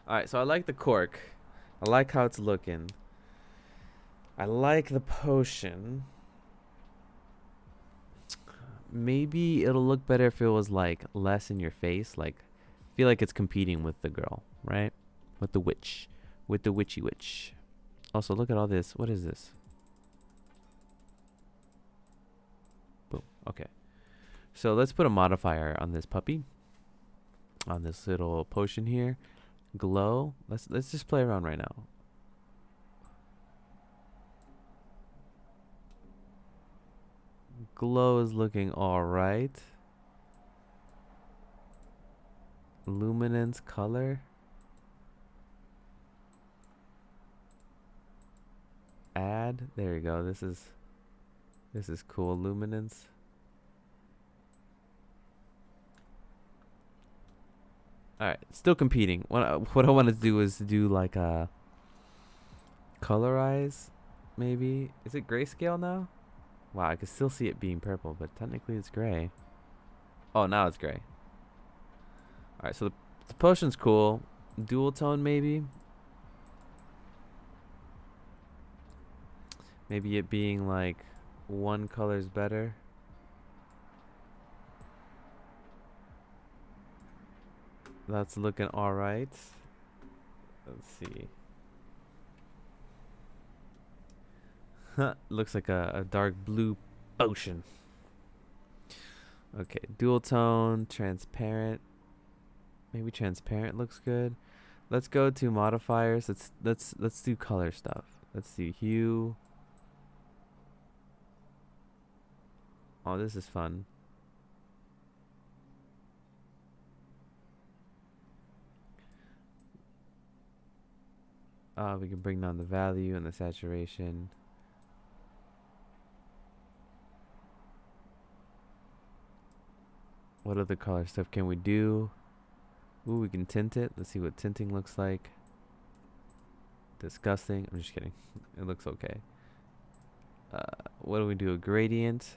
A: Alright, so I like the cork. I like how it's looking. I like the potion. Maybe it'll look better if it was like less in your face. Like, I feel like it's competing with the girl, right? With the witch. With the witchy witch. Also, look at all this. What is this? Boom. Okay. So let's put a modifier on this puppy. On this little potion here. Glow. Let's just play around right now. Glow is looking alright. Luminance color. Add. There you go. This is cool. Luminance. Alright, still competing. What I want to do is do like a colorize, maybe. Is it grayscale now? Wow, I can still see it being purple, but technically it's gray. Oh, now it's gray. Alright, so the potion's cool. Dual tone, maybe. Maybe it being like one color's better. That's looking alright. Let's see. Looks like a dark blue potion. Okay, dual tone, transparent. Maybe transparent looks good. Let's go to modifiers. Let's do color stuff. Let's do hue. Oh, this is fun. We can bring down the value and the saturation. What other color stuff can we do? Ooh, we can tint it. Let's see what tinting looks like. Disgusting. I'm just kidding. It looks okay. What do we do? A gradient.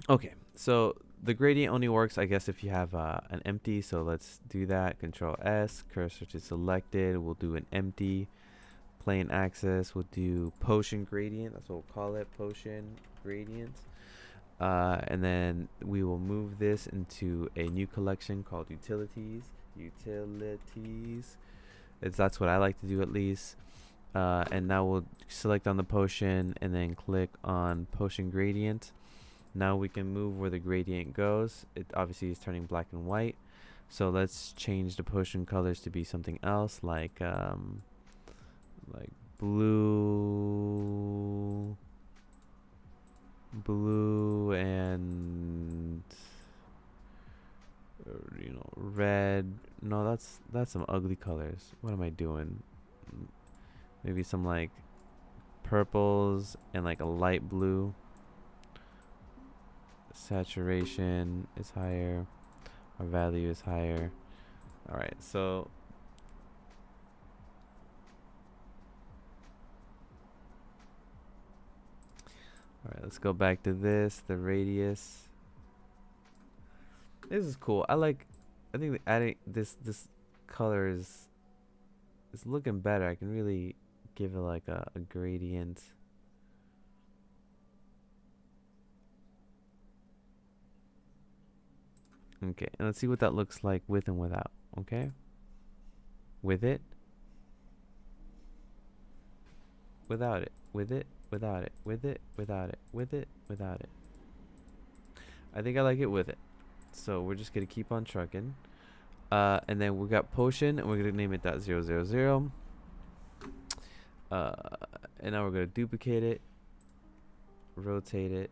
A: Okay, so the gradient only works, I guess, if you have an empty. So let's do that. Control S, cursor to selected. We'll do an empty. Plane axis. We'll do potion gradient. That's what we'll call it. Potion gradient. And then we will move this into a new collection called utilities. That's what I like to do, at least. And now we'll select on the potion and then click on potion gradient. Now we can move where the gradient goes. It obviously is turning black and white. So let's change the potion colors to be something else, like blue and red. No, that's some ugly colors. What am I doing? Maybe some like purples and like a light blue. Saturation is higher. Our value is higher. Alright, so alright, let's go back to this, the radius. This is cool. I think that adding this color is looking better. I can really give it like a gradient. Okay, and let's see what that looks like with and without. Okay, with it, without it, with it, without it, with it, without it, with it, without it. I think I like it with it. So we're just gonna keep on trucking. And then we got potion, and we're gonna name it .000. And now we're gonna duplicate it, rotate it,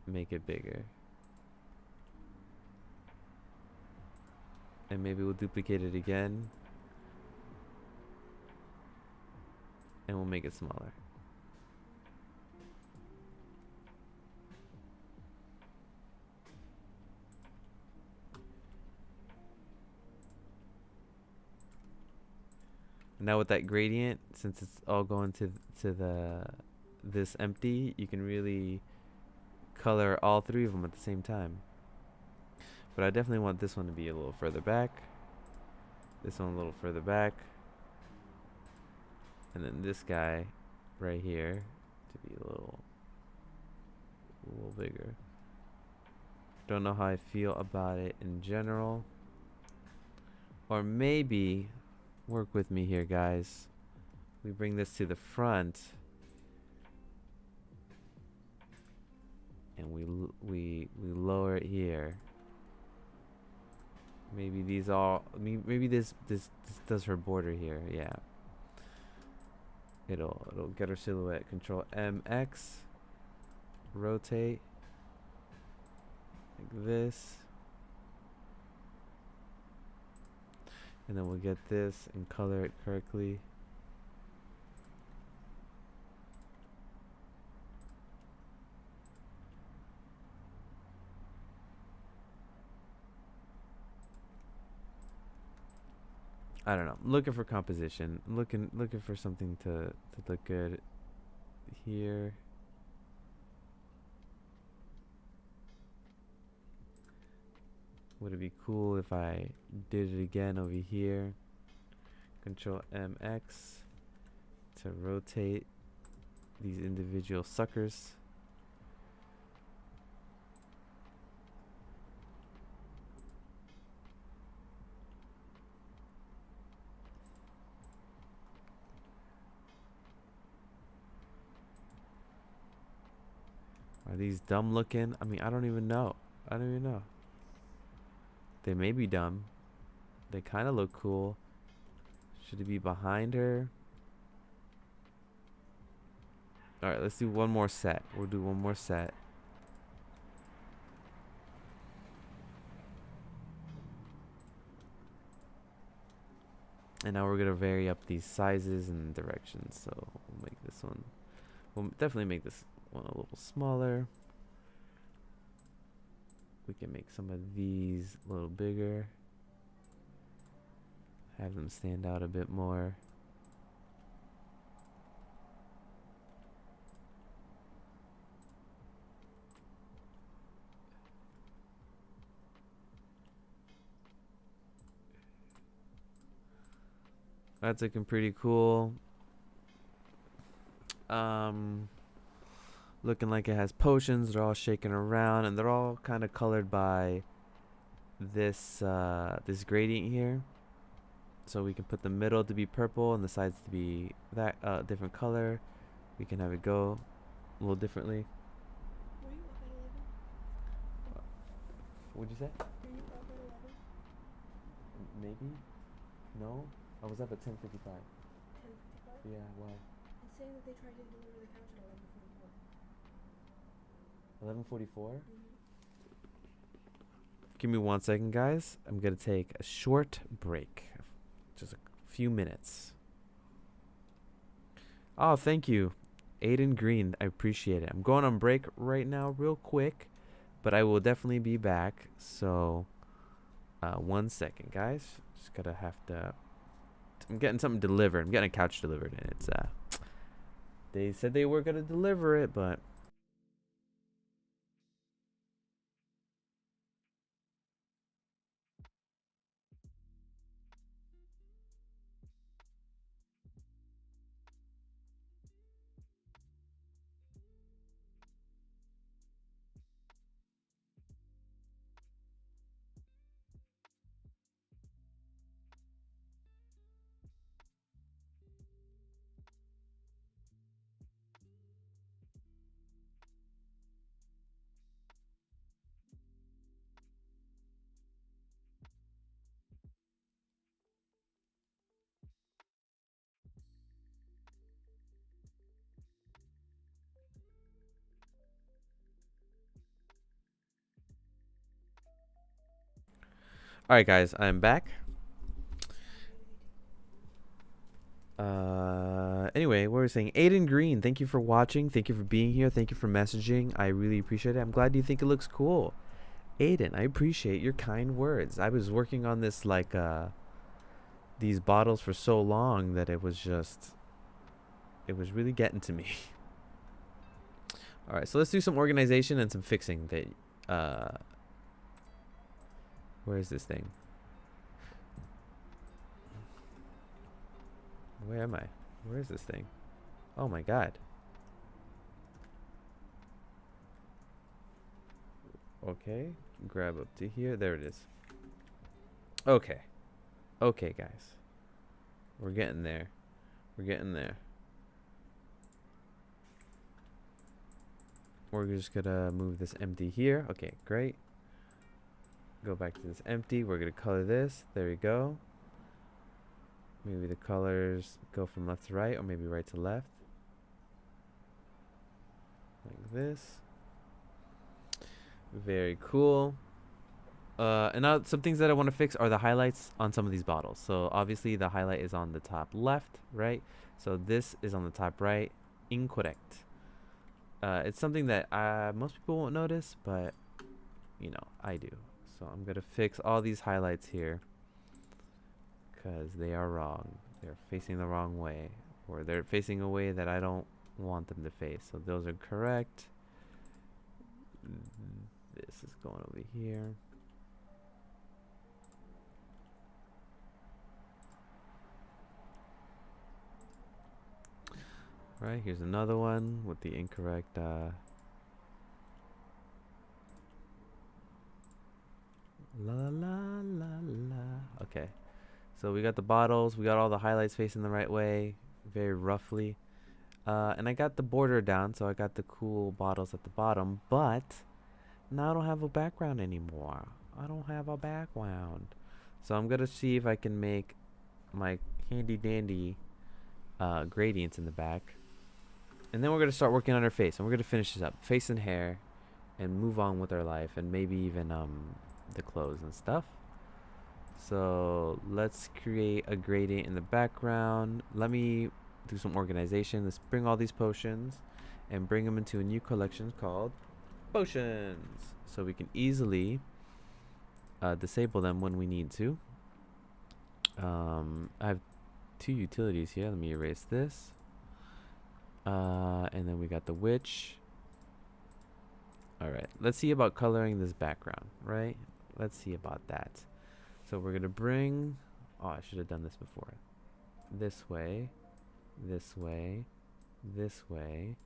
A: make it bigger. And maybe we'll duplicate it again. And we'll make it smaller. Now with that gradient, since it's all going to this empty, you can really color all three of them at the same time. But I definitely want this one to be a little further back. This one a little further back. And then this guy right here to be a little bigger. Don't know how I feel about it in general. Or maybe, work with me here, guys. We bring this to the front. And we lower it here. Maybe these all, maybe this does her border here. Yeah. It'll get her silhouette. Control MX. Rotate. Like this. And then we'll get this and color it correctly. I don't know. I'm looking for composition. I'm looking for something to look good here. Would it be cool if I did it again over here? Control MX to rotate these individual suckers. Are these dumb looking? I mean, I don't even know. I don't even know. They may be dumb. They kind of look cool. Should it be behind her? Alright, let's do one more set. We'll do one more set. And now we're going to vary up these sizes and directions. So we'll make this one. We'll definitely make this one a little smaller. We can make some of these a little bigger. Have them stand out a bit more. That's looking pretty cool. Looking like it has potions. They're all shaking around, and they're all kind of colored by this this gradient here. So we can put the middle to be purple and the sides to be that different color. We can have it go a little differently.
B: Were you up at 11?
A: What'd you say?
B: Were you up at 11?
A: Maybe. No, I was up at 10:55.
B: 10:55?
A: Yeah, why?
B: It's saying that they tried to deliver the couch at 11:44.
A: 11:44.
B: Mm-hmm.
A: Give me 1 second, guys. I'm gonna take a short break, just a few minutes. Oh, thank you, Aiden Green. I appreciate it. I'm going on break right now, real quick, but I will definitely be back. So, 1 second, guys. Just gotta have to. I'm getting something delivered. I'm getting a couch delivered, and it's they said they were gonna deliver it, but. All right, guys, I'm back. Anyway, what we're saying, Aiden Green, thank you for watching. Thank you for being here. Thank you for messaging. I really appreciate it. I'm glad you think it looks cool. Aiden, I appreciate your kind words. I was working on this like these bottles for so long that it was really getting to me. All right, so let's do some organization and some fixing. That where is this thing? Where am I? Where is this thing? Oh my god. Okay, grab up to here. There it is. Okay. Okay, guys. We're getting there. We're getting there. We're just gonna move this empty here. Okay, great. Go back to this empty. We're gonna color this. There we go. Maybe the colors go from left to right, or maybe right to left. Like this. Very cool. And now some things that I want to fix are the highlights on some of these bottles. So obviously the highlight is on the top left, right? So this is on the top right. Incorrect. It's something that most people won't notice, but you know, I do. So I'm gonna fix all these highlights here because they are wrong. They're facing the wrong way, or they're facing a way that I don't want them to face. So those are correct. This is going over here. Right, here's another one with the incorrect la la la la. Okay, so we got the bottles, we got all the highlights facing the right way, very roughly, and I got the border down, so I got the cool bottles at the bottom, but now I don't have a background anymore. I don't have a background, so I'm gonna see if I can make my handy dandy gradients in the back. And then we're going to start working on our face. And we're going to finish this up. Face and hair. And move on with our life. And maybe even the clothes and stuff. So let's create a gradient in the background. Let me do some organization. Let's bring all these potions. And bring them into a new collection called Potions. So we can easily disable them when we need to. I have 2 utilities here. Let me erase this. And then we got the witch. Alright, let's see about coloring this background, right? Let's see about that. So we're gonna bring, oh, I should have done this before. This way, this way, this way.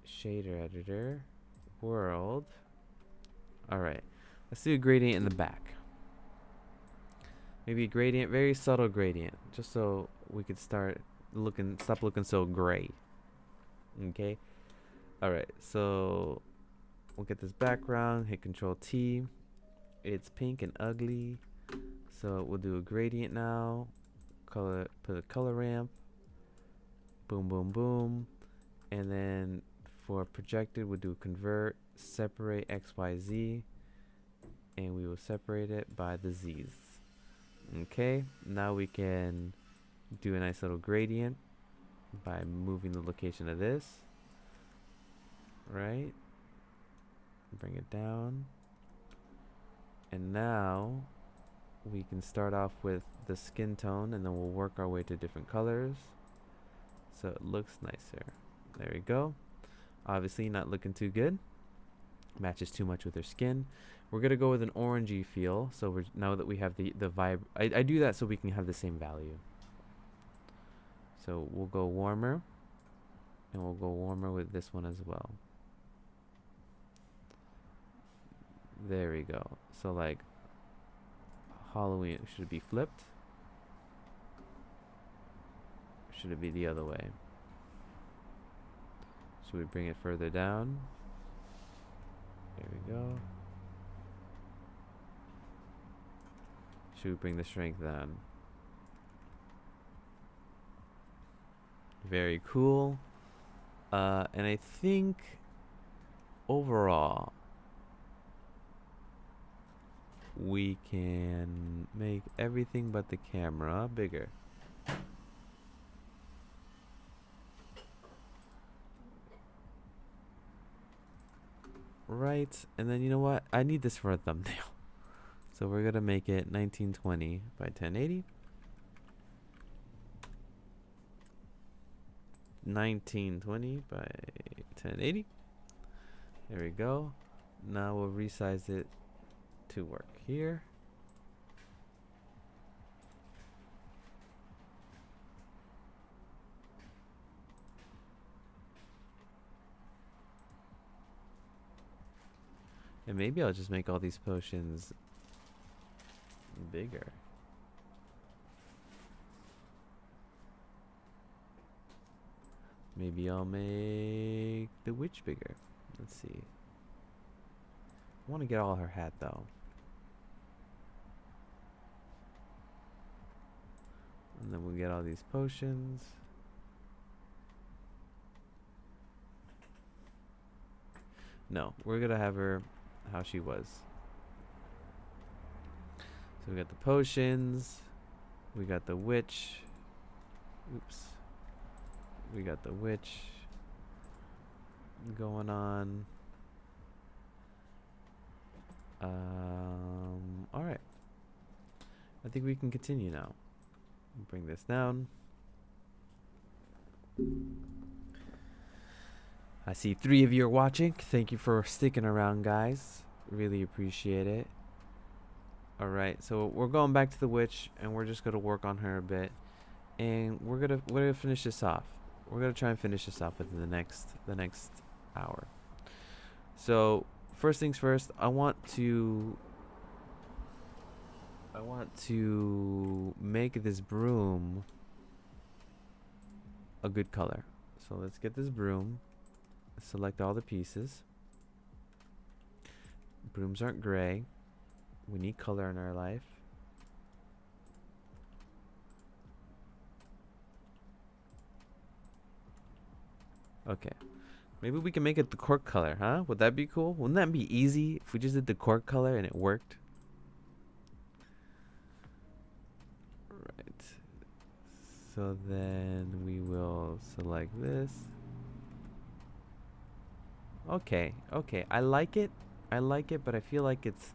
A: Shader editor, world. Alright, let's do a gradient in the back. Maybe a gradient, very subtle gradient, just so we could stop looking so gray. Okay. All right. So we'll get this background. Hit Control T. It's pink and ugly. So we'll do a gradient now. Color. Put a color ramp. Boom, boom, boom. And then for projected, we'll do convert. Separate X, Y, Z. And we will separate it by the Z's. Okay, now we can do a nice little gradient by moving the location of this. Right? Bring it down. And now we can start off with the skin tone and then we'll work our way to different colors. So it looks nicer. There we go. Obviously not looking too good. Matches too much with her skin. We're gonna go with an orangey feel. So we're now that we have the vibe. I do that so we can have the same value. So we'll go warmer, and we'll go warmer with this one as well. There we go. So like Halloween, should it be flipped? Or should it be the other way? Should we bring it further down? There we go. Should we bring the strength down? Very cool. And I think overall we can make everything but the camera bigger. Right, and then you know what? I need this for a thumbnail. So we're gonna make it 1920 by 1080. 1920 by 1080. There we go. Now we'll resize it to work here. And maybe I'll just make all these potions bigger. Maybe I'll make the witch bigger. Let's see. I want to get all her hat though. And then we'll get all these potions. No, we're gonna have her how she was. So we got the potions. We got the witch. Oops. We got the witch going on. All right. I think we can continue now. Bring this down. I see 3 of you are watching. Thank you for sticking around, guys. Really appreciate it. All right, so we're going back to the witch, and we're just gonna work on her a bit, and we're gonna finish this off. We're gonna try and finish this off within the next hour. So first things first, I want to make this broom a good color. So let's get this broom. Select all the pieces. Brooms aren't gray. We need color in our life. Okay. Maybe we can make it the cork color, huh? Would that be cool? Wouldn't that be easy if we just did the cork color and it worked? Right. So then we will select this. Okay, okay. I like it, but I feel like it's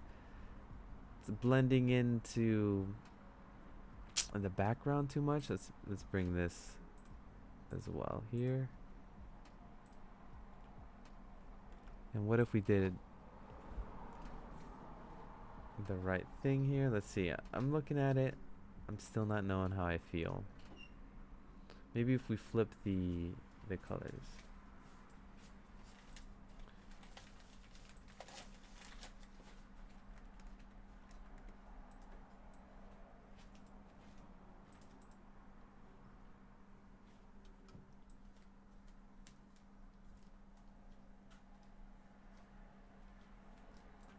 A: blending into the background too much. Let's bring this as well here. And what if we did the right thing here? Let's see. I'm looking at it. I'm still not knowing how I feel. Maybe if we flip the colors.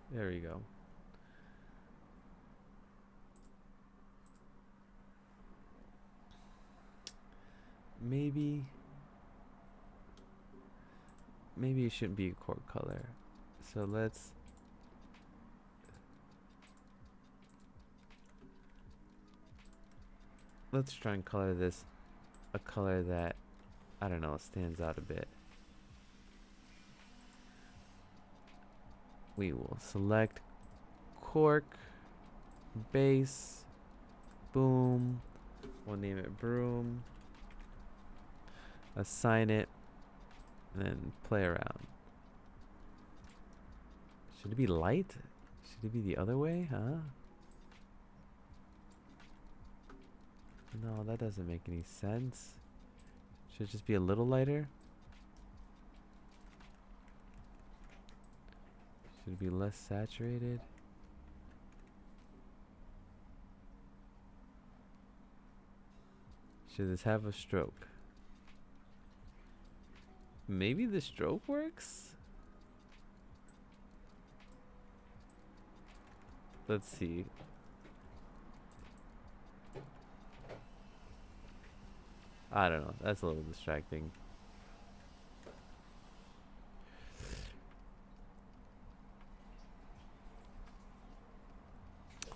A: There we go. Maybe it shouldn't be a cork color. So let's try and color this a color that, I don't know, stands out a bit. We will select cork, base, boom. We'll name it broom. Assign it, and then play around. Should it be light? Should it be the other way, huh? No, that doesn't make any sense. Should it just be a little lighter? Should it be less saturated? Should this have a stroke? Maybe the stroke works? Let's see. I don't know. That's a little distracting.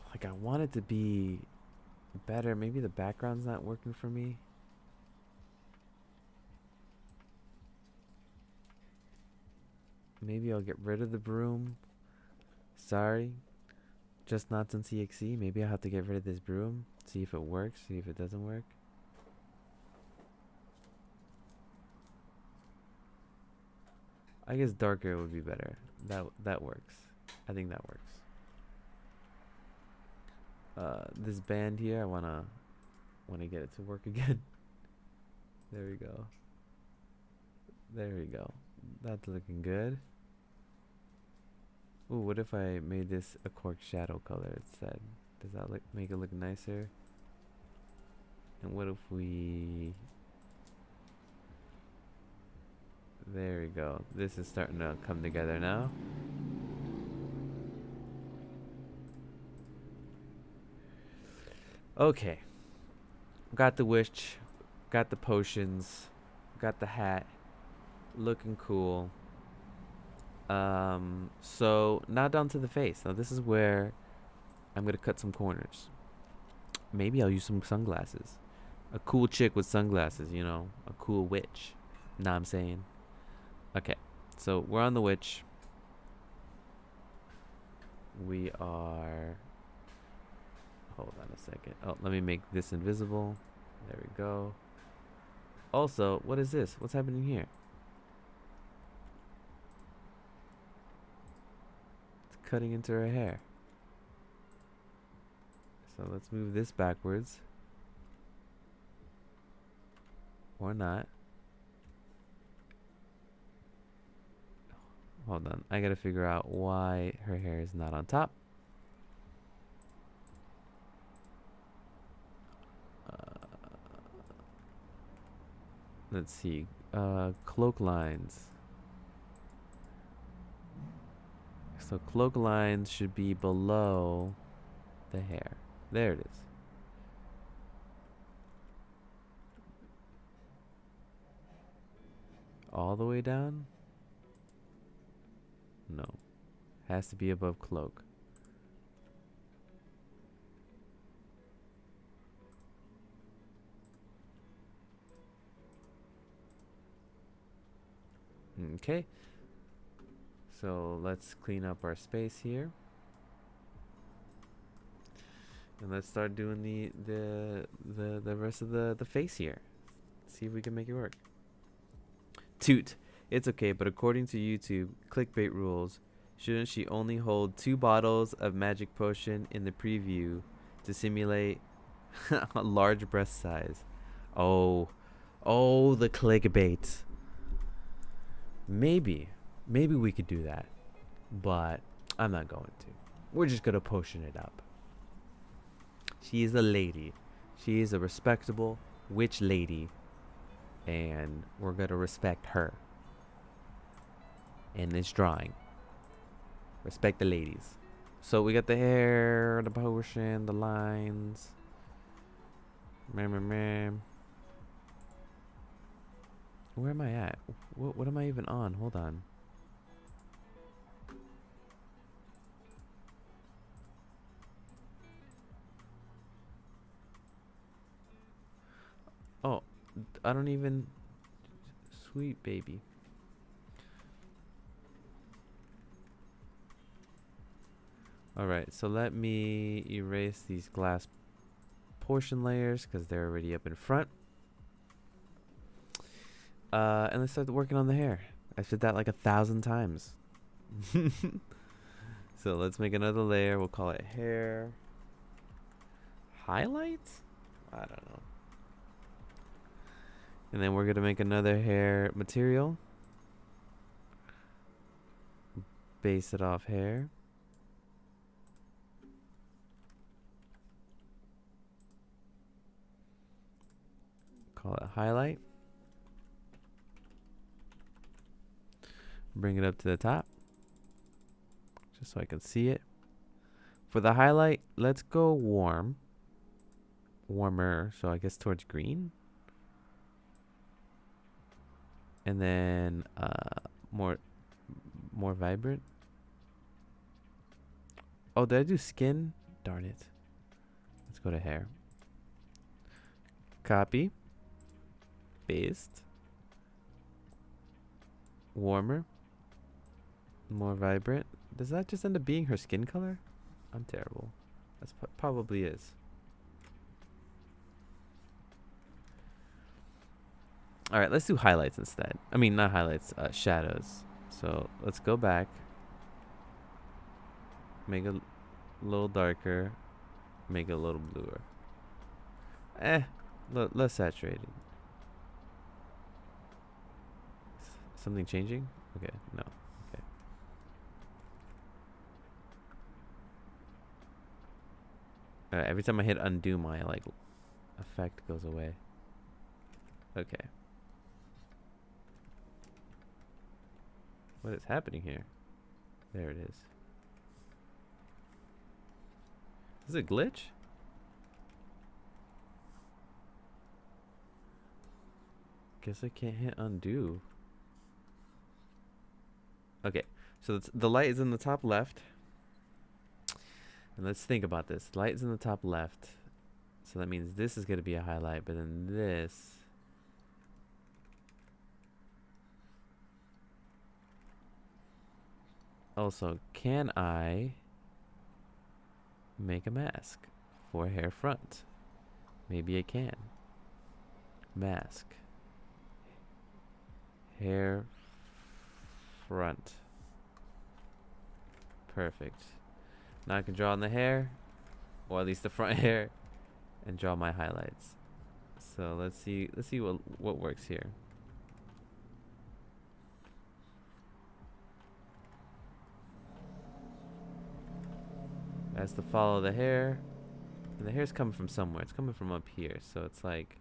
A: Like, I want it to be better. Maybe the background's not working for me. Maybe I'll get rid of the broom. Sorry. Just not on CXE. Maybe I'll have to get rid of this broom. See if it works. See if it doesn't work. I guess darker would be better. That works. I think that works. This band here, I wanna get it to work again. There we go. There we go. That's looking good. Ooh, what if I made this a cork shadow color instead? Does that make it look nicer? And what if we... There we go. This is starting to come together now. Okay. Got the witch. Got the potions. Got the hat. Looking cool. So now down to the face. Now this is where I'm gonna cut some corners. Maybe I'll use some sunglasses. A cool chick with sunglasses, you know, a cool witch. Know what I'm saying? Okay, so we're on the witch. We are... Hold on a second. Oh, let me make this invisible. There we go. Also, what is this? What's happening here? It's cutting into her hair. So let's move this backwards. Or not. Hold on. I gotta figure out why her hair is not on top. Let's see. Cloak lines. So cloak lines should be below the hair. There it is. All the way down? No. Has to be above cloak. Okay. So let's clean up our space here. And let's start doing the rest of the face here. See if we can make it work. Toot. It's okay, but according to YouTube, clickbait rules, shouldn't she only hold 2 bottles of magic potion in the preview to simulate a large breast size? Oh, the clickbait. Maybe we could do that, but I'm not going to. We're just gonna potion it up. She is a lady. She is a respectable witch lady, and we're gonna respect her in this drawing. Respect the ladies. So we got the hair, the potion, the lines. Where am I at? What am I even on? Hold on. Oh, I don't even... Sweet baby. Alright, so let me erase these glass portion layers because they're already up in front. And let's start working on the hair. I said that like 1,000 times. So let's make another layer. We'll call it hair highlights? I don't know. And then we're going to make another hair material. Base it off hair. Call it highlight. Bring it up to the top. Just so I can see it. For the highlight, let's go warm. Warmer, so I guess towards green. And then more vibrant. Oh, did I do skin? Darn it. Let's go to hair. Copy. Paste. Warmer. More vibrant. Does that just end up being her skin color? I'm terrible. That's probably is. All right, let's do highlights instead. I mean, not highlights, shadows. So let's go back. Make it a little darker. Make it a little bluer. Less saturated. Something changing? Okay, no. Okay. Every time I hit undo, my like effect goes away. Okay. What is happening here? There it is. Is it a glitch? Guess I can't hit undo. Okay, so the light is in the top left. And let's think about this. Light is in the top left. So that means this is going to be a highlight, but then this. Also, can I make a mask for hair front? Maybe I can. Mask. Hair front. Perfect. Now I can draw on the hair, or at least the front hair, and draw my highlights. So let's see what works here. Has to follow the hair, and the hair's coming from somewhere. It's coming from up here, so it's like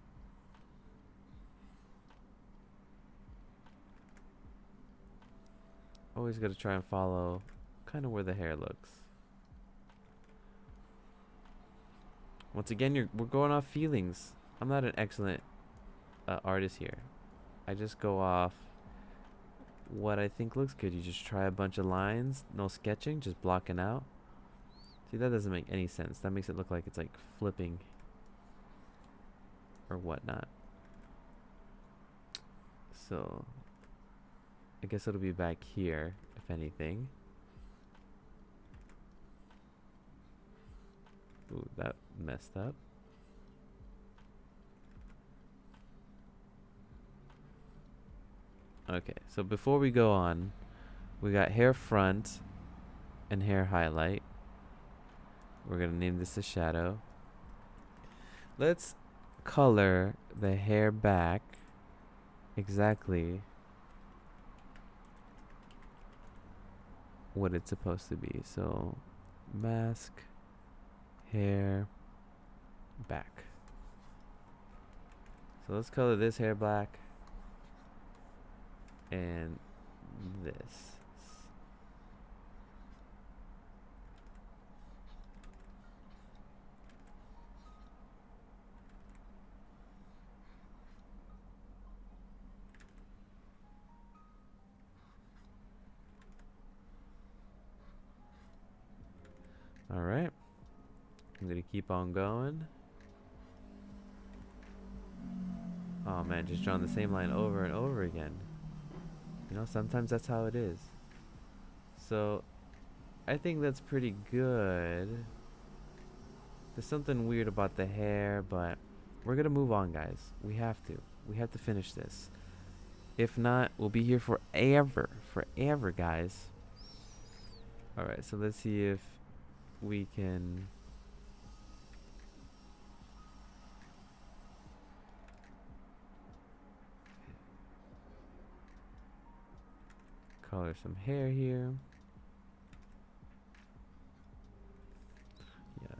A: always got to try and follow kind of where the hair looks. Once again, we're going off feelings. I'm not an excellent artist here. I just go off what I think looks good. You just try a bunch of lines, no sketching, just blocking out. See, that doesn't make any sense. That makes it look like it's like flipping or whatnot. So I guess it'll be back here, if anything. Ooh, that messed up. Okay, so before we go on, we got hair front and hair highlight. We're gonna name this a shadow. Let's color the hair back exactly what it's supposed to be. So mask, hair, back. So let's color this hair black and this. All right. I'm gonna keep on going. Oh man, just drawing the same line over and over again. You know, sometimes that's how it is. So, I think that's pretty good. There's something weird about the hair, but we're gonna move on, guys. We have to. We have to finish this. If not, we'll be here forever, guys. Alright, so let's see if we can color some hair here. Yeah.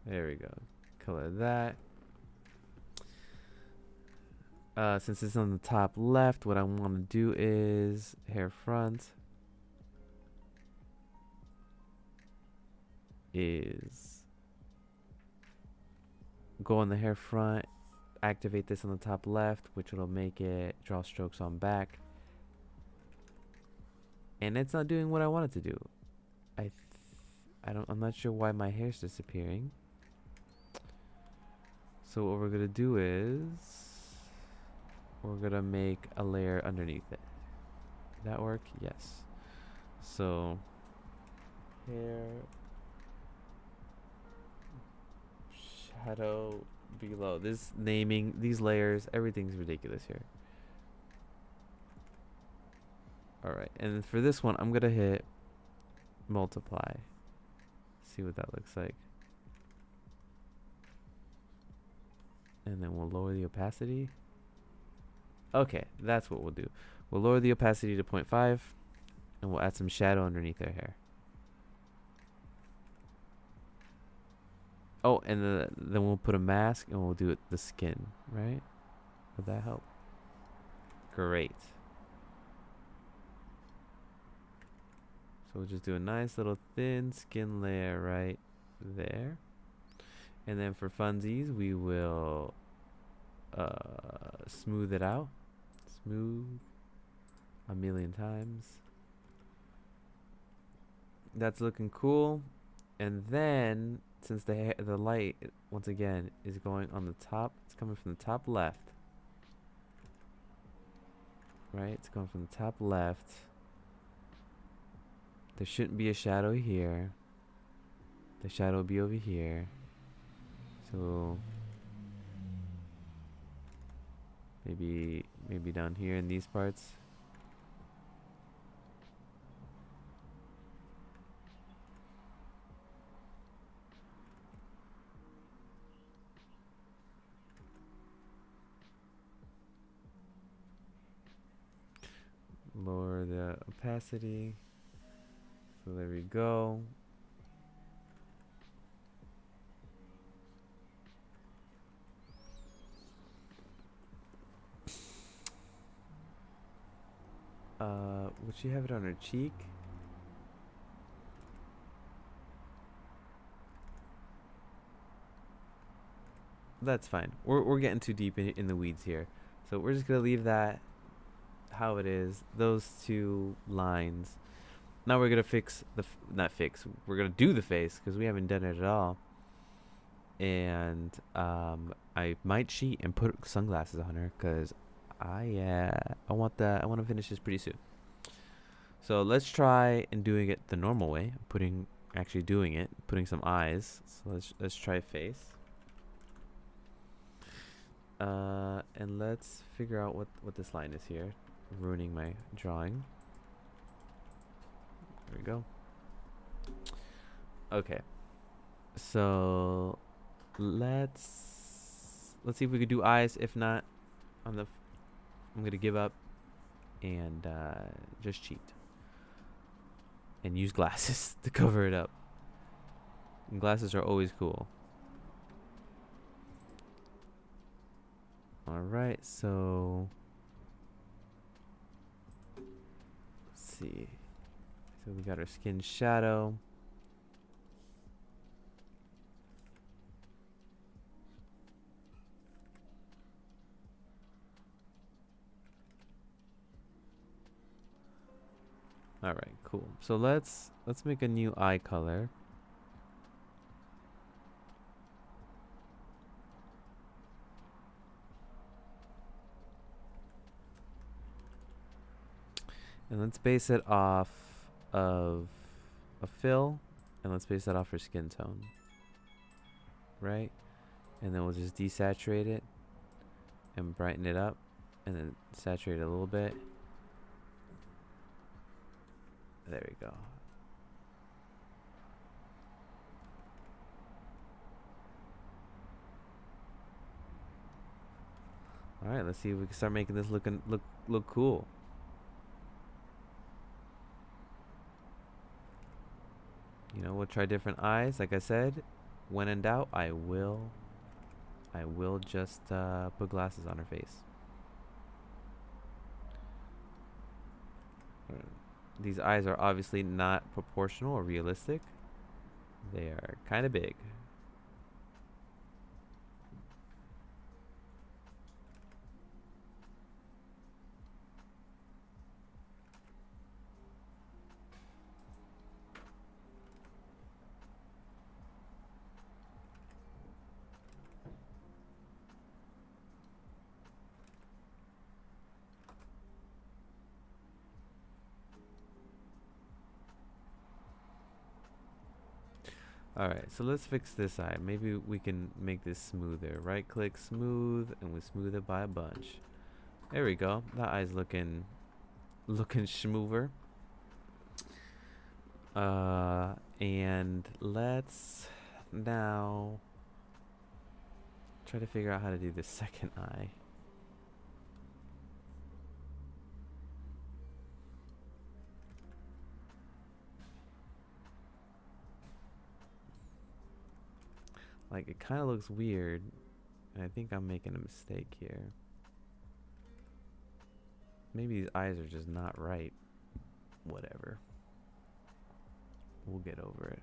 A: There we go. Color that. Since it's on the top left, what I want to do is hair front is go on the hair front, activate this on the top left, which will make it draw strokes on back. And it's not doing what I want it to do. I'm not sure why my hair's disappearing. So what we're gonna do is we're gonna make a layer underneath it. Did that work? Yes. So hair, shadow below. This naming, these layers, everything's ridiculous here. Alright, and for this one, I'm gonna hit multiply. See what that looks like. And then we'll lower the opacity. Okay, that's what we'll do. We'll lower the opacity to 0.5, and we'll add some shadow underneath their hair. Oh, and then we'll put a mask and we'll do it the skin, right? Would that help? Great. So we'll just do a nice little thin skin layer right there. And then for funsies, we will smooth it out. Smooth a million times. That's looking cool. And then, since the light, once again, is going on the top, it's coming from the top left. Right? It's going from the top left. There shouldn't be a shadow here. The shadow will be over here. So maybe down here in these parts. Lower the opacity. So there we go. Would she have it on her cheek? That's fine. We're getting too deep in the weeds here. So we're just gonna leave that how it is. Those two lines. Now we're gonna fix we're gonna do the face because we haven't done it at all. And I might cheat and put sunglasses on her because I want to finish this pretty soon. So let's try and doing it the normal way. Putting some eyes. So let's try face. And let's figure out what this line is here. Ruining my drawing. There we go. Okay. So let's see if we could do eyes. If not, I'm gonna give up and just cheat and use glasses to cover it up. And glasses are always cool. All right, so let's see. So we got our skin shadow. All right, cool. So let's make a new eye color. And let's base it off of a fill, and let's base that off her skin tone. Right? And then we'll just desaturate it and brighten it up, and then saturate it a little bit. There we go. All right, let's see if we can start making this look cool. You know, we'll try different eyes. Like I said, when in doubt, I will just put glasses on her face. These eyes are obviously not proportional or realistic. They are kind of big. Alright, so let's fix this eye. Maybe we can make this smoother. Right click smooth, and we smooth it by a bunch. There we go. That eye's looking schmoover. And let's now try to figure out how to do the second eye. Like, it kind of looks weird. And I think I'm making a mistake here. Maybe these eyes are just not right. Whatever. We'll get over it.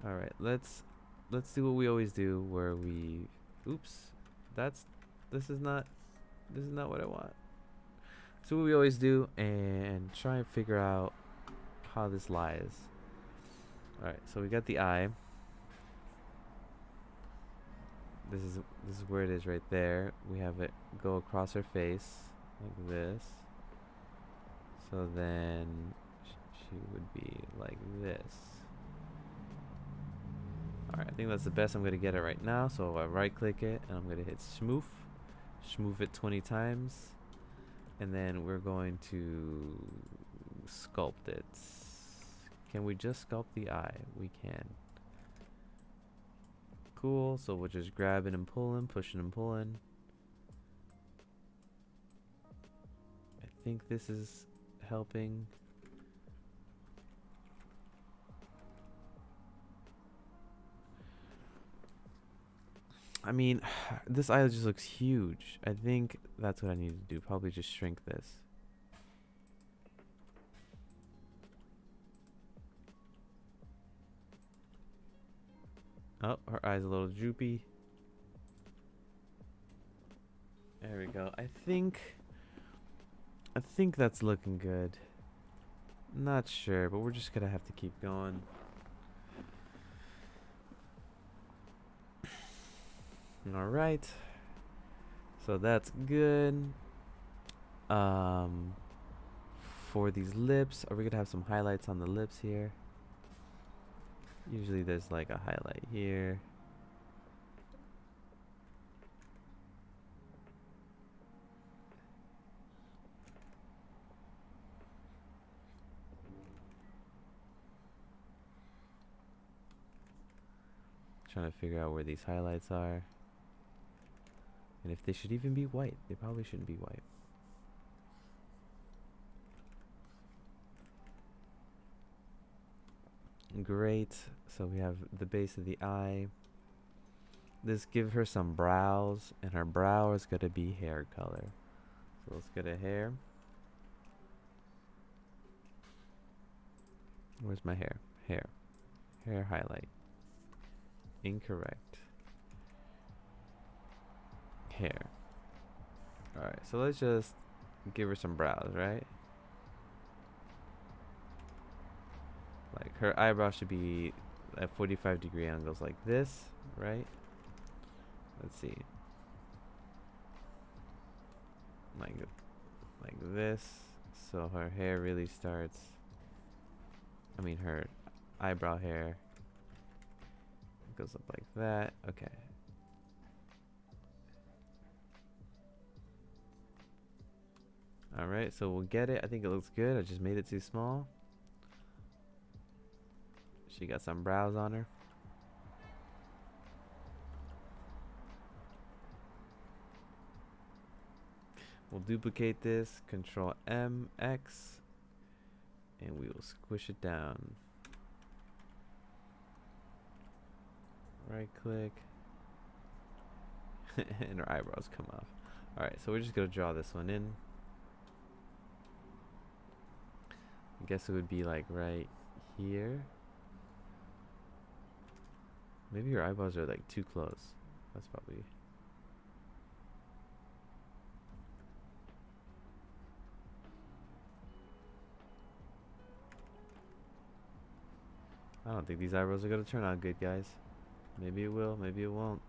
A: All right, let's do what we always do, where we, oops, this is not what I want. So what we always do, and try and figure out how this lies. All right, so we got the eye. This is where it is right there. We have it go across her face like this. So then she would be like this. Alright, I think that's the best I'm going to get it right now. So I right click it and I'm going to hit smooth. Smooth it 20 times. And then we're going to sculpt it. Can we just sculpt the eye? We can. Cool, so we'll just grab it and pull in, pushing and pulling. I think this is helping. I mean, this eye just looks huge. I think that's what I need to do. Probably just shrink this. Oh, her eye's a little droopy. There we go. I think that's looking good. Not sure, but we're just gonna have to keep going. All right. So that's good. For these lips, are we gonna have some highlights on the lips here? Usually there's like a highlight here. Trying to figure out where these highlights are. And if they should even be white. They probably shouldn't be white. Great. So we have the base of the eye. Let's give her some brows. And her brow is going to be hair color. So let's get a hair. Where's my hair? Hair. Hair highlight. Incorrect. Hair. Alright, so let's just give her some brows, right? Like her eyebrow should be at 45-degree angles like this, right? Let's see. Like this. So her hair really starts, I mean her eyebrow hair goes up like that. Okay. Alright, so we'll get it. I think it looks good. I just made it too small. She got some brows on her. We'll duplicate this, Control M, X, and we will squish it down. Right click. And her eyebrows come off. Alright, so we're just gonna draw this one in. I guess it would be like right here. Maybe your eyebrows are like too close. That's probably. I don't think these eyebrows are gonna turn out good, guys. Maybe it will, maybe it won't.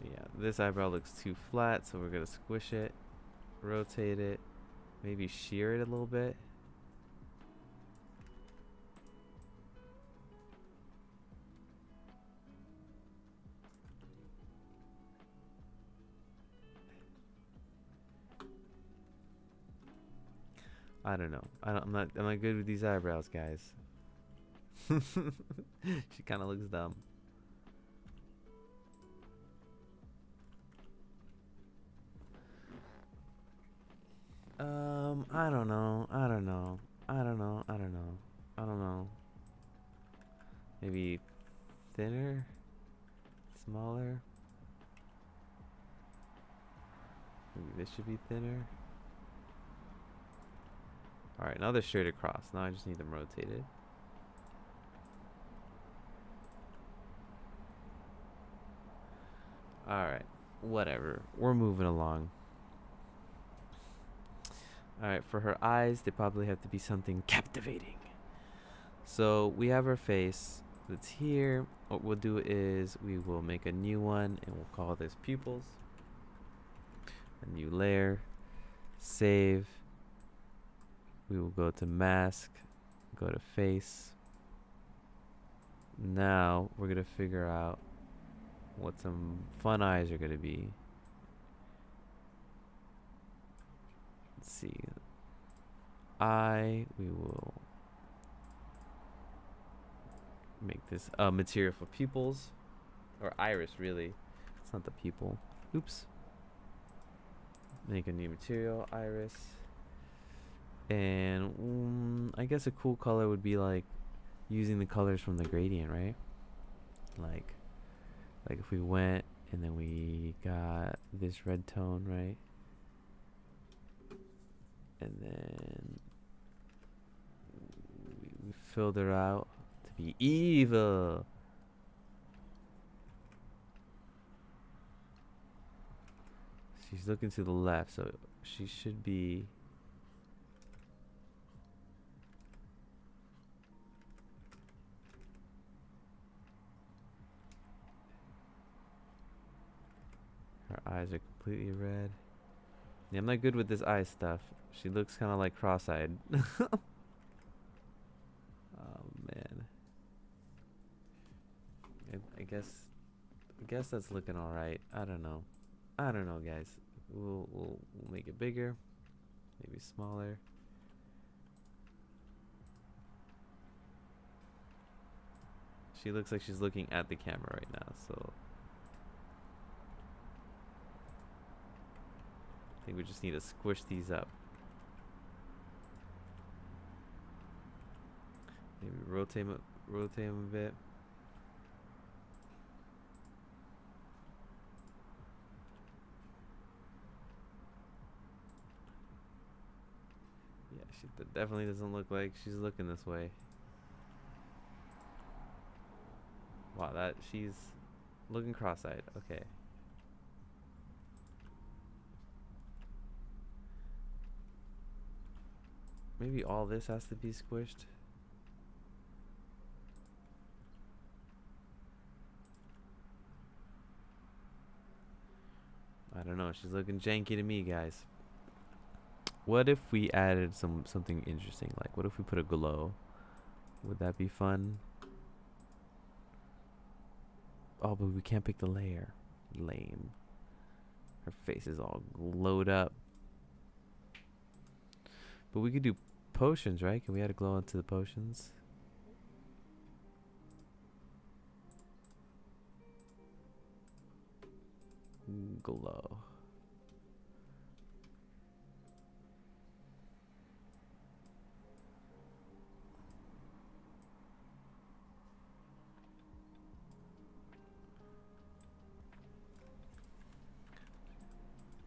A: Yeah, this eyebrow looks too flat, so we're gonna squish it, rotate it, maybe shear it a little bit. I don't know. I'm not good with these eyebrows, guys. She kind of looks dumb. I don't know. I don't know. I don't know. I don't know. I don't know. Maybe thinner, smaller. Maybe this should be thinner. Alright, now they're straight across. Now I just need them rotated. Alright, whatever. We're moving along. Alright, for her eyes, they probably have to be something captivating. So we have her face that's here. What we'll do is we will make a new one and we'll call this pupils. A new layer. Save. We will go to mask. Go to face. Now we're going to figure out what some fun eyes are going to be. Let's see. We will make this material for pupils. Or iris, really. It's not the pupil. Oops. Make a new material, iris. And I guess a cool color would be like using the colors from the gradient, right? Like if we went and then we got this red tone, right? And then we filled her out to be evil. She's looking to the left, so she should be. Her eyes are completely red. Yeah, I'm not good with this eye stuff. She looks kind of like cross-eyed. Oh man. I guess that's looking all right. I don't know. I don't know, guys. We'll make it bigger, maybe smaller. She looks like she's looking at the camera right now, so I think we just need to squish these up. Maybe rotate them a bit. Yeah, she definitely doesn't look like she's looking this way. Wow, she's looking cross-eyed. Okay. Maybe all this has to be squished. I don't know. She's looking janky to me, guys. What if we added something interesting? Like, what if we put a glow? Would that be fun? Oh, but we can't pick the layer. Lame. Her face is all glowed up. But we could do potions, right? Can we add a glow onto the potions? Glow.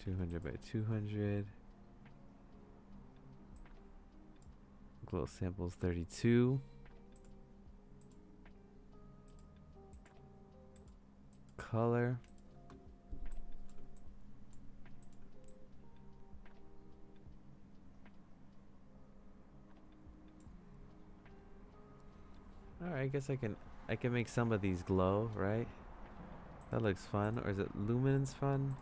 A: $200 by $200. Glow samples 32. Color. Alright, I guess I can make some of these glow, right? That looks fun. Or is it luminance fun?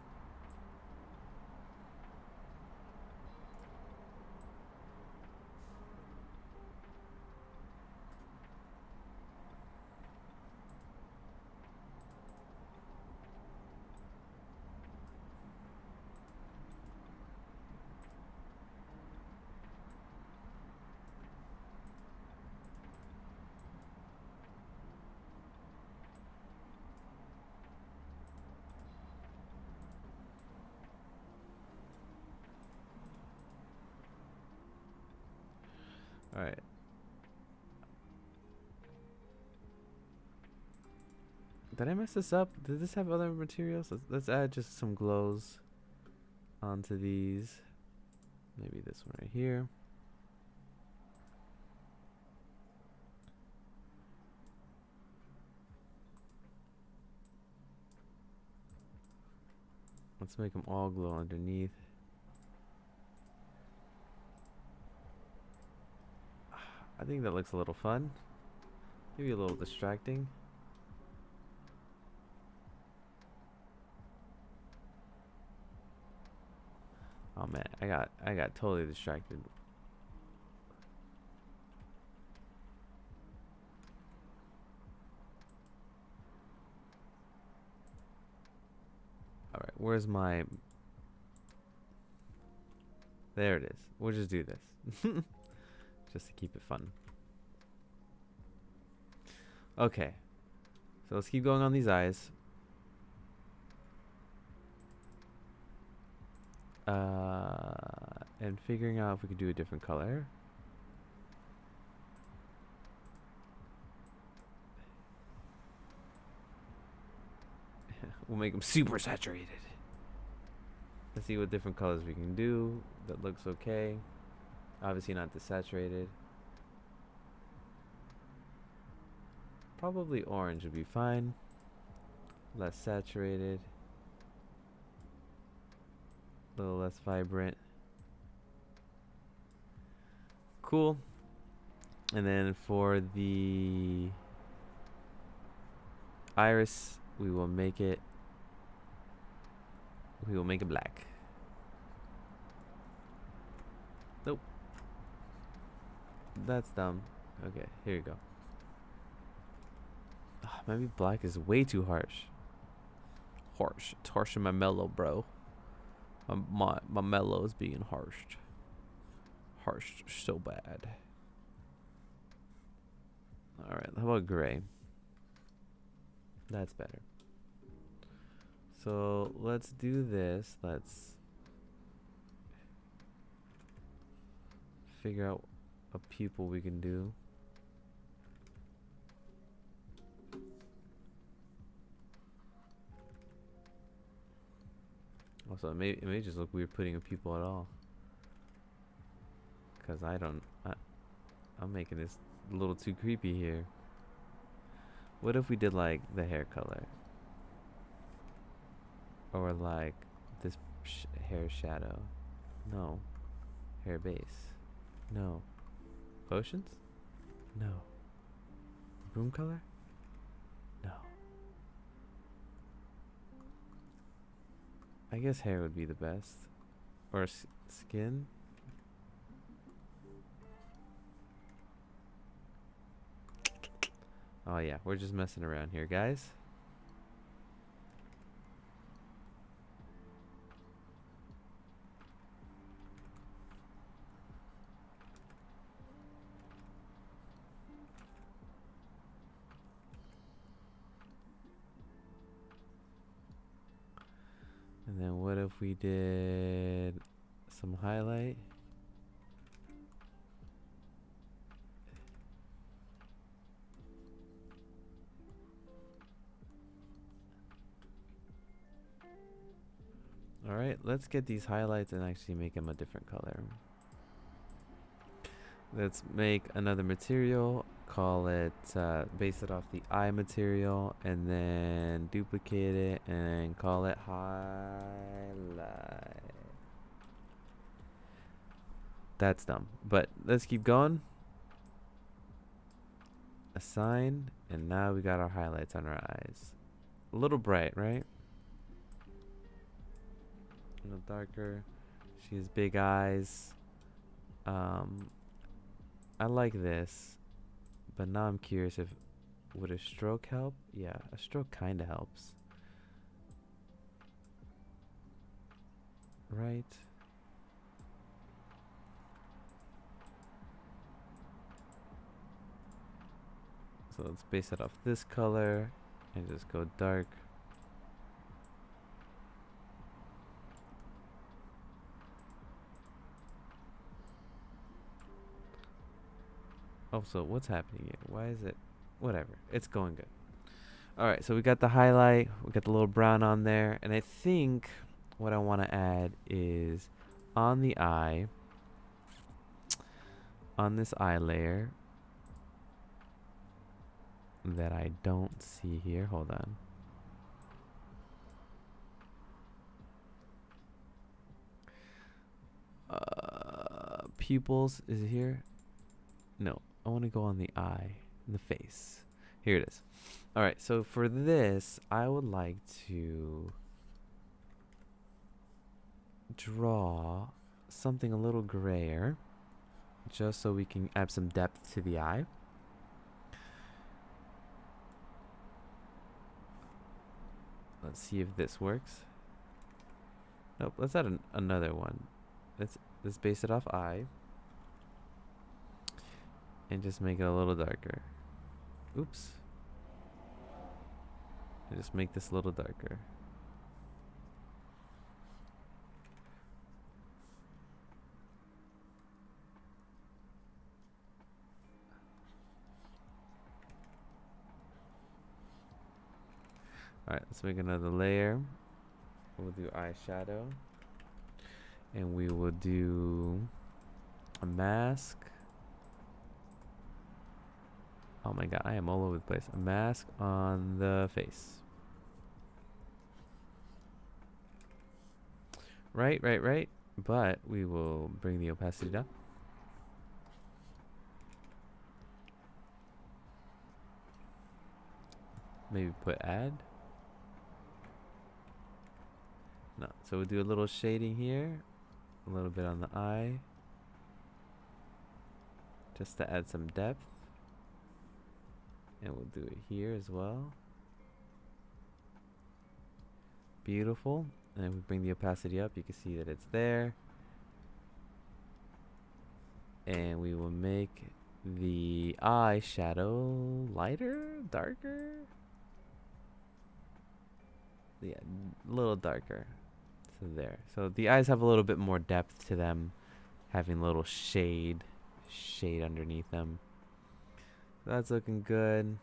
A: Alright. Did I mess this up? Did this have other materials? Let's add just some glows onto these. Maybe this one right here. Let's make them all glow underneath. I think that looks a little fun. Maybe a little distracting. Oh man, I got totally distracted. All right, where's my? There it is. We'll just do this. Just to keep it fun. Okay. So let's keep going on these eyes. And figuring out if we could do a different color. We'll make them super saturated. Let's see what different colors we can do. That looks okay. Obviously not desaturated. Probably orange would be fine. Less saturated. A little less vibrant. Cool. And then for the iris, we will make it black. Nope. That's dumb. Okay, here you go. Maybe black is way too harsh. It's harsh in my mellow, bro. My mellow is being harshed. Harshed so bad. Alright, how about gray? That's better. So let's do this. Let's figure out a pupil we can do. Also, it may just look weird putting a pupil at all. Because I'm making this a little too creepy here. What if we did like the hair color? Or like this hair shadow? No. Hair base? No. Potions? No. Room color? No. I guess hair would be the best. Or skin? Oh yeah, we're just messing around here, guys. And then what if we did some highlight? Alright, let's get these highlights and actually make them a different color. Let's make another material, call it, base it off the eye material, and then duplicate it and call it highlight. That's dumb, but let's keep going. Assign, and now we got our highlights on our eyes. A little bright, right? A little darker. She has big eyes. I like this, but now I'm curious if would a stroke help? Yeah, a stroke kind of helps. Right? So let's base it off this color and just go dark. Oh, so what's happening here? Why is it? Whatever. It's going good. All right, so we got the highlight. We got the little brown on there. And I think what I want to add is on the eye, on this eye layer that I don't see here. Hold on. Pupils, is it here? No, I want to go on the eye, the face. Here it is. All right, so for this, I would like to draw something a little grayer, just so we can add some depth to the eye. Let's see if this works. Nope, let's add another one. Let's base it off eye. And just make it a little darker. Oops. And just make this a little darker. Alright, let's make another layer. We'll do eyeshadow. And we will do a mask. Oh my god, I am all over the place. A mask on the face. Right. But we will bring the opacity down. Maybe put add. No, so we'll do a little shading here. A little bit on the eye. Just to add some depth. And we'll do it here as well. Beautiful. And if we bring the opacity up, you can see that it's there. And we will make the eye shadow lighter, darker. Yeah, a little darker. So there. So the eyes have a little bit more depth to them, having a little shade underneath them. So that's looking good.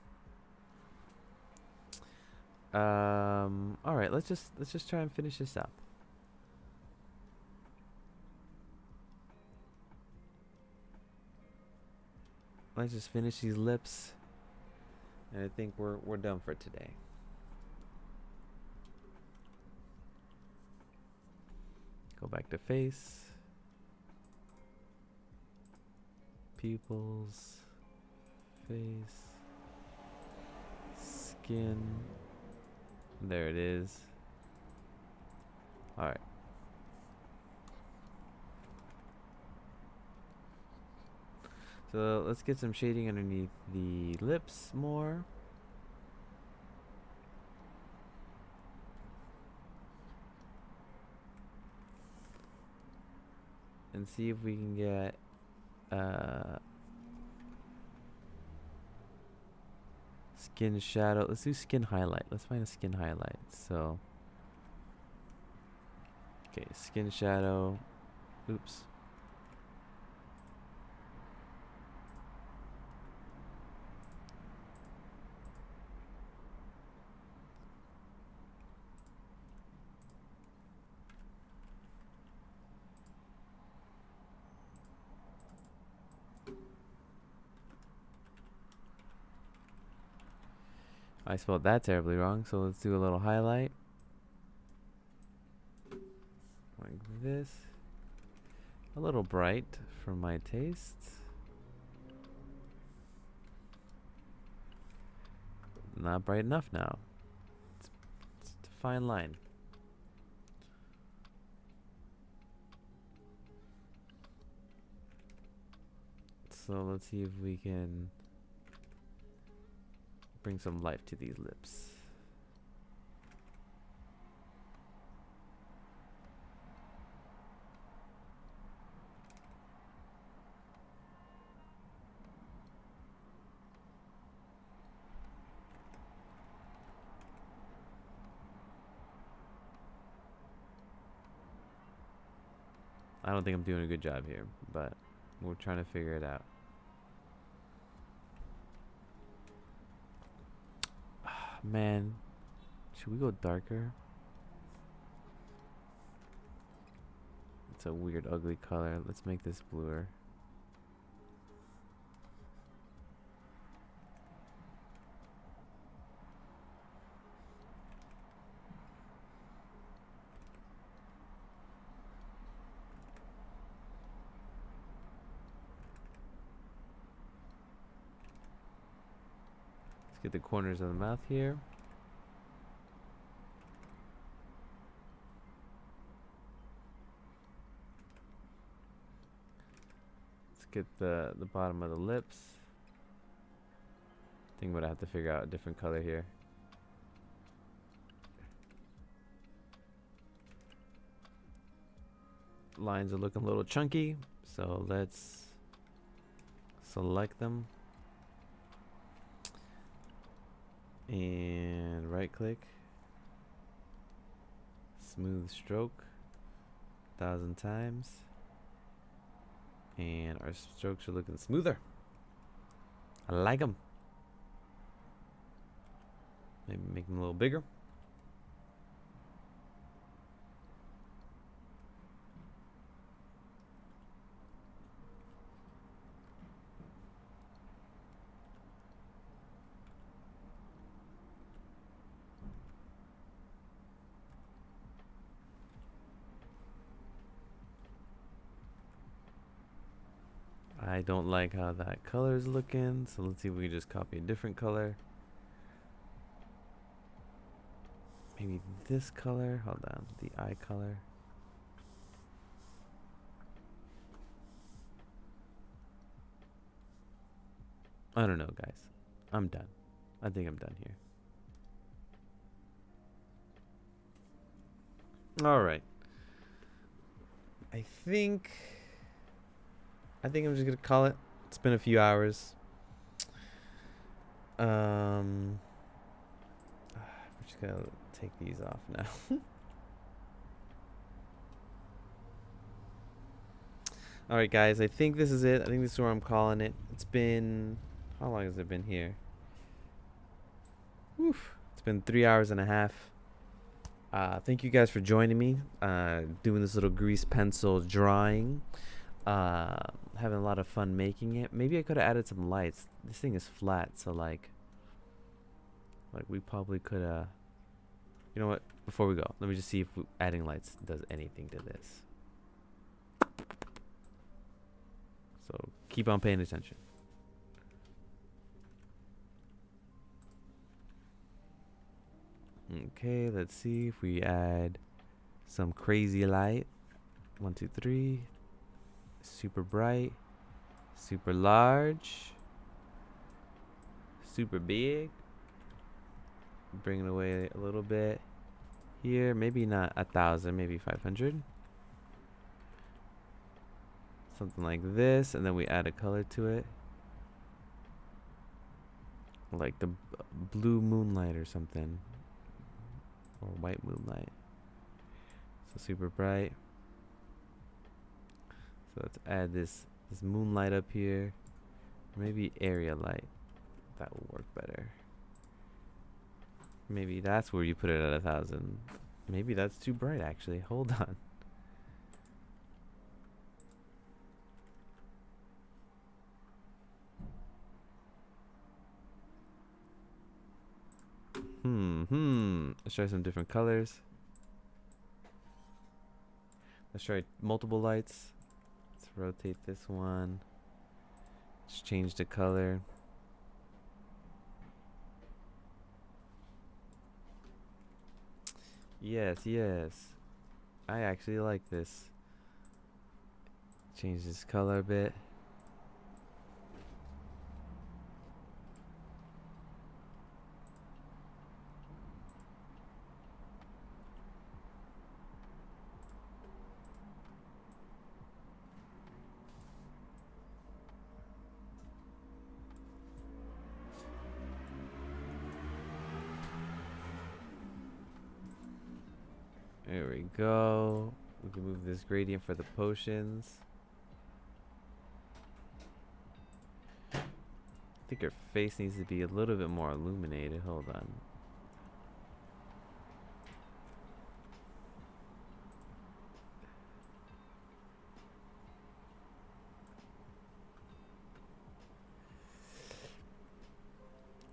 A: All right, let's just try and finish this up. Let's just finish these lips, and I think we're done for today. Go back to face, pupils, face, skin. There it is. All right. So let's get some shading underneath the lips more. And see if we can get skin shadow. Let's do skin highlight. Let's find a skin highlight. So okay, skin shadow. Oops. I spelled that terribly wrong, so let's do a little highlight. Like this. A little bright for my taste. Not bright enough now. It's a fine line. So let's see if we can bring some life to these lips. I don't think I'm doing a good job here, but we're trying to figure it out. Man, should we go darker? It's a weird, ugly color. Let's make this bluer. Let's get the corners of the mouth here. Get the bottom of the lips. I think I'm gonna have to figure out a different color here. Lines are looking a little chunky, so let's select them and right click, smooth stroke 1,000 times. And our strokes are looking smoother. I like them. Maybe make them a little bigger. I don't like how that color is looking, so let's see if we can just copy a different color. Maybe this color. Hold on, the eye color. I don't know, guys. I'm done. I think I'm done here. All right. I think I'm just gonna call it. It's been a few hours. We're just gonna take these off now. All right, guys. I think this is it. I think this is where I'm calling it. It's been, how long has it been here? Oof. It's been 3 hours and a half. Thank you guys for joining me. Doing this little grease pencil drawing. Having a lot of fun making it. Maybe I could have added some lights. This thing is flat, so like we probably could have. You know what? Before we go, let me just see if adding lights does anything to this. So keep on paying attention. Okay, let's see if we add some crazy light. 1, 2, 3. Super bright, super large, super big. Bring it away a little bit here. Maybe not 1,000, maybe 500. Something like this, and then we add a color to it, like the blue moonlight or something, or white moonlight. So super bright. So let's add this moonlight up here. Maybe area light. That will work better. Maybe that's where you put it at 1,000. Maybe that's too bright actually. Hold on. Let's try some different colors. Let's try multiple lights. Let's rotate this one. Just change the color. Yes, yes. I actually like this. Change this color a bit. There we go. We can move this gradient for the potions. I think her face needs to be a little bit more illuminated. Hold on.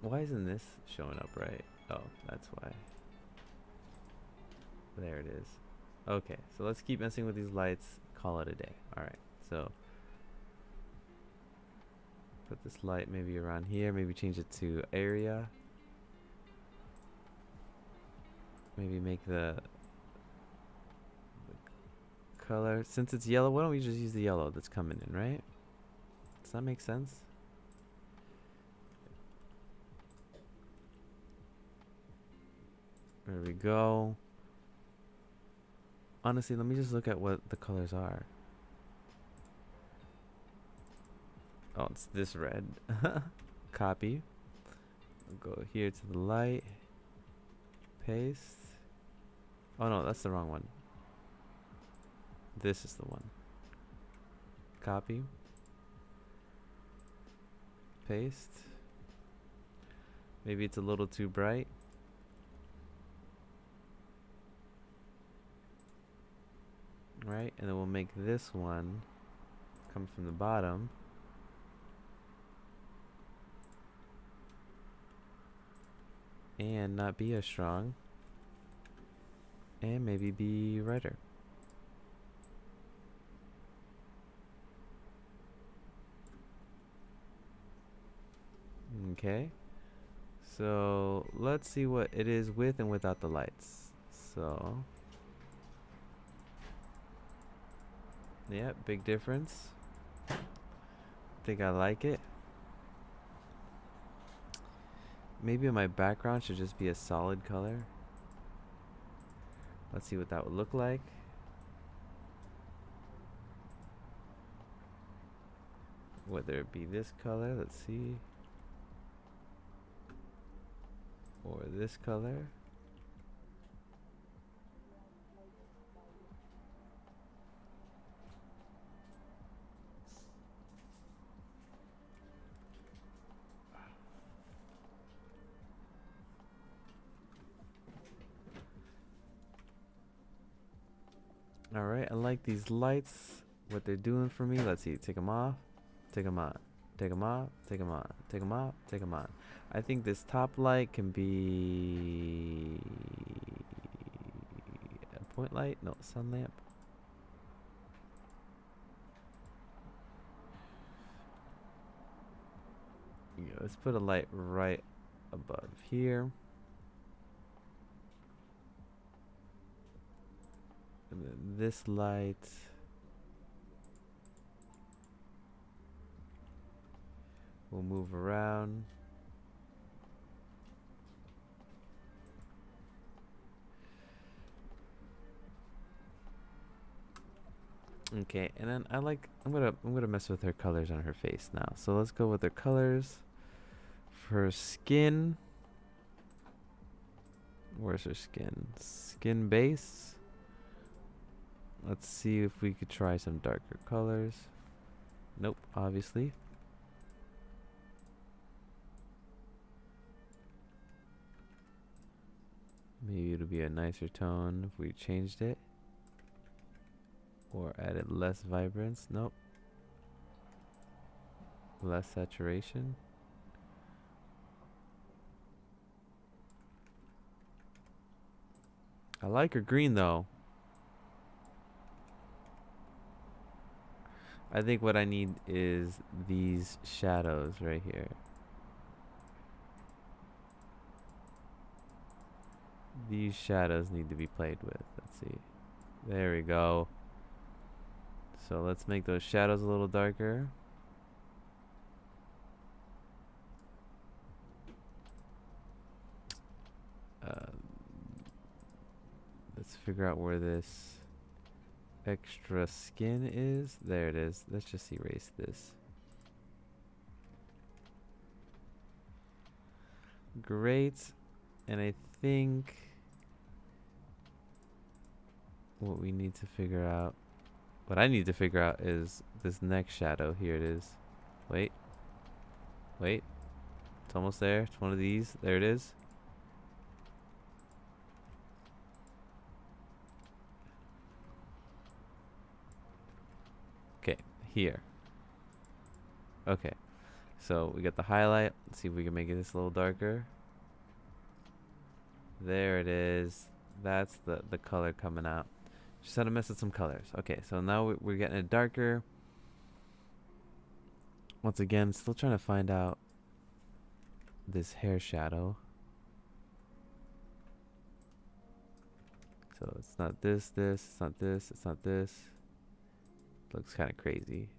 A: Why isn't this showing up right? Oh, that's why. There it is. Okay, so let's keep messing with these lights. Call it a day. Alright, so put this light maybe around here. Maybe change it to area. Maybe make the color. Since it's yellow, why don't we just use the yellow that's coming in, right? Does that make sense? There we go. Honestly, let me just look at what the colors are. Oh, it's this red. Copy. I'll go here to the light. Paste. Oh no, that's the wrong one. This is the one. Copy. Paste. Maybe it's a little too bright. Right, and then we'll make this one come from the bottom. And not be as strong. And maybe be redder. Okay. So let's see what it is with and without the lights. So yeah, big difference. Think I like it. Maybe my background should just be a solid color. Let's see what that would look like. Whether it be this color, let's see. Or this color. Alright, I like these lights. What they're doing for me. Let's see. Take them off. Take them on. Take them off. Take them on. Take them off. Take them on. I think this top light can be a point light. No, sun lamp. Yeah, let's put a light right above here. And then this light. We'll move around. Okay, and then I'm gonna mess with her colors on her face now. So let's go with her colors. For her skin. Where's her skin? Skin base. Let's see if we could try some darker colors. Nope, obviously. Maybe it'll be a nicer tone if we changed it. Or added less vibrance. Nope. Less saturation. I like her green though. I think what I need is these shadows right here. These shadows need to be played with. Let's see. There we go. So let's make those shadows a little darker. Let's figure out where this extra skin is. There it is. Let's just erase this. Great. And I think what we need to figure out, what I need to figure out is this next shadow. Here it is. Wait. Wait. It's almost there. It's one of these. There it is. Okay. Here. Okay. So we got the highlight. Let's see if we can make this a little darker. There it is. That's the color coming out. Just had to mess with some colors. Okay, so now we're getting it darker. Once again, still trying to find out this hair shadow. So it's not this, it's not this, it's not this. Looks kind of crazy.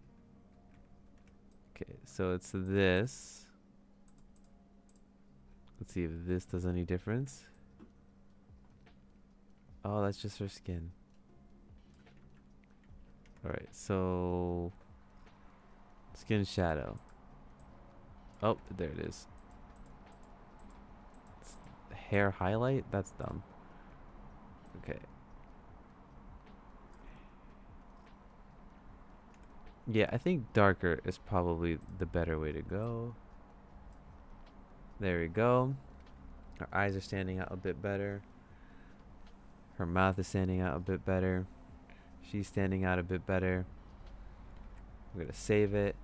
A: Okay, so it's this. Let's see if this does any difference. Oh, that's just her skin. Alright, so skin shadow. Oh, there it is. It's hair highlight? That's dumb. Okay. Yeah, I think darker is probably the better way to go. There we go. Her eyes are standing out a bit better. Her mouth is standing out a bit better. She's standing out a bit better. I'm gonna save it.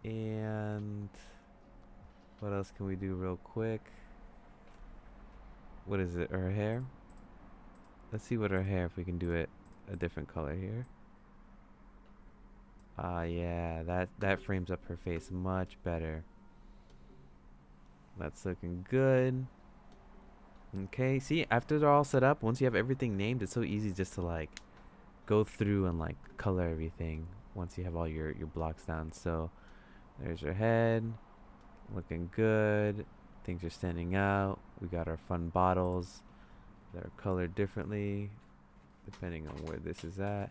A: And what else can we do real quick? What is it? Her hair? Let's see what her hair, if we can do it a different color here. Yeah, that frames up her face much better. That's looking good. Okay, see, after they're all set up, once you have everything named, it's so easy just to like go through and like color everything once you have all your blocks down. So there's her head, looking good. Things are standing out. We got our fun bottles that are colored differently depending on where this is at.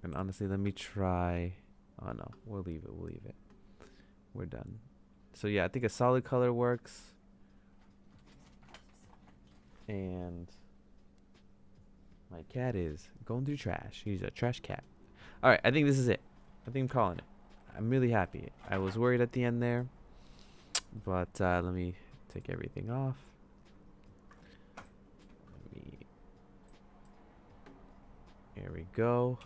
A: And honestly, let me try. Oh no, we'll leave it. We'll leave it. We're done. So yeah, I think a solid color works. And my cat is going through trash. He's a trash cat. All right, I think this is it. I think I'm calling it. I'm really happy. I was worried at the end there, but let me take everything off. Here we go.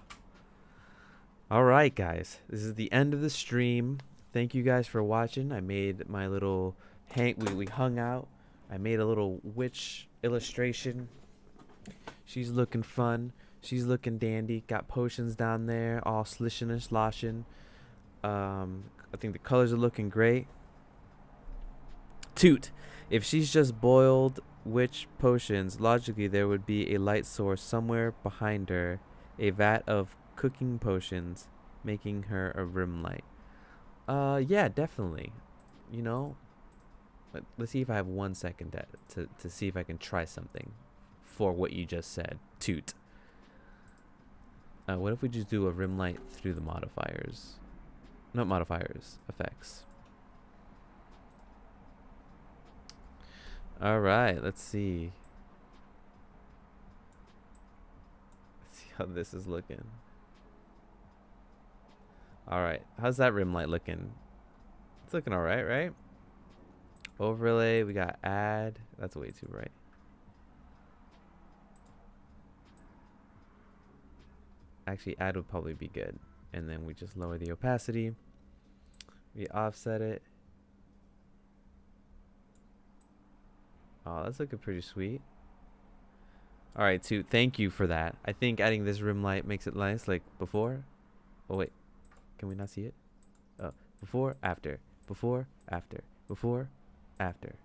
A: All right, guys. This is the end of the stream. Thank you guys for watching. I made my little we hung out. I made a little witch illustration. She's looking fun. She's looking dandy. Got potions down there, all slishing and sloshing. I think the colors are looking great. Toot. If she's just boiled witch potions, logically there would be a light source somewhere behind her, a vat of cooking potions, making her a rim light. Yeah, definitely. You know, let's see if I have 1 second to see if I can try something for what you just said. Toot. What if we just do a rim light through the modifiers? Not modifiers, effects. All right, let's see. Let's see how this is looking. All right, how's that rim light looking? It's looking all right, right? Overlay, we got add. That's way too bright. Actually, add would probably be good. And then we just lower the opacity. We offset it. Oh, that's looking pretty sweet. All right, Toot, thank you for that. I think adding this rim light makes it nice, like before. Oh, wait. Can we not see it? Oh, before, after. Before, after. Before, after.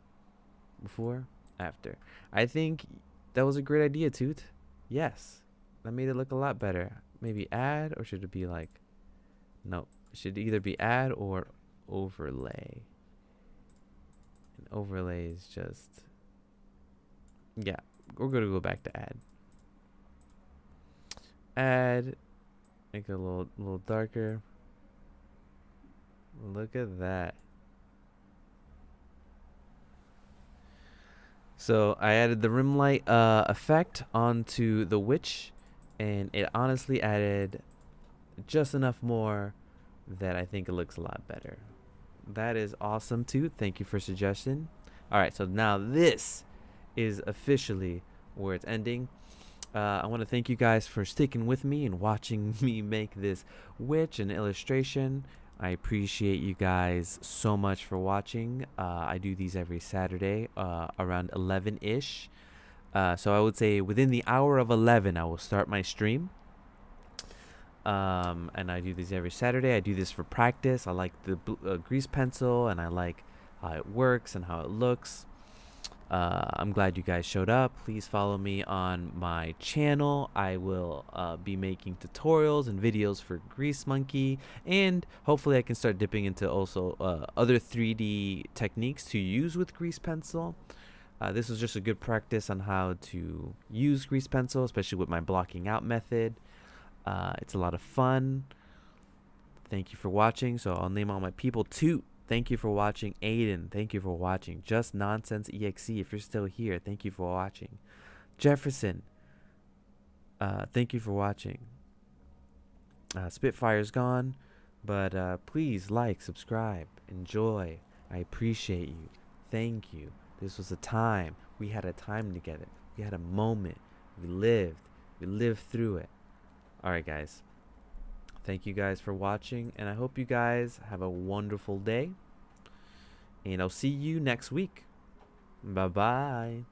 A: Before, after. I think that was a great idea, Toot. Yes. That made it look a lot better. Maybe add, or should it be like... No. It should either be add or overlay. And overlay is just... Yeah. We're going to go back to add. Add. Make it a little darker. Look at that. So I added the rim light effect onto the witch, and it honestly added just enough more that I think it looks a lot better. That is awesome too. Thank you for suggestion. All right, so now this is officially where it's ending. I want to thank you guys for sticking with me and watching me make this witch and illustration. I appreciate you guys so much for watching. I do these every Saturday around 11-ish. So I would say within the hour of 11, I will start my stream. And I do these every Saturday. I do this for practice. I like the grease pencil, and I like how it works and how it looks. I'm glad you guys showed up. Please follow me on my channel. I will be making tutorials and videos for Grease Monkey, and hopefully I can start dipping into also other 3D techniques to use with grease pencil. This was just a good practice on how to use grease pencil, especially with my blocking out method. It's a lot of fun. Thank you for watching. So I'll name all my people. Toot, thank you for watching. Aiden, thank you for watching. Just Nonsense EXE, if you're still here, thank you for watching. Jefferson, thank you for watching. Spitfire's gone, but please like, subscribe, enjoy. I appreciate you. Thank you. This was a time. We had a time together. We had a moment. We lived. We lived through it. Alright, guys. Thank you guys for watching, and I hope you guys have a wonderful day. And I'll see you next week. Bye-bye.